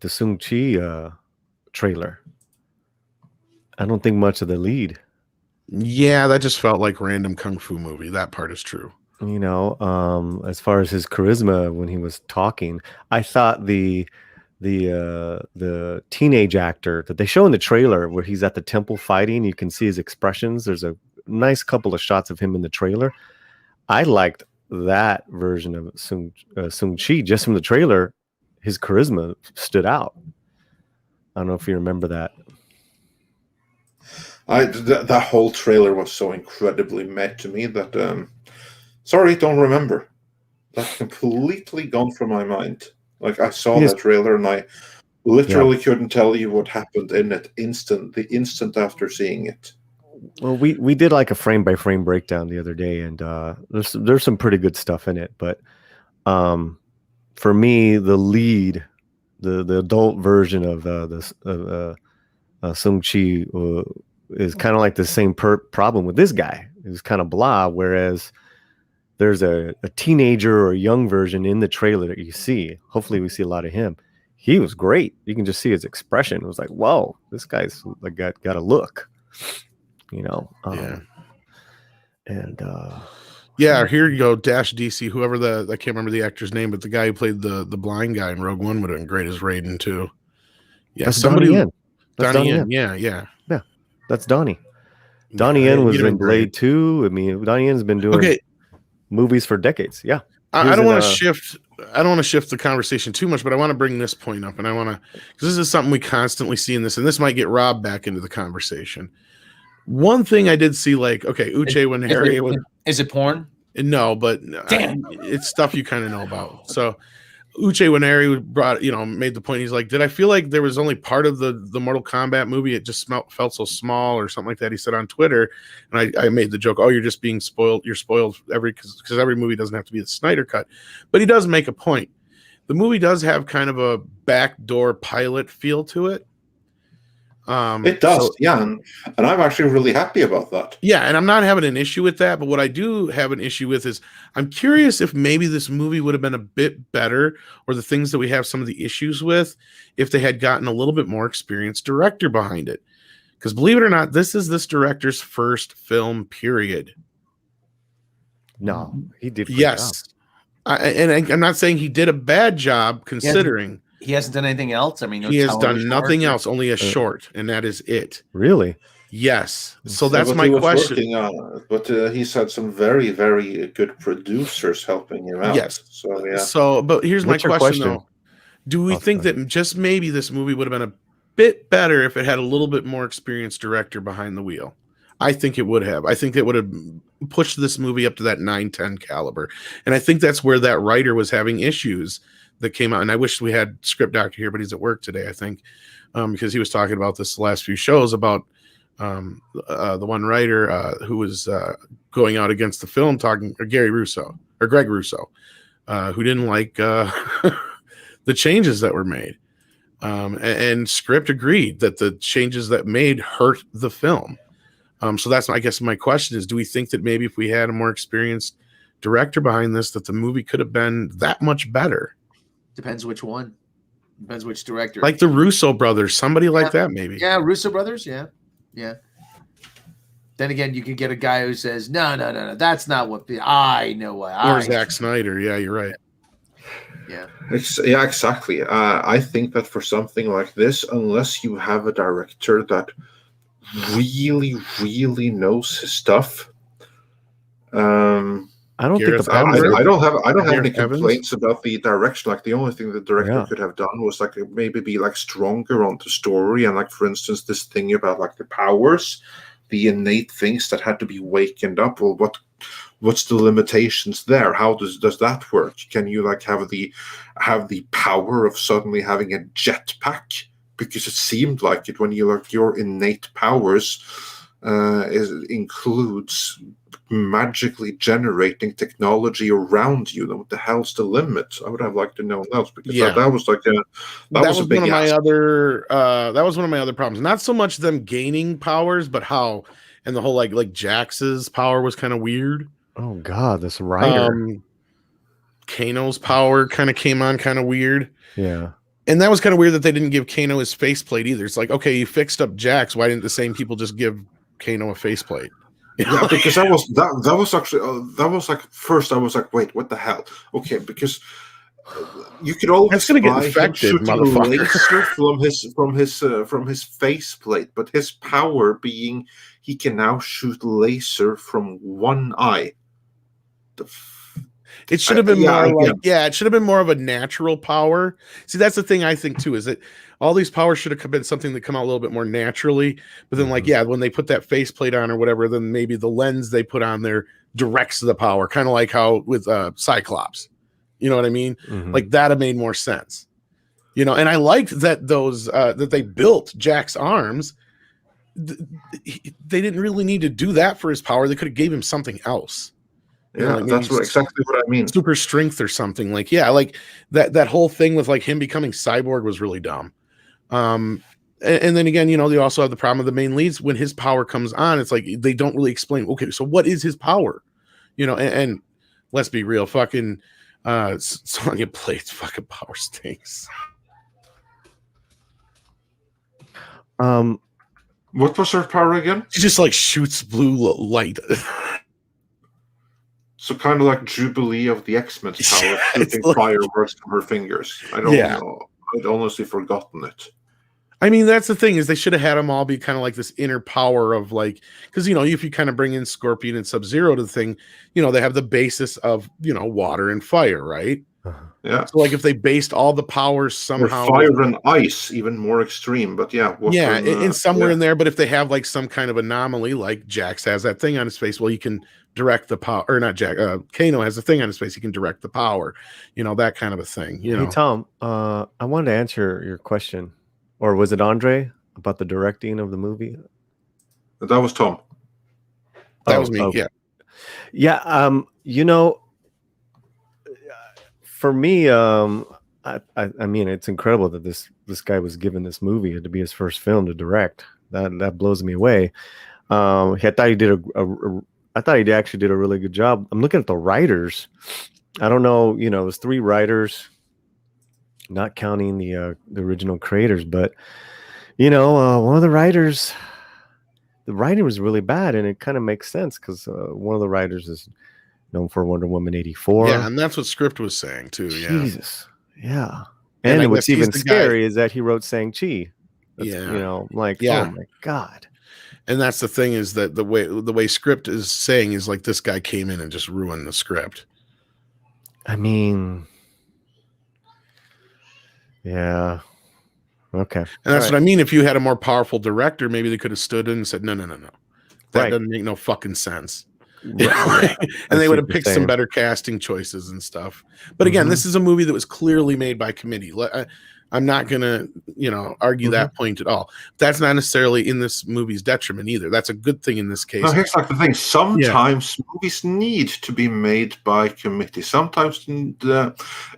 Shang-Chi trailer. I don't think much of the lead. Yeah, that just felt like random kung fu movie. That part is true. As far as his charisma when he was talking, I thought the teenage actor that they show in the trailer where he's at the temple fighting, you can see his expressions. There's a nice couple of shots of him in the trailer. I liked that version of Shang-Chi just from the trailer. His charisma stood out. I don't know if you remember that. That whole trailer was so incredibly mad to me that sorry, don't remember. That's completely gone from my mind. Like, I saw that trailer and I literally couldn't tell you what happened in it the instant after seeing it. Well, we did like a frame by frame breakdown the other day, and there's some pretty good stuff in it. But for me, the lead, the adult version of Sung-Chi is kind of like the same problem with this guy. He's kind of blah, whereas there's a teenager or a young version in the trailer that you see. Hopefully we see a lot of him. He was great. You can just see his expression. It was like, whoa, this guy's like got a look, you know. Yeah, here you go, Dash DC, whoever I can't remember the actor's name, but the guy who played the blind guy in Rogue One would have been great as Raiden too. Yeah, that's somebody Donnie Yen. Donnie Yen. Yeah. That's Donnie. Donnie Yen was in Blade 2. I mean, Donnie Yen's been doing movies for decades. Yeah. I don't want to shift. I don't want to shift the conversation too much, but I want to bring this point up, and I want to, because this is something we constantly see in this, and this might get Rob back into the conversation. One thing I did see, like, okay, Uche when Harry was, is it porn? No, but it's stuff you kind of know about. So Uche when Harry brought, made the point. He's like, did I feel like there was only part of the Mortal Kombat movie? It just felt so small or something like that. He said on Twitter, and I made the joke, oh, you're just being spoiled. You're spoiled because every movie doesn't have to be the Snyder cut. But he does make a point. The movie does have kind of a backdoor pilot feel to it. It does, yeah, and I'm actually really happy about that. Yeah, and I'm not having an issue with that, but what I do have an issue with is I'm curious if maybe this movie would have been a bit better, or the things that we have some of the issues with, if they had gotten a little bit more experienced director behind it. Because believe it or not, this is this director's first film, period. No, he did. Yes. I'm not saying he did a bad job, considering. He hasn't done anything else. I mean, he has done nothing else, only a short, and that is it. Really? Yes. So that's my question. But he's had some very, very good producers helping him out. Yes. So yeah. So, but here's my question though: do we think that just maybe this movie would have been a bit better if it had a little bit more experienced director behind the wheel? I think it would have. I think it would have pushed this movie up to that 9-10 caliber, and I think that's where that writer was having issues that came out. And I wish we had Script Doctor here, but he's at work today, I think, because he was talking about this the last few shows about the one writer who was going out against the film, Greg Russo, who didn't like the changes that were made. And Script agreed that the changes that made hurt the film. So that's, I guess, my question is, do we think that maybe if we had a more experienced director behind this, that the movie could have been that much better? Depends which one. Depends which director. Like the Russo brothers, somebody like that, maybe. Yeah, Russo brothers. Yeah. Then again, you could get a guy who says, no, that's not what I know. Or Zack Snyder. Yeah, you're right. Yeah. Yeah, exactly. I think that for something like this, unless you have a director that really, really knows his stuff, I don't think I don't have any complaints about the direction. Like the only thing the director could have done was like maybe be like stronger on the story, and like for instance this thing about like the powers, the innate things that had to be wakened up. Well, what's the limitations there? How does that work? Can you like have the power of suddenly having a jetpack? Because it seemed like it when you like your innate powers includes magically generating technology around you. What the hell's the limit? I would have liked to know that, because that was like that was a big one of my other that was one of my other problems. Not so much them gaining powers, but how, and the whole like Jax's power was kind of weird. Oh god, this writer. Kano's power kind of came on kind of weird. Yeah. And that was kind of weird that they didn't give Kano his faceplate either. It's like, okay, you fixed up Jax. Why didn't the same people just give Kano a faceplate? Yeah, because that was actually that was like first I was like, wait, what the hell? Okay, because you could always that's gonna get infected, laser from his faceplate, but his power being he can now shoot laser from one eye. It should have been it should have been more of a natural power. See, that's the thing I think too, is that all these powers should have been something that come out a little bit more naturally. But then, when they put that faceplate on or whatever, then maybe the lens they put on there directs the power, kind of like how with Cyclops. You know what I mean? Mm-hmm. Like that have made more sense. And I liked that those that they built Jack's arms. They didn't really need to do that for his power. They could have gave him something else. Yeah, that's exactly what I mean. Super strength or something like that whole thing with like him becoming cyborg was really dumb. And then again, they also have the problem of the main leads. When his power comes on, it's like they don't really explain. Okay, so what is his power? And let's be real, fucking Sonya Blade's fucking power stinks. What was her power again? She just like shoots blue light. So kind of like Jubilee of the X-Men's power, shooting fireworks from her fingers. I don't know. I'd honestly forgotten it. I mean, that's the thing, is they should have had them all be kind of like this inner power of like, because if you kind of bring in Scorpion and Sub-Zero to the thing, they have the basis of water and fire, right? Yeah. So like if they based all the powers somehow, or fire and ice, even more extreme. But yeah, in somewhere in there. But if they have like some kind of anomaly, like Jax has that thing on his face, well, you can direct the power, or not Jax. Kano has a thing on his face, he can direct the power. That kind of a thing. Hey Tom, I wanted to answer your question. Or was it Andre about the directing of the movie? That was Tom. That was me. Okay. Yeah. For me, I mean, it's incredible that this guy was given this movie to be his first film to direct. That blows me away. I thought he did I thought he actually did a really good job. I'm looking at the writers. I don't know. It was 3 writers. Not counting the original creators, but one of the writers, the writing was really bad, and it kind of makes sense because one of the writers is known for Wonder Woman 84. Yeah, and that's what Script was saying too. Jesus, yeah. And what's even scary is that he wrote Shang-Chi. Oh my God. And that's the thing, is that the way Script is saying is like this guy came in and just ruined the script. I mean. Yeah. Okay. And that's what I mean. If you had a more powerful director, maybe they could have stood in and said, no. That doesn't make no fucking sense. Right. And they would have picked some better casting choices and stuff. But again, this is a movie that was clearly made by committee. I'm not going to, argue that point at all. That's not necessarily in this movie's detriment either. That's a good thing in this case. No, here's like the thing. Sometimes movies need to be made by committee. Sometimes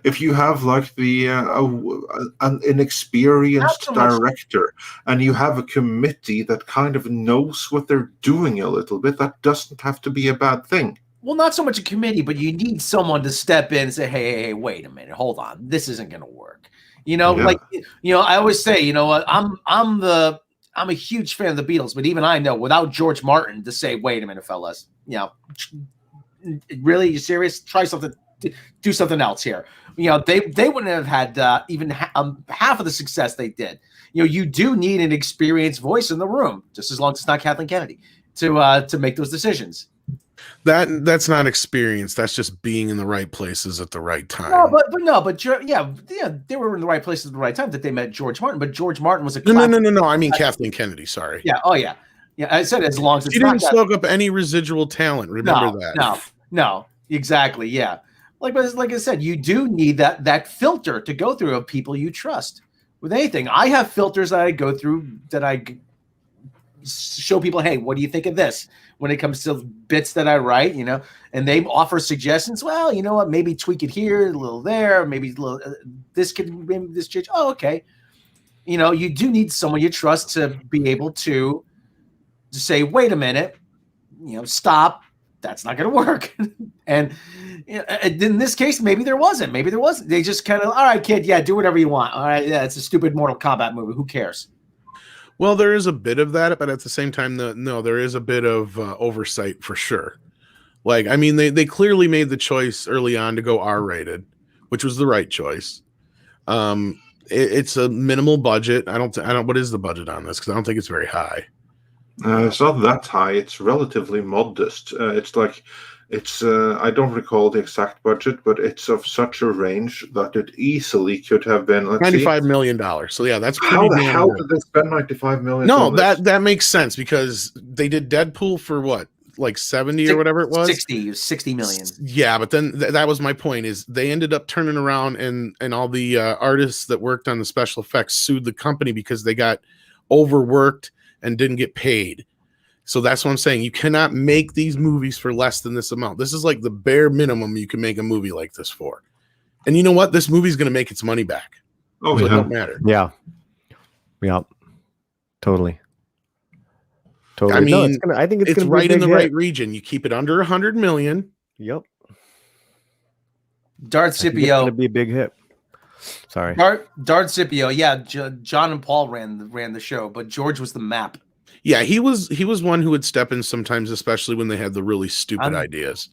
if you have like an inexperienced director and you have a committee that kind of knows what they're doing a little bit, that doesn't have to be a bad thing. Well, not so much a committee, but you need someone to step in and say, hey, wait a minute, hold on. This isn't going to work. I always say, I'm a huge fan of the Beatles, but even I know without George Martin to say, wait a minute, fellas, really, you serious? Try something, do something else here. They wouldn't have had even half of the success they did. You do need an experienced voice in the room, just as long as it's not Kathleen Kennedy, to make those decisions. That's not experience. That's just being in the right places at the right time. They were in the right places at the right time that they met George Martin. But George Martin was a no. I mean Kathleen Kennedy. Sorry. Yeah. Oh yeah. Yeah. I said as long as she didn't soak up any residual talent. Remember that. No. Exactly. Yeah. Like I said, you do need that filter to go through of people you trust with anything. I have filters that I go through that I show people, hey, what do you think of this? When it comes to bits that I write, and they offer suggestions. Well, you know what? Maybe tweak it here, a little there, maybe a little. This could maybe this change. Oh, okay. You do need someone you trust to be able to say, wait a minute, stop. That's not going to work. And in this case, maybe there wasn't. They just kind of, all right, kid, yeah, do whatever you want. All right, yeah, it's a stupid Mortal Kombat movie. Who cares? Well, there is a bit of that, but at the same time, there is a bit of oversight for sure. Like, I mean, they clearly made the choice early on to go R-rated, which was the right choice. It's a minimal budget. I don't. What is the budget on this? Because I don't think it's very high. It's not that high. It's relatively modest. I don't recall the exact budget, but it's of such a range that it easily could have been $95 million. So yeah, that's pretty. How the hell did they spend $95 million? No, that makes sense because they did Deadpool for what, like 70 or whatever it was. 60 million. Yeah, but then that was my point. Is they ended up turning around and all the artists that worked on the special effects sued the company because they got overworked and didn't get paid. So that's what I'm saying. You cannot make these movies for less than this amount. This is like the bare minimum you can make a movie like this for. And you know what? This movie's going to make its money back. Oh, so it don't matter. Yeah. Yeah. Totally. I mean, I think it's gonna right be in the hit. right region. You keep it under 100 million. Yep. Dart It's gonna Scipio. be a big hit. Sorry. Dart Scipio. Yeah, John and Paul ran the show, but George was the map. Yeah, he was one who would step in sometimes, especially when they had the really stupid ideas.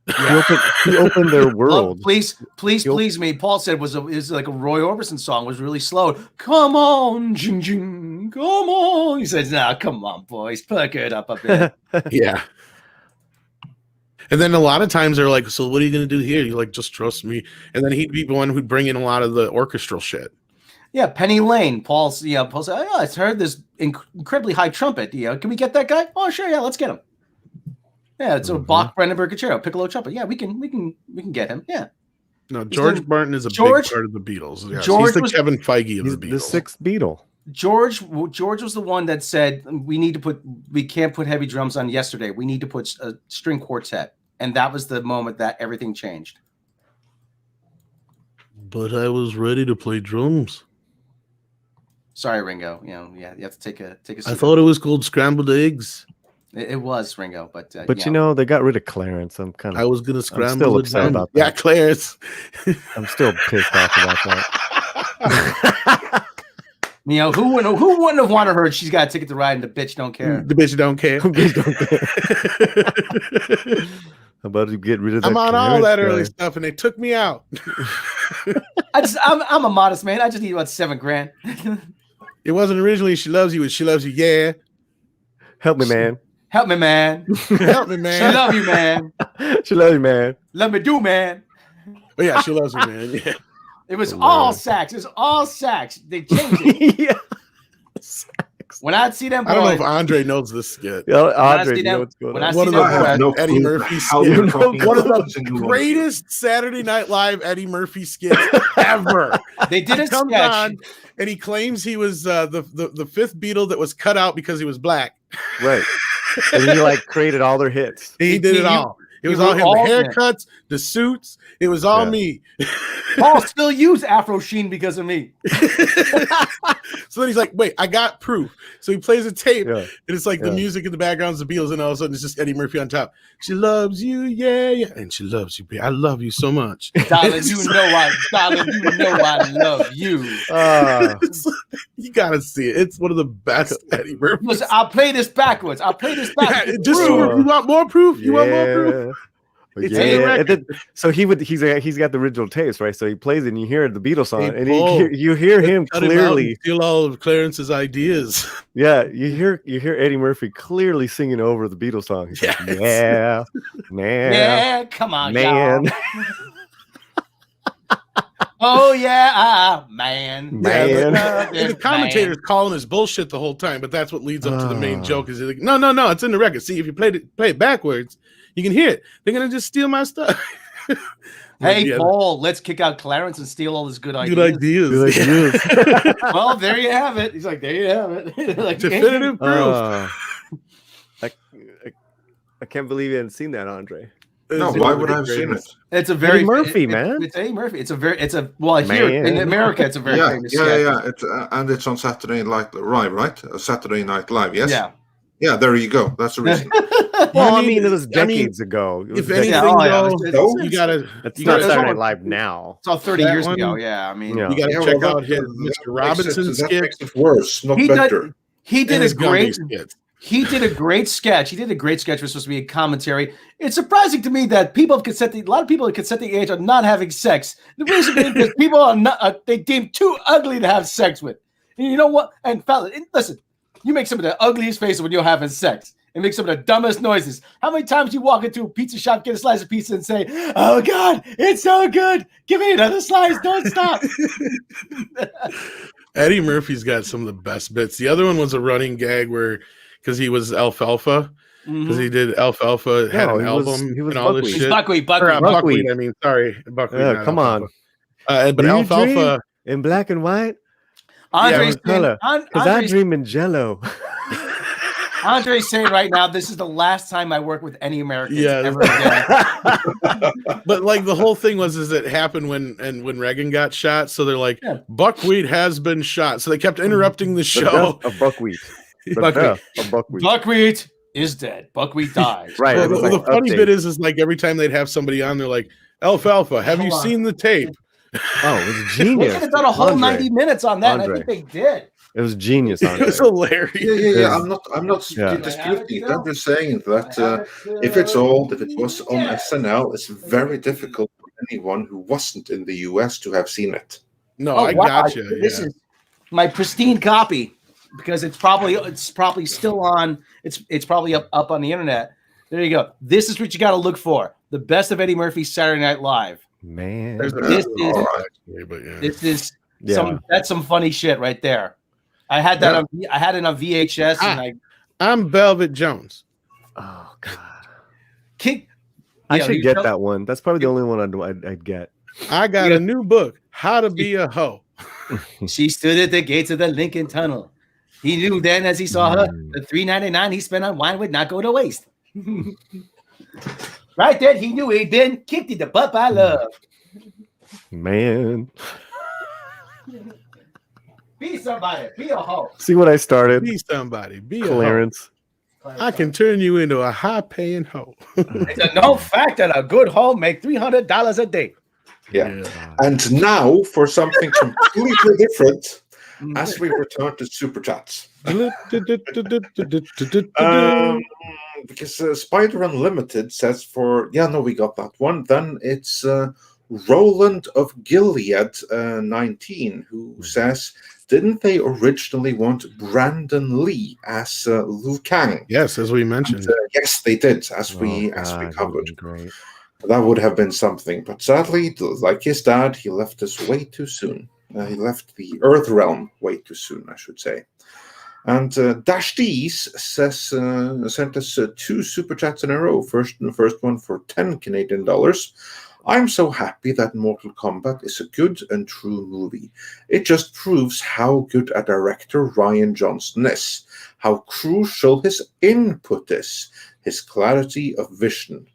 He opened their world. Please me. Paul said is like a Roy Orbison song, was really slow. Come on, jing, jing, come on. He says, "Nah, come on, boys, perk it up a bit." Yeah. And then a lot of times they're like, "So what are you going to do here?" You're like, "Just trust me." And then he'd be the one who'd bring in a lot of the orchestral shit. Yeah, Penny Lane. Paul said, "Oh, I heard this incredibly high trumpet. Can we get that guy? Oh, sure, yeah, let's get him." Yeah, it's a Bach, Brandenburg Concerto, piccolo trumpet. Yeah, we can get him. Yeah. No, George Martin is a big part of the Beatles. Yes, he's the Kevin Feige of the Beatles. The sixth Beatle. George was the one that said we can't put heavy drums on Yesterday. We need to put a string quartet, and that was the moment that everything changed. But I was ready to play drums. Sorry, Ringo. You have to take a. I thought it was called Scrambled Eggs. It was Ringo, but they got rid of Clarence. I was gonna scramble. I'm still upset about that. Yeah, Clarence. I'm still pissed off about that. Who wouldn't have wanted her? She's got a ticket to ride, and the bitch don't care. The bitch don't care. How about you get rid of that? I'm on all that early stuff, and they took me out. I'm a modest man. I just need about $7,000. It wasn't originally "She Loves You," it's "She Loves You." Yeah. Help me, man. Help me, man. Help me, man. She love you, man. She love you, man. Let me do, man. But yeah, she loves you, man. Yeah. It was all sax. It was all sax. They changed it. Yeah. When I see them boys, I don't know if Andre knows this skit. Andre, you know what's going on. One of the Eddie Murphy skits. One of the greatest Saturday Night Live Eddie Murphy skits ever. They did a sketch. And he claims he was the fifth Beatle that was cut out because he was black. Right. And he created all their hits. He did it all. It was all him. The haircuts, the suits. It was all me. Paul still used Afro Sheen because of me. So then he's like, wait, I got proof. So he plays a tape, and it's like the music in the background is the Beatles, and all of a sudden it's just Eddie Murphy on top. She loves you, yeah. And she loves you, babe. I love you so much. Darling, you know I love you. You gotta see it. It's one of the best Eddie Murphy. Listen, I'll play this backwards. Yeah, just you want more proof? You want more proof? So he's got the original tapes, right? So he plays it and you hear the Beatles song, and you hear him clearly steal all of Clarence's ideas. Yeah, you hear Eddie Murphy clearly singing over the Beatles song. He's like, yeah, man, yeah, come on, man. Oh yeah, man. Yeah, the commentator's calling his bullshit the whole time, but that's what leads up to the main joke. Is like, no, it's in the record. See, if you play it backwards, you can hear it. They're gonna just steal my stuff. Hey, Paul, let's kick out Clarence and steal all his good ideas. Good ideas. Well, there you have it. He's like, there you have it. Definitive proof. I can't believe you hadn't seen that, Andre. No, why would I have seen it? It's a very Eddie Murphy, man. It's Eddie Murphy. Here in America, it's a very famous. Yeah. It's on Saturday Night Live, right? Saturday Night Live, yes. Yeah. There you go. That's the reason. Well, it was decades ago. If anything, you gotta. It's not Saturday Night Live now. It's all 30 years ago. Yeah, I mean, you gotta check out his Mr. Robinson skit. That makes it worse, not better. He did a great sketch. He did a great sketch. It was supposed to be a commentary. It's surprising to me that a lot of people at Cassette the age are not having sex. The reason being because people are not, they deem too ugly to have sex with. And you know what? And fellas, listen, you make some of the ugliest faces when you're having sex. And make some of the dumbest noises. How many times do you walk into a pizza shop, get a slice of pizza, and say, "Oh God, it's so good! Give me another slice! Don't stop!" Eddie Murphy's got some of the best bits. The other one was a running gag because he was Alfalfa, because he did Alfalfa, had an album, and all this shit. Buckwheat. Buckwheat. I mean, sorry, Buckwheat. Come on. But Alfalfa in black and white. Andre's color. Because I dream in Jello. Andre's saying right now, this is the last time I work with any Americans ever again. But like the whole thing is it happened when Reagan got shot. So they're like, buckwheat has been shot. So they kept interrupting the show. Of buckwheat. Buckwheat is dead. Buckwheat died. Right. Well, the funny bit is like every time they'd have somebody on, they're like, Alfalfa, have you seen the tape? Oh, it was genius. They could have done a whole 90 minutes on that. And I think they did. It was genius. It was hilarious. Yeah. I'm not disputing it. I'm just saying that if it's old, if it was on SNL, it's very difficult for anyone who wasn't in the US to have seen it. No, I got you. This is my pristine copy because it's probably still on. It's probably up on the internet. There you go. This is what you got to look for. The best of Eddie Murphy's Saturday Night Live. Man, this is some funny shit right there. I had that. I had it on VHS. I'm Velvet Jones. Oh God, I should get that one. That's probably the only one I'd get. I got a new book, How to Be a Hoe. She stood at the gates of the Lincoln Tunnel. He knew then, as he saw her, the $3.99 he spent on wine would not go to waste. Right then, he knew he'd been kicked in the butt by love. Man. Be somebody. Be a hoe. See what I started? Be somebody. Be Clarence. a hoe. I can turn you into a high-paying hoe. It's a known fact that a good hoe make $300 a day. Yeah. And now for something completely different, as we return to Super Chats. Because Spider Unlimited says we got that one. Then it's Roland of Gilead 19 who says, didn't they originally want Brandon Lee as Liu Kang? Yes, as we mentioned. And, yes, they did, as we covered. Great. That would have been something. But sadly, like his dad, he left us way too soon. He left the Earth realm way too soon, I should say. And Dash D's says sent us 2 super chats in a row. The first one for 10 Canadian dollars. I'm so happy that Mortal Kombat is a good and true movie. It just proves how good a director Rian Johnson is, how crucial his input is, his clarity of vision,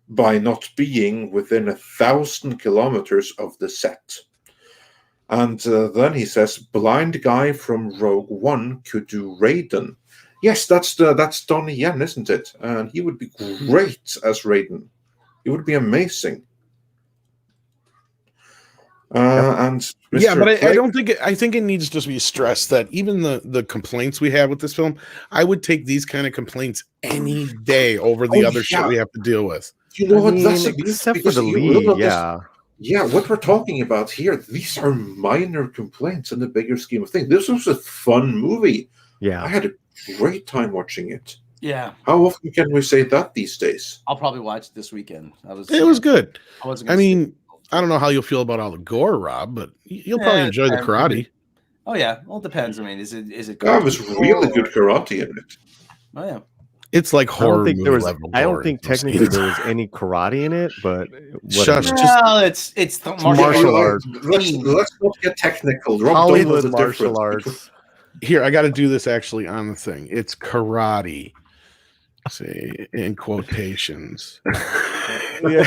by not being within 1,000 kilometers of the set. And then he says, blind guy from Rogue One could do Raiden. Yes, that's Donnie Yen, isn't it? And he would be great as Raiden. He would be amazing. And Mr. but I don't think I think it needs to be stressed that even the complaints we have with this film, I would take these kind of complaints any day over the other shit we have to deal with. You know what? That's except for the lead, Yeah, what we're talking about here, these are minor complaints in the bigger scheme of things. This was a fun movie. Yeah. I had a great time watching it. Yeah. How often can we say that these days? I'll probably watch it this weekend. It was good. I mean, I don't know how you'll feel about all the gore, Rob, but you'll probably enjoy the karate. Oh yeah. Well, it depends. I mean, is it That was really good karate in it. Oh yeah. It's like horror. I don't think technically there was any karate in it, but it's martial arts. Let's not get technical. Hollywood martial arts. Here, I got to do this actually on the thing. It's karate. Say in quotations. Yeah.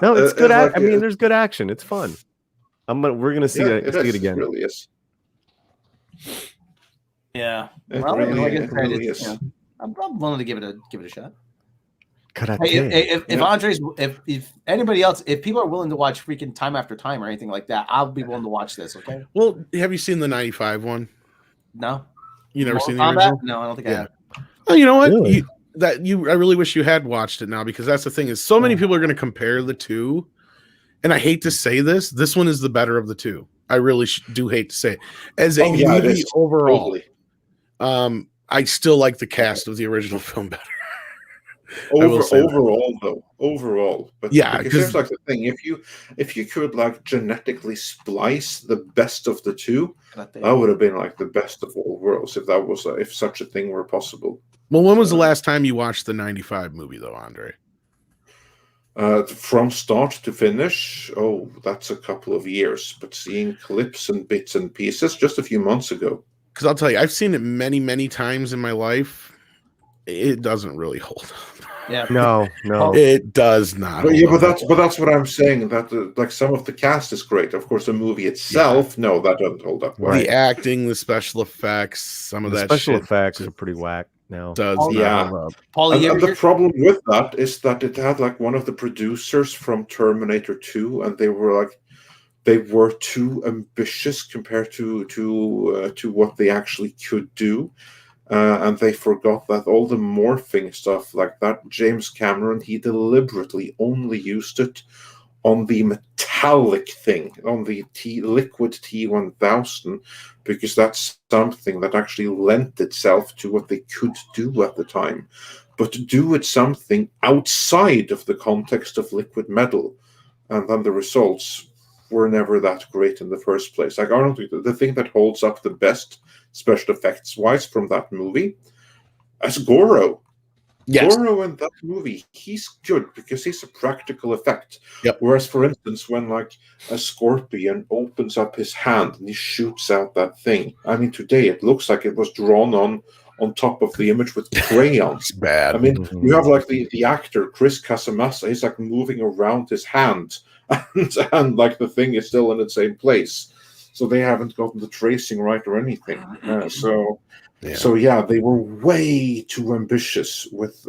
No, it's good. I mean, there's good action. It's fun. We're gonna see it again. It really is. Yeah. Really is. Yeah. I'm willing to give it a shot. If Andre's, if anybody else, if people are willing to watch freaking Time After Time or anything like that, I'll be willing to watch this. Okay. Well, have you seen the 95 one? No. You never seen the original? No, I don't think I have. Oh, you know what? Really? I really wish you had watched it now, because that's the thing is so many people are going to compare the two, and I hate to say this. This one is the better of the two. I really do hate to say it. As a movie overall, totally. I still like the cast of the original film better. Overall, but yeah, because here's like the thing: if you could like genetically splice the best of the two, that would have been like the best of all worlds. If such a thing were possible. Well, when was the last time you watched the 95 movie, though, Andre? From start to finish, oh, that's a couple of years. But seeing clips and bits and pieces just a few months ago. Because I'll tell you, I've seen it many, many times in my life. It doesn't really hold up. Yeah, no, it does not. But that's what I'm saying. That like some of the cast is great. Of course, the movie itself, no, that doesn't hold up. Right. The acting, the special effects, some of that special effects are pretty whack now. Does not hold up. Paulie, and the problem with that is that it had like one of the producers from Terminator 2, and they were too ambitious compared to what they actually could do. And they forgot that all the morphing stuff like that, James Cameron, he deliberately only used it on the metallic thing, on the liquid T1000, because that's something that actually lent itself to what they could do at the time. But to do it something outside of the context of liquid metal, and then the results were never that great in the first place. Like, I don't think the thing that holds up the best special effects wise from that movie as Goro. Yes. Goro in that movie, he's good because he's a practical effect. Yep. Whereas, for instance, when like a scorpion opens up his hand and he shoots out that thing, I mean, today it looks like it was drawn on top of the image with crayons. It's bad. I mean, you have like the actor Chris Casamassa, he's like moving around his hand, and like the thing is still in its same place. So they haven't gotten the tracing right or anything. So they were way too ambitious with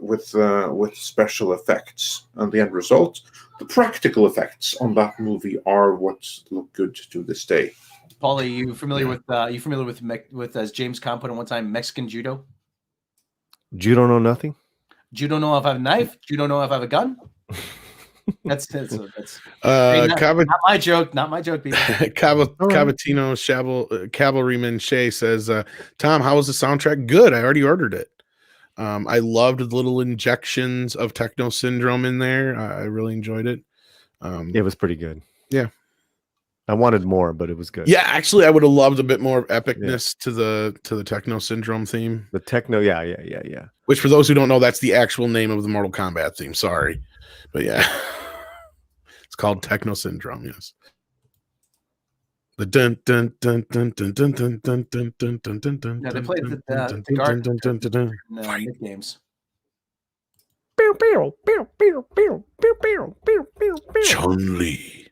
special effects, and the end result, the practical effects on that movie are what look good to this day. Paulie, you familiar with as James Caan put it one time, Mexican judo? Judo know nothing. Judo know if I have a knife. Judo know if I have a gun. That's not my joke. Not my joke, people. Cavatino Cavalryman Shea says, Tom, how was the soundtrack? Good. I already ordered it. I loved the little injections of Techno Syndrome in there. I really enjoyed it. It was pretty good. Yeah. I wanted more, but it was good. Yeah, actually, I would have loved a bit more epicness to the Techno Syndrome theme. The Techno, yeah. Which, for those who don't know, that's the actual name of the Mortal Kombat theme. Sorry, but yeah, it's called Techno Syndrome. Yes. The dun dun dun dun dun dun dun dun dun dun dun dun dun. No, they played the guard games. Chun-Li.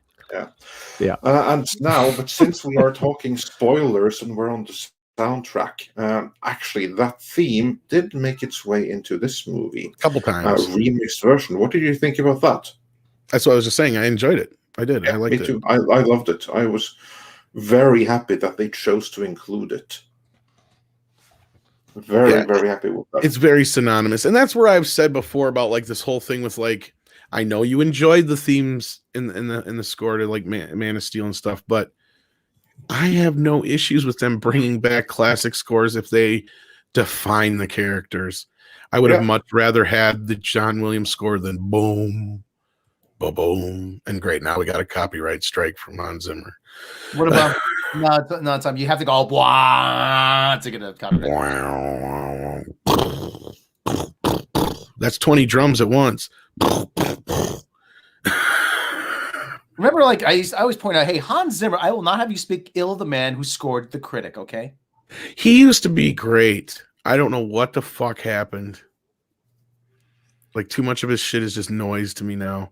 Yeah. And now, but since we are talking spoilers and we're on the soundtrack, actually, that theme did make its way into this movie a couple times. Remixed version. What did you think about that? That's what I was just saying. I enjoyed it. I did. Yeah, I liked it. Me too. I loved it. I was very happy that they chose to include it. Very happy with that. It's very synonymous, and that's where I've said before about like this whole thing with like, I know you enjoyed the themes in the score to like Man of Steel and stuff, but I have no issues with them bringing back classic scores if they define the characters. I would have much rather had the John Williams score than boom, boom, and great. Now we got a copyright strike from Hans Zimmer. What about no, Tom? You have to go blah to get a copyright. That's 20 drums at once. Remember, like I always point out, hey, Hans Zimmer, I will not have you speak ill of the man who scored The Critic, okay? He used to be great. I don't know what the fuck happened. Like, too much of his shit is just noise to me now.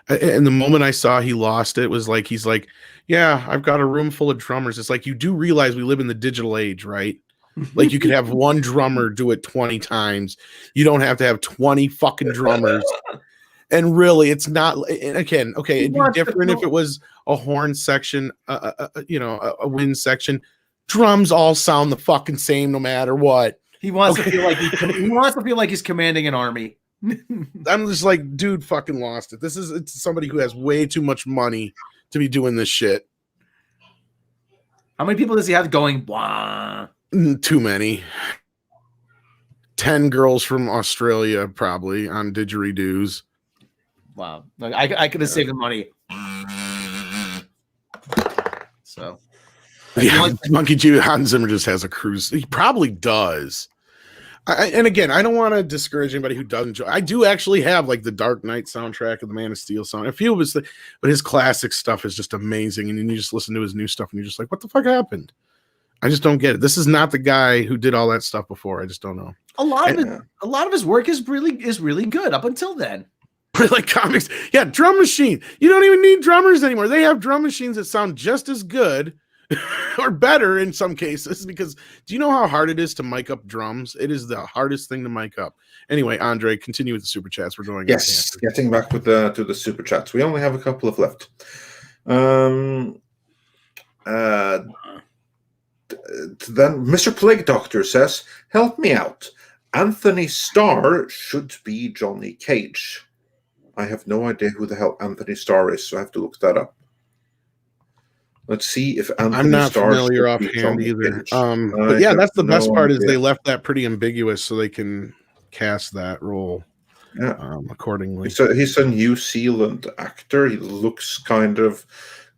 And the moment I saw he lost it was like, he's like, yeah, I've got a room full of drummers. It's like, you do realize we live in the digital age, right? Like, you could have one drummer do it 20 times. You don't have to have 20 fucking drummers. And really, it's not. And again, okay, it'd be different if it was a horn section, a wind section. Drums all sound the fucking same no matter what. He wants to feel like he wants to feel like he's commanding an army. I'm just like, dude, fucking lost it. It's somebody who has way too much money to be doing this shit. How many people does he have going? Blah. Too many. 10 girls from Australia probably on didgeridoos. Wow, I could have saved the money. So, yeah, Monkey G. Hans Zimmer just has a cruise. He probably does. And again, I don't want to discourage anybody who doesn't enjoy. I do actually have like the Dark Knight soundtrack of the Man of Steel song. A few of his, but his classic stuff is just amazing. And then you just listen to his new stuff, and you're just like, what the fuck happened? I just don't get it. This is not the guy who did all that stuff before. I just don't know. A lot of his work is really good up until then. Like comics, yeah. Drum machine. You don't even need drummers anymore. They have drum machines that sound just as good. Or better in some cases, because do you know how hard it is to mic up drums? It is the hardest thing to mic up. Anyway, Andre, continue with the super chats. We're going. Yes, getting back to the super chats. We only have a couple of left. Then Mr. Plague Doctor says, "Help me out. Anthony Starr should be Johnny Cage." I have no idea who the hell Anthony Starr is, so I have to look that up. Let's see if Anthony I'm not Starr familiar offhand either. But yeah, that's the best part is they left that pretty ambiguous so they can cast that role accordingly. He's a New Zealand actor. He looks kind of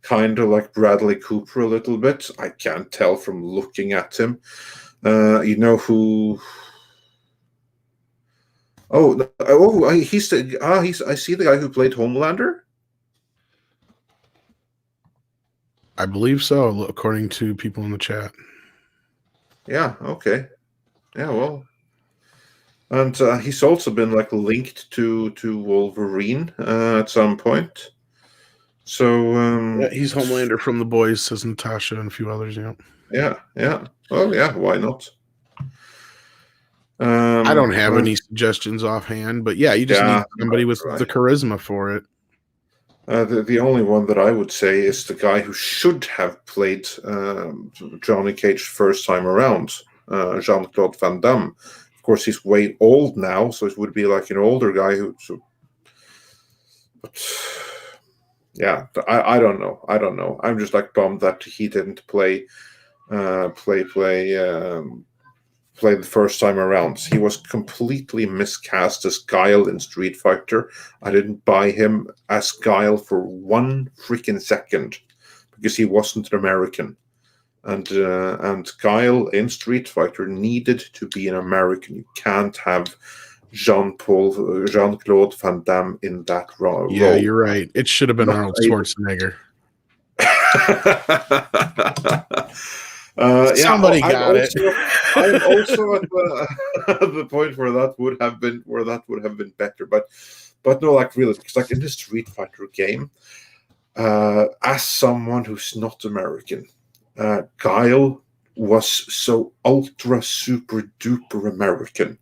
like Bradley Cooper a little bit. I can't tell from looking at him. You know who? I see the guy who played Homelander. I believe so, according to people in the chat. Yeah, okay. Yeah, well. And he's also been like linked to Wolverine at some point. So yeah, he's Homelander from The Boys, says Natasha and a few others, Yeah. Well, yeah, why not? I don't have any suggestions offhand, but yeah, you just need somebody with the charisma for it. The only one that I would say is the guy who should have played Johnny Cage first time around, Jean-Claude Van Damme. Of course, he's way old now, so it would be like an older guy who. But yeah, I don't know. I'm just like bummed that he didn't play the first time around. He was completely miscast as Guile in Street Fighter. I didn't buy him as Guile for 1 freaking second because he wasn't an American. And Guile in Street Fighter needed to be an American. You can't have Jean-Claude Van Damme in that role. Yeah, you're right. It should have been Arnold Schwarzenegger. Somebody got it. I'm also at the point where that would have been better, but no, like really, because like in the Street Fighter game, as someone who's not American, Guile was so ultra super duper American,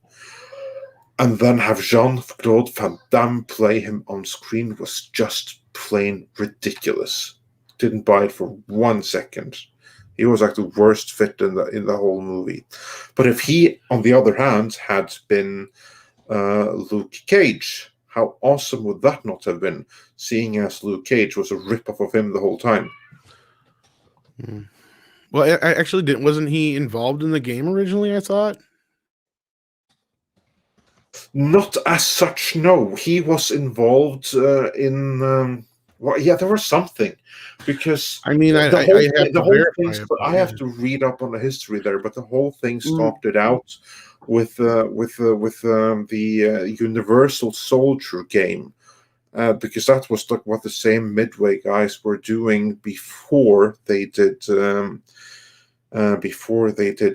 and then have Jean-Claude Van Damme play him on screen was just plain ridiculous. Didn't buy it for 1 second. He was like the worst fit in the whole movie. But if he, on the other hand, had been Luke Cage, how awesome would that not have been? Seeing as Luke Cage was a ripoff of him the whole time. Well, I actually wasn't he involved in the game originally? I thought. Not as such. No, he was involved in. Well, yeah, there was something, because I mean, I have to read up on the history there, but the whole thing started out with the Universal Soldier game, because that was like what the same Midway guys were doing before they did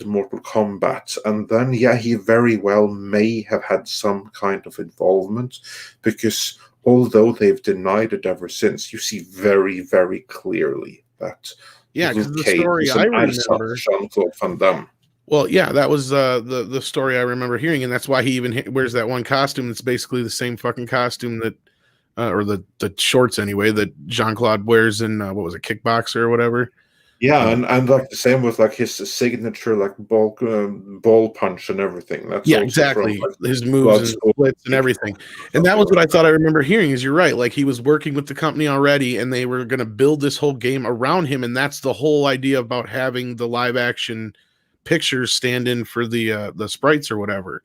Mortal Kombat. And then he very well may have had some kind of involvement, because although they've denied it ever since, you see very, very clearly that because the story I remember, Jean-Claude Van Damme. Well, yeah, that was the story I remember hearing, and that's why he even wears that one costume that's basically the same fucking costume that, or the shorts anyway, that Jean-Claude wears in what was it, Kickboxer or whatever. Yeah, and like the same with like his signature like ball punch and everything. That's exactly from, like, his moves and splits and everything. And that was what I thought I remember hearing. Is you're right, like he was working with the company already, and they were going to build this whole game around him, and that's the whole idea about having the live action pictures stand in for the sprites or whatever.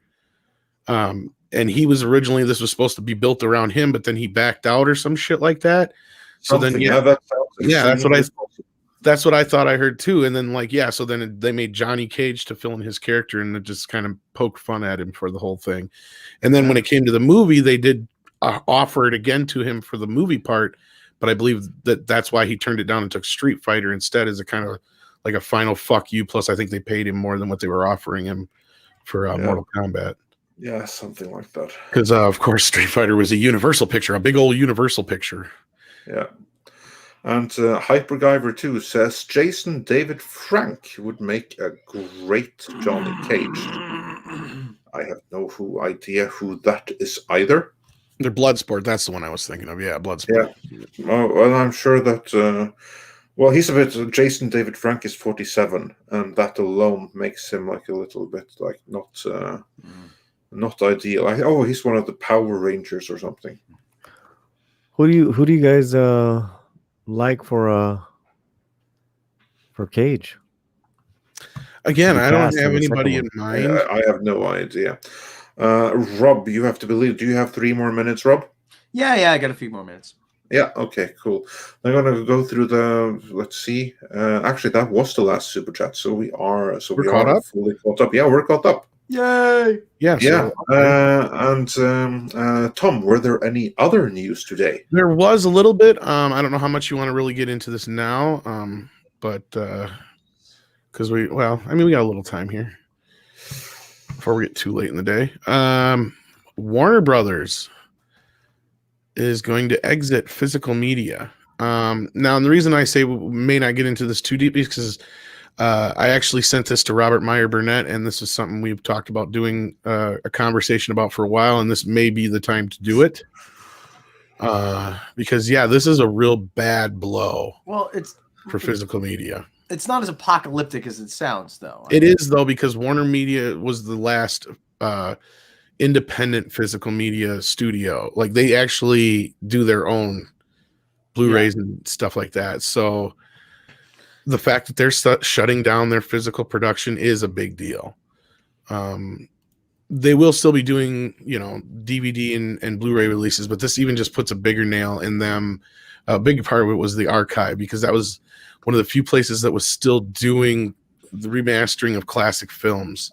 And he was originally, this was supposed to be built around him, but then he backed out or some shit like that. So then that's what I. That's what I thought I heard too. And then like, yeah, so then they made Johnny Cage to fill in his character and it just kind of poked fun at him for the whole thing. And then when it came to the movie, they did offer it again to him for the movie part, but I believe that's why he turned it down and took Street Fighter instead as a kind of like a final fuck you. Plus, I think they paid him more than what they were offering him for Mortal Kombat. Yeah, something like that. Because, of course, Street Fighter was a Universal picture, a big old Universal picture. Yeah. And Hypergiver 2 says Jason David Frank would make a great Johnny Cage. I have no idea who that is either. They're Bloodsport. That's the one I was thinking of. Yeah, Bloodsport. Yeah. Well, I'm sure that... well, he's a bit... Jason David Frank is 47, and that alone makes him like a little bit like not ideal. He's one of the Power Rangers or something. Who do you guys like for Cage? Again, I don't have anybody in mind. I have no idea. Rob, you have to believe. Do you have 3 more minutes, Rob? Yeah, I got a few more minutes. Yeah, okay, cool. I'm gonna go through let's see. Actually, that was the last super chat, so we are caught up? Fully caught up. Yeah, we're caught up. Yay! Yeah. And Tom, were there any other news today? There was a little bit. I don't know how much you want to really get into this now, but because we got a little time here before we get too late in the day. Warner Brothers is going to exit physical media. Now, and the reason I say we may not get into this too deep is because I actually sent this to Robert Meyer Burnett, and this is something we've talked about doing a conversation about for a while, and this may be the time to do it. Because, this is a real bad blow. Well, it's for physical media. It's not as apocalyptic as it sounds, though. It is, though, because Warner Media was the last independent physical media studio. Like, they actually do their own Blu-rays and stuff like that. So the fact that they're shutting down their physical production is a big deal. They will still be doing, DVD and Blu-ray releases, but this even just puts a bigger nail in them. A big part of it was the archive, because that was one of the few places that was still doing the remastering of classic films.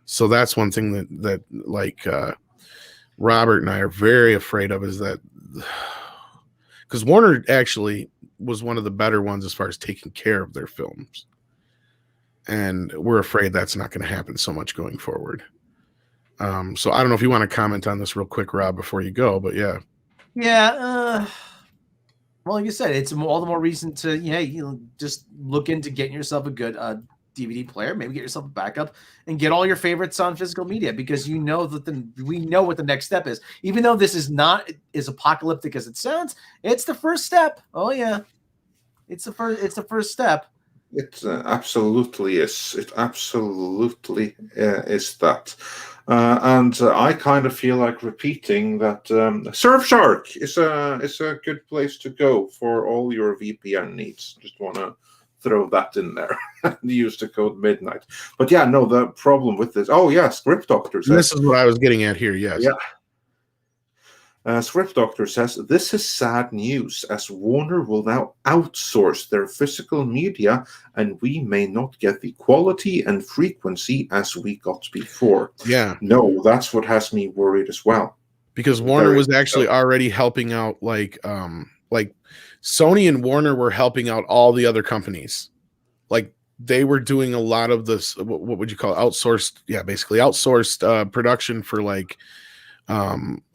So that's one thing that Robert and I are very afraid of, is that because Warner actually was one of the better ones as far as taking care of their films. And we're afraid that's not going to happen so much going forward. So I don't know if you want to comment on this real quick, Rob, before you go, but yeah. Yeah. Well, like you said, it's all the more reason to, just look into getting yourself a good DVD player, maybe get yourself a backup and get all your favorites on physical media, because we know what the next step is. Even though this is not as apocalyptic as it sounds, it's the first step. Oh yeah. It's the first step. It absolutely is. It absolutely is that. And I kind of feel like repeating that Surfshark is a good place to go for all your VPN needs. Just want to throw that in there and use the code midnight. But yeah, no, the problem with this. Oh yeah, Script Doctor says. This is what I was getting at here. Yes. Yeah. Script Doctor says, this is sad news, as Warner will now outsource their physical media, and we may not get the quality and frequency as we got before. Yeah. No, that's what has me worried as well. Because Warner was actually already helping out, like Sony and Warner were helping out all the other companies. Like, they were doing a lot of this, what would you call it? Outsourced, basically outsourced production for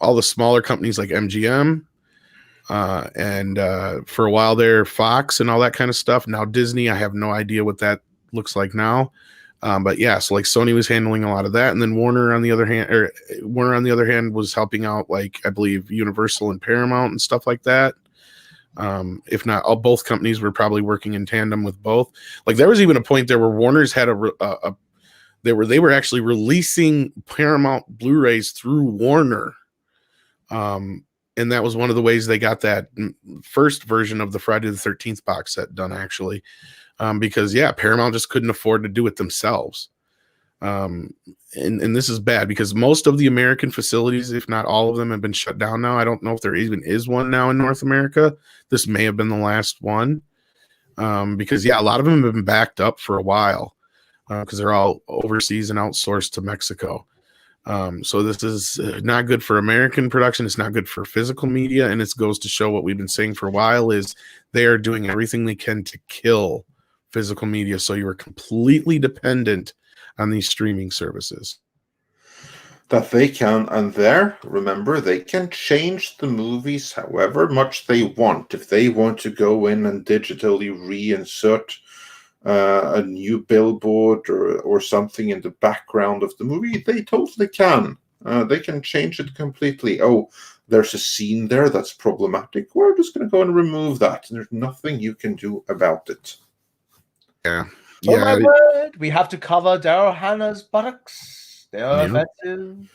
all the smaller companies like MGM, and for a while there, Fox and all that kind of stuff. Now Disney, I have no idea what that looks like now. But yeah, so like Sony was handling a lot of that, and then Warner on the other hand was helping out, like, I believe Universal and Paramount and stuff like that. If not, both companies were probably working in tandem with both. Like, there was even a point there where Warner's had they were actually releasing Paramount Blu-rays through Warner. And that was one of the ways they got that first version of the Friday the 13th box set done, actually. Because Paramount just couldn't afford to do it themselves. And this is bad, because most of the American facilities, if not all of them, have been shut down now. I don't know if there even is one now in North America. This may have been the last one. because a lot of them have been backed up for a while because they're all overseas and outsourced to Mexico. So this is not good for American production. It's not good for physical media, and it goes to show what we've been saying for a while is they are doing everything they can to kill physical media. So you are completely dependent on these streaming services. That they can, and remember, they can change the movies however much they want. If they want to go in and digitally reinsert a new billboard or something in the background of the movie, they totally can. They can change it completely. Oh, there's a scene there that's problematic. We're just going to go and remove that. And there's nothing you can do about it. Yeah. Oh my word! We have to cover Daryl Hannah's buttocks. They are offensive.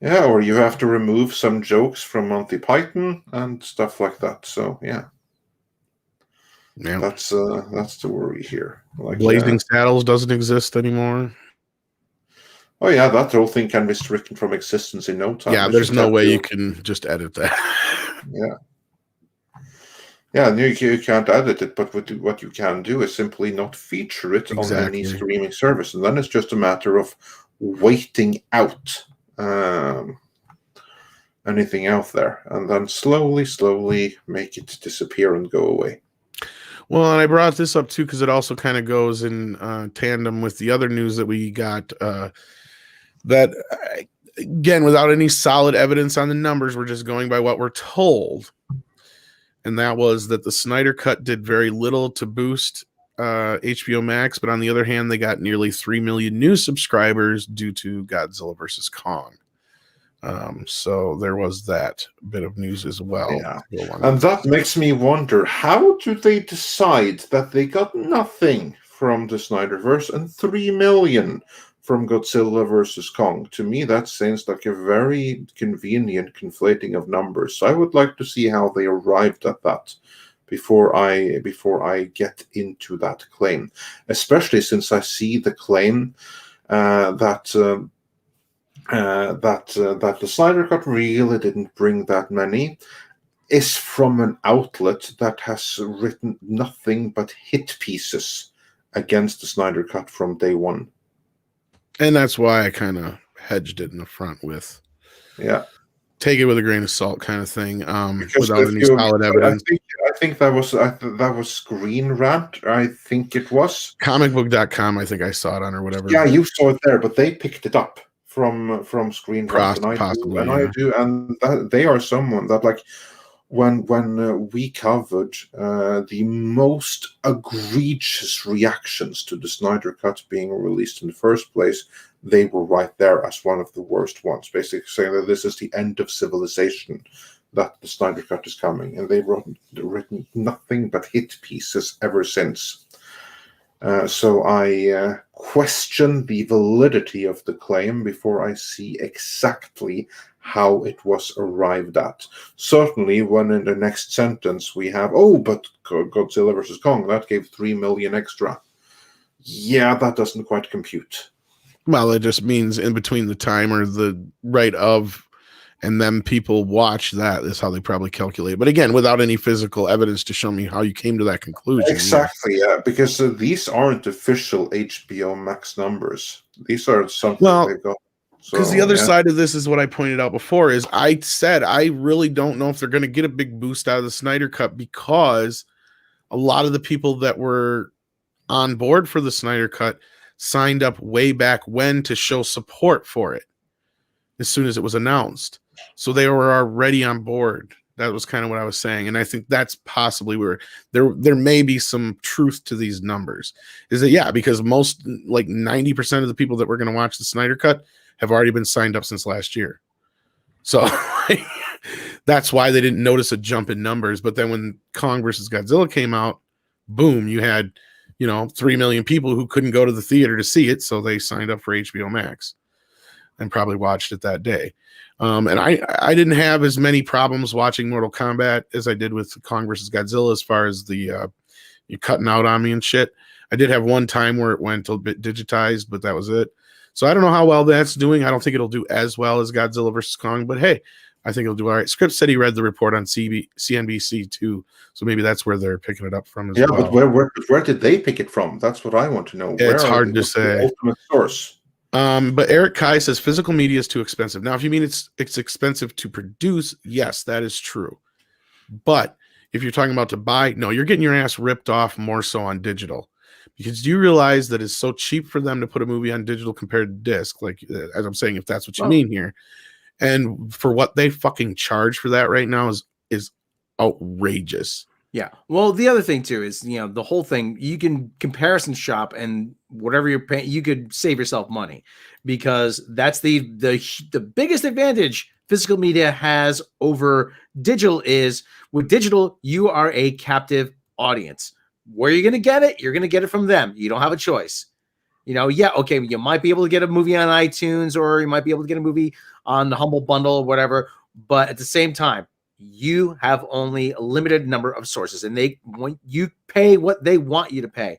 Yeah, or you have to remove some jokes from Monty Python and stuff like that. So yeah. That's the worry here. Like, Blazing Saddles doesn't exist anymore. Oh yeah, that whole thing can be stricken from existence in no time. Yeah, there's no way you can just edit that. Yeah, you can't edit it, but what you can do is simply not feature it on any streaming service, and then it's just a matter of waiting out anything out there, and then slowly make it disappear and go away. Well, and I brought this up too because it also kind of goes in tandem with the other news that we got. That again, without any solid evidence on the numbers, we're just going by what we're told. And that was that the Snyder Cut did very little to boost HBO Max, but on the other hand, they got nearly 3 million new subscribers due to Godzilla vs. Kong. So there was that bit of news as well. Yeah. And that makes me wonder, how do they decide that they got nothing from the Snyderverse and 3 million from Godzilla vs. Kong? To me, that seems like a very convenient conflating of numbers. So I would like to see how they arrived at that before I get into that claim, especially since I see the claim that the Snyder Cut really didn't bring that many is from an outlet that has written nothing but hit pieces against the Snyder Cut from day one. And that's why I kind of hedged it in the front with, take it with a grain of salt kind of thing, without any solid evidence. I think that was Screen Rant. I think it was comicbook.com. I think I saw it on or whatever. Yeah, you saw it there, but they picked it up from Screen Rant, and they are someone that, like, when we covered the most egregious reactions to the Snyder Cut being released in the first place, they were right there as one of the worst ones, basically saying that this is the end of civilization, that the Snyder Cut is coming, and they've written nothing but hit pieces ever since. So I question the validity of the claim before I see exactly how it was arrived at. Certainly when in the next sentence we have, but Godzilla vs. Kong, that gave 3 million extra. Yeah, that doesn't quite compute. Well, it just means in between the time or the right of, and then people watch that is how they probably calculate. But again, without any physical evidence to show me how you came to that conclusion. Exactly, because these aren't official HBO Max numbers. These are something they've got. Because the other side of this is what I pointed out before is I said I really don't know if they're going to get a big boost out of the Snyder Cut, because a lot of the people that were on board for the Snyder Cut signed up way back when to show support for it as soon as it was announced. So they were already on board. That was kind of what I was saying. And I think that's possibly where there may be some truth to these numbers. Is that, because most, like 90% of the people that were going to watch the Snyder Cut have already been signed up since last year. So that's why they didn't notice a jump in numbers. But then when Kong versus Godzilla came out, boom, you had, 3 million people who couldn't go to the theater to see it. So they signed up for HBO Max and probably watched it that day. And I didn't have as many problems watching Mortal Kombat as I did with Kong versus Godzilla as far as the you cutting out on me and shit. I did have one time where it went a bit digitized, but that was it. So I don't know how well that's doing. I don't think it'll do as well as Godzilla versus Kong, but hey, I think it'll do all right. Script said he read the report on CNBC too, so maybe that's where they're picking it up from as well. But where did they pick it from? That's what I want to know. It's hard to say. The ultimate source. But Eric Kai says physical media is too expensive. Now, if you mean it's expensive to produce, yes, that is true. But if you're talking about to buy, no, you're getting your ass ripped off more so on digital. Because do you realize that it's so cheap for them to put a movie on digital compared to disc? Like, as I'm saying, if that's what you mean here. And for what they fucking charge for that right now is outrageous. Yeah. Well, the other thing too is, the whole thing, you can comparison shop and whatever you're paying, you could save yourself money, because that's the biggest advantage physical media has over digital is with digital, you are a captive audience. Where are you going to get it? You're going to get it from them. You don't have a choice. Okay, you might be able to get a movie on iTunes, or you might be able to get a movie on the Humble Bundle or whatever. But at the same time, you have only a limited number of sources, and you pay what they want you to pay.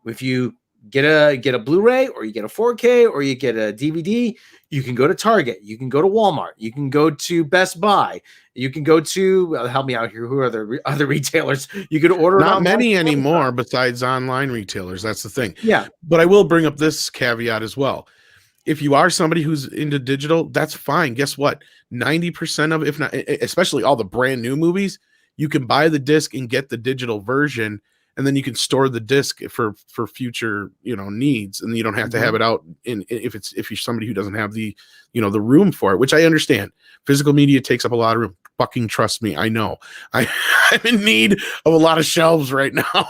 If you get a Blu-ray, or you get a 4K, or you get a DVD, you can go to Target, you can go to Walmart, you can go to Best Buy, you can go to help me out here. Who are the other retailers? You could order. Not many anymore, besides online retailers. That's the thing. Yeah, but I will bring up this caveat as well. If you are somebody who's into digital, that's fine. Guess what? 90% of, if not, especially all the brand new movies, you can buy the disc and get the digital version, and then you can store the disc for future, needs, and you don't have to have it out if you're somebody who doesn't have the, the room for it, which I understand. Physical media takes up a lot of room. Fucking trust me, I know. I'm in need of a lot of shelves right now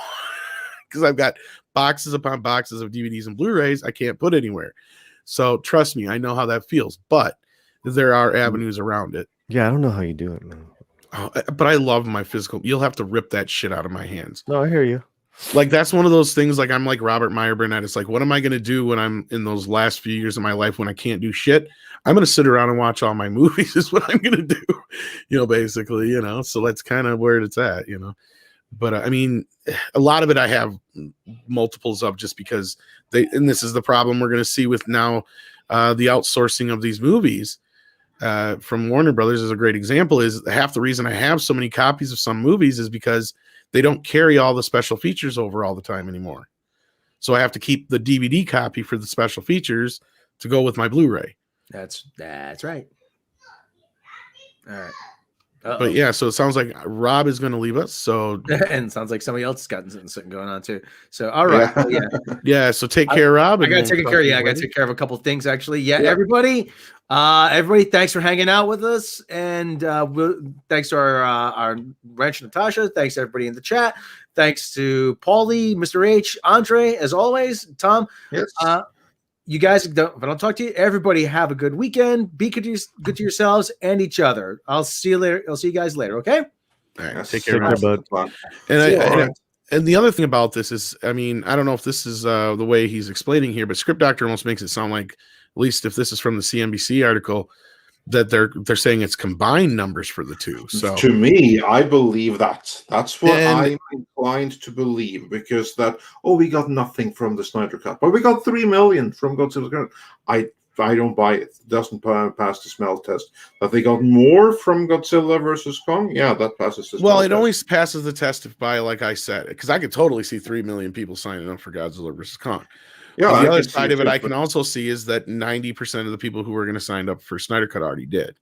because I've got boxes upon boxes of DVDs and Blu-rays I can't put anywhere. So trust me, I know how that feels, but there are avenues around it. Yeah, I don't know how you do it, man. But I love my physical. You'll have to rip that shit out of my hands. No, I hear you. Like, that's one of those things, like, I'm like Robert Meyer Burnett. It's like, what am I going to do when I'm in those last few years of my life when I can't do shit? I'm going to sit around and watch all my movies is what I'm going to do, basically, so that's kind of where it's at, but I mean, a lot of it I have multiples of, just because and this is the problem we're going to see with now the outsourcing of these movies from Warner Brothers is a great example. Is half the reason I have so many copies of some movies is because they don't carry all the special features over all the time anymore. So I have to keep the DVD copy for the special features to go with my Blu-ray. That's right. All right. But yeah, so it sounds like Rob is going to leave us. So and it sounds like somebody else has got something going on too. So all right, yeah. So take care, Rob. I got to take care. Yeah, I got to take care of a couple of things actually. Yeah. Everybody, thanks for hanging out with us, and thanks to our Wrench Natasha. Thanks to everybody in the chat. Thanks to Paulie, Mr. H, Andre, as always. Tom. Yes. You guys, if I don't talk to you, everybody have a good weekend. Be good to yourselves and each other. I'll see you later. I'll see you guys later. Okay. All right. Take care, bud. And the other thing about this is, I mean, I don't know if this is the way he's explaining here, but Script Doctor almost makes it sound like, at least if this is from the CNBC article, that they're saying it's combined numbers for the two. So to me, I believe that's what I'm inclined to believe, because we got nothing from the Snyder Cut, but we got 3 million from Godzilla. I don't buy it. It doesn't pass the smell test. That they got more from Godzilla versus Kong, yeah, that passes the smell test. Well, it only passes the test by, like I said, because I could totally see 3 million people signing up for Godzilla versus Kong. Yeah, the other side of it, I can also see is that 90% of the people who were going to sign up for Snyder Cut already did.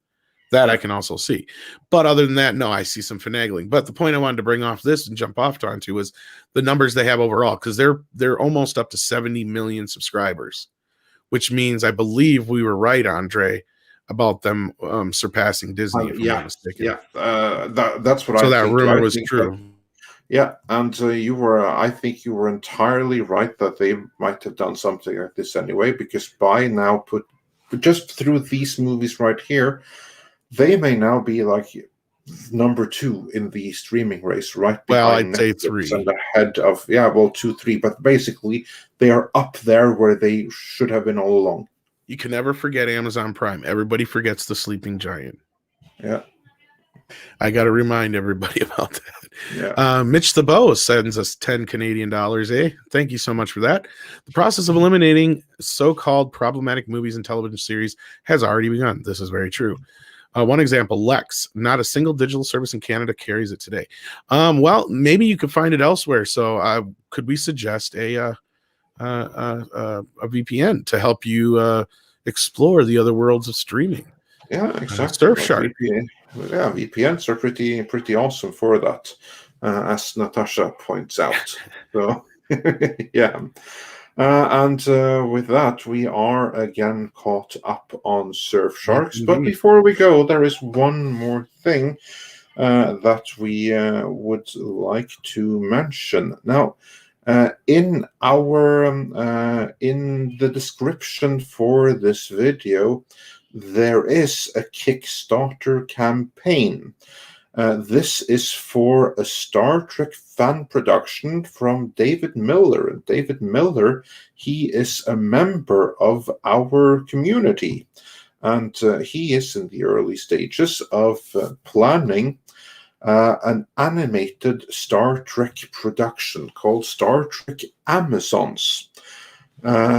That I can also see. But other than that, no, I see some finagling. But the point I wanted to bring off this and jump off onto was the numbers they have overall, because they're almost up to 70 million subscribers, which means I believe we were right, Andre, about them surpassing Disney. If I'm not mistaken. Yeah, that's what I think. So that rumor was true. Yeah, and I think you were entirely right that they might have done something like this anyway, because by now, just through these movies right here, they may now be like number 2 in the streaming race, right? Well, I'd say 3. And ahead of 2, 3, but basically they are up there where they should have been all along. You can never forget Amazon Prime. Everybody forgets the sleeping giant. Yeah. I got to remind everybody about that. Yeah. Mitch the Bow sends us 10 Canadian dollars. Thank you so much for that. The process of eliminating so-called problematic movies and television series has already begun. This is very true. One example, Lex. Not a single digital service in Canada carries it today. Well, maybe you could find it elsewhere. So could we suggest a VPN to help you explore the other worlds of streaming? Yeah, exactly. Surfshark. VPNs are pretty awesome for that, as Natasha points out. So, yeah. And with that, we are again caught up on Surfsharks. But before we go, there is one more thing that we would like to mention. Now, in the description for this video, there is a Kickstarter campaign. This is for a Star Trek fan production from David Miller. And David Miller, he is a member of our community. And he is in the early stages of planning an animated Star Trek production called Star Trek Amazons.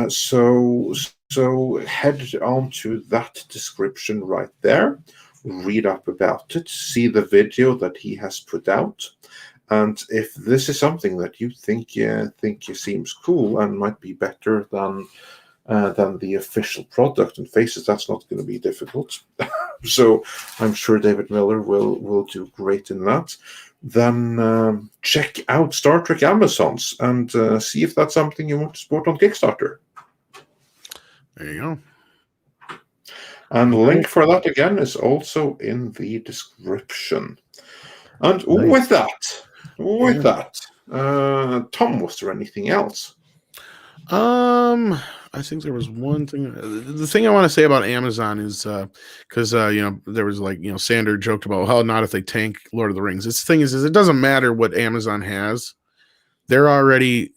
So head on to that description right there. Read up about it, see the video that he has put out, and if this is something that you think seems cool and might be better than the official product, and faces, that's not going to be difficult. So I'm sure David Miller will do great in that. Then check out Star Trek Amazons and see if that's something you want to support on Kickstarter. There you go. And the link for that, again, is also in the description. And with that, Tom, was there anything else? I think there was one thing. The thing I want to say about Amazon is because there was Sander joked about how not if they tank Lord of the Rings. This thing is it doesn't matter what Amazon has; they're already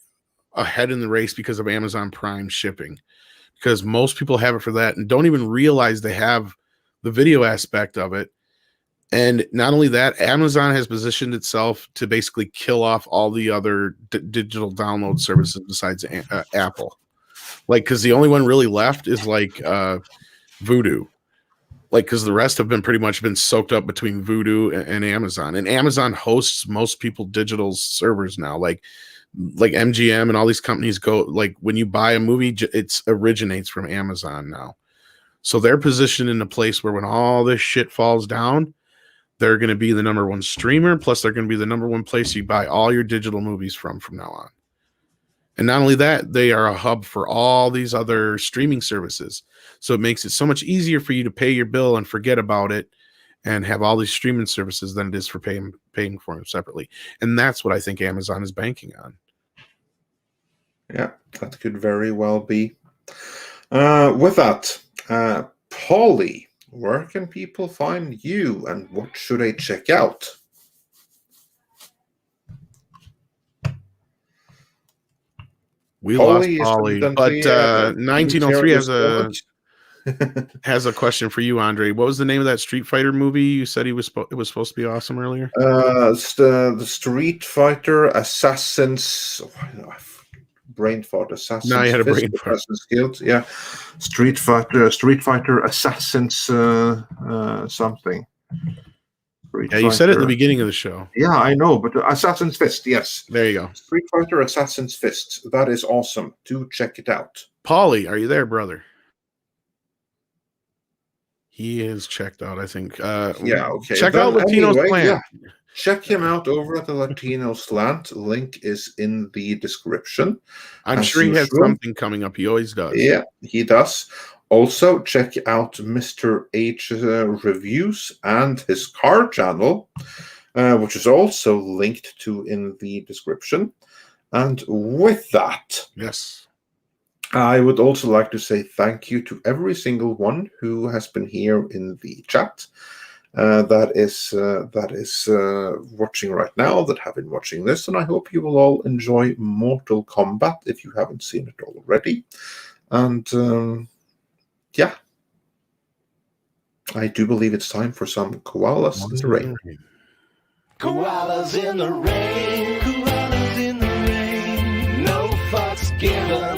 ahead in the race because of Amazon Prime shipping. Because most people have it for that and don't even realize they have the video aspect of it. And not only that, Amazon has positioned itself to basically kill off all the other digital download services besides Apple. Because the only one really left is Vudu. Because the rest have been pretty much been soaked up between Vudu and Amazon. And Amazon hosts most people digital servers now. Like MGM and all these companies go, when you buy a movie, it originates from Amazon now. So they're positioned in a place where when all this shit falls down, they're going to be the number one streamer. Plus they're going to be the number one place you buy all your digital movies from now on. And not only that, they are a hub for all these other streaming services. So it makes it so much easier for you to pay your bill and forget about it and have all these streaming services than it is for paying for them separately. And that's what I think Amazon is banking on. Yeah, that could very well be. With that, Polly, where can people find you and what should I check out? We lost Polly, but 1903 has a question for you, Andre. What was the name of that Street Fighter movie you said it was supposed to be awesome earlier? It's the Street Fighter Assassins. Brain fart. Assassins. No, you had a brain fart. Assassin's Guild. Yeah, Street Fighter Assassins something. You said it at the beginning of the show. Yeah, I know, but Assassin's Fist. Yes, there you go. Street Fighter Assassin's Fist. That is awesome. Do check it out. Paulie, are you there, brother? He is checked out, I think. Yeah, okay. Check out Latino Slant. Yeah. Check him out over at the Latino Slant. Link is in the description. I'm sure he has something coming up. He always does. Yeah, he does. Also, check out Mr. H reviews and his car channel, which is also linked to in the description. And with that, yes, I would also like to say thank you to every single one who has been here in the chat. That is watching right now, that have been watching this, and I hope you will all enjoy Mortal Kombat if you haven't seen it already. And yeah, I do believe it's time for some koalas in the rain. Koalas in the rain, koalas in the rain, no fucks given.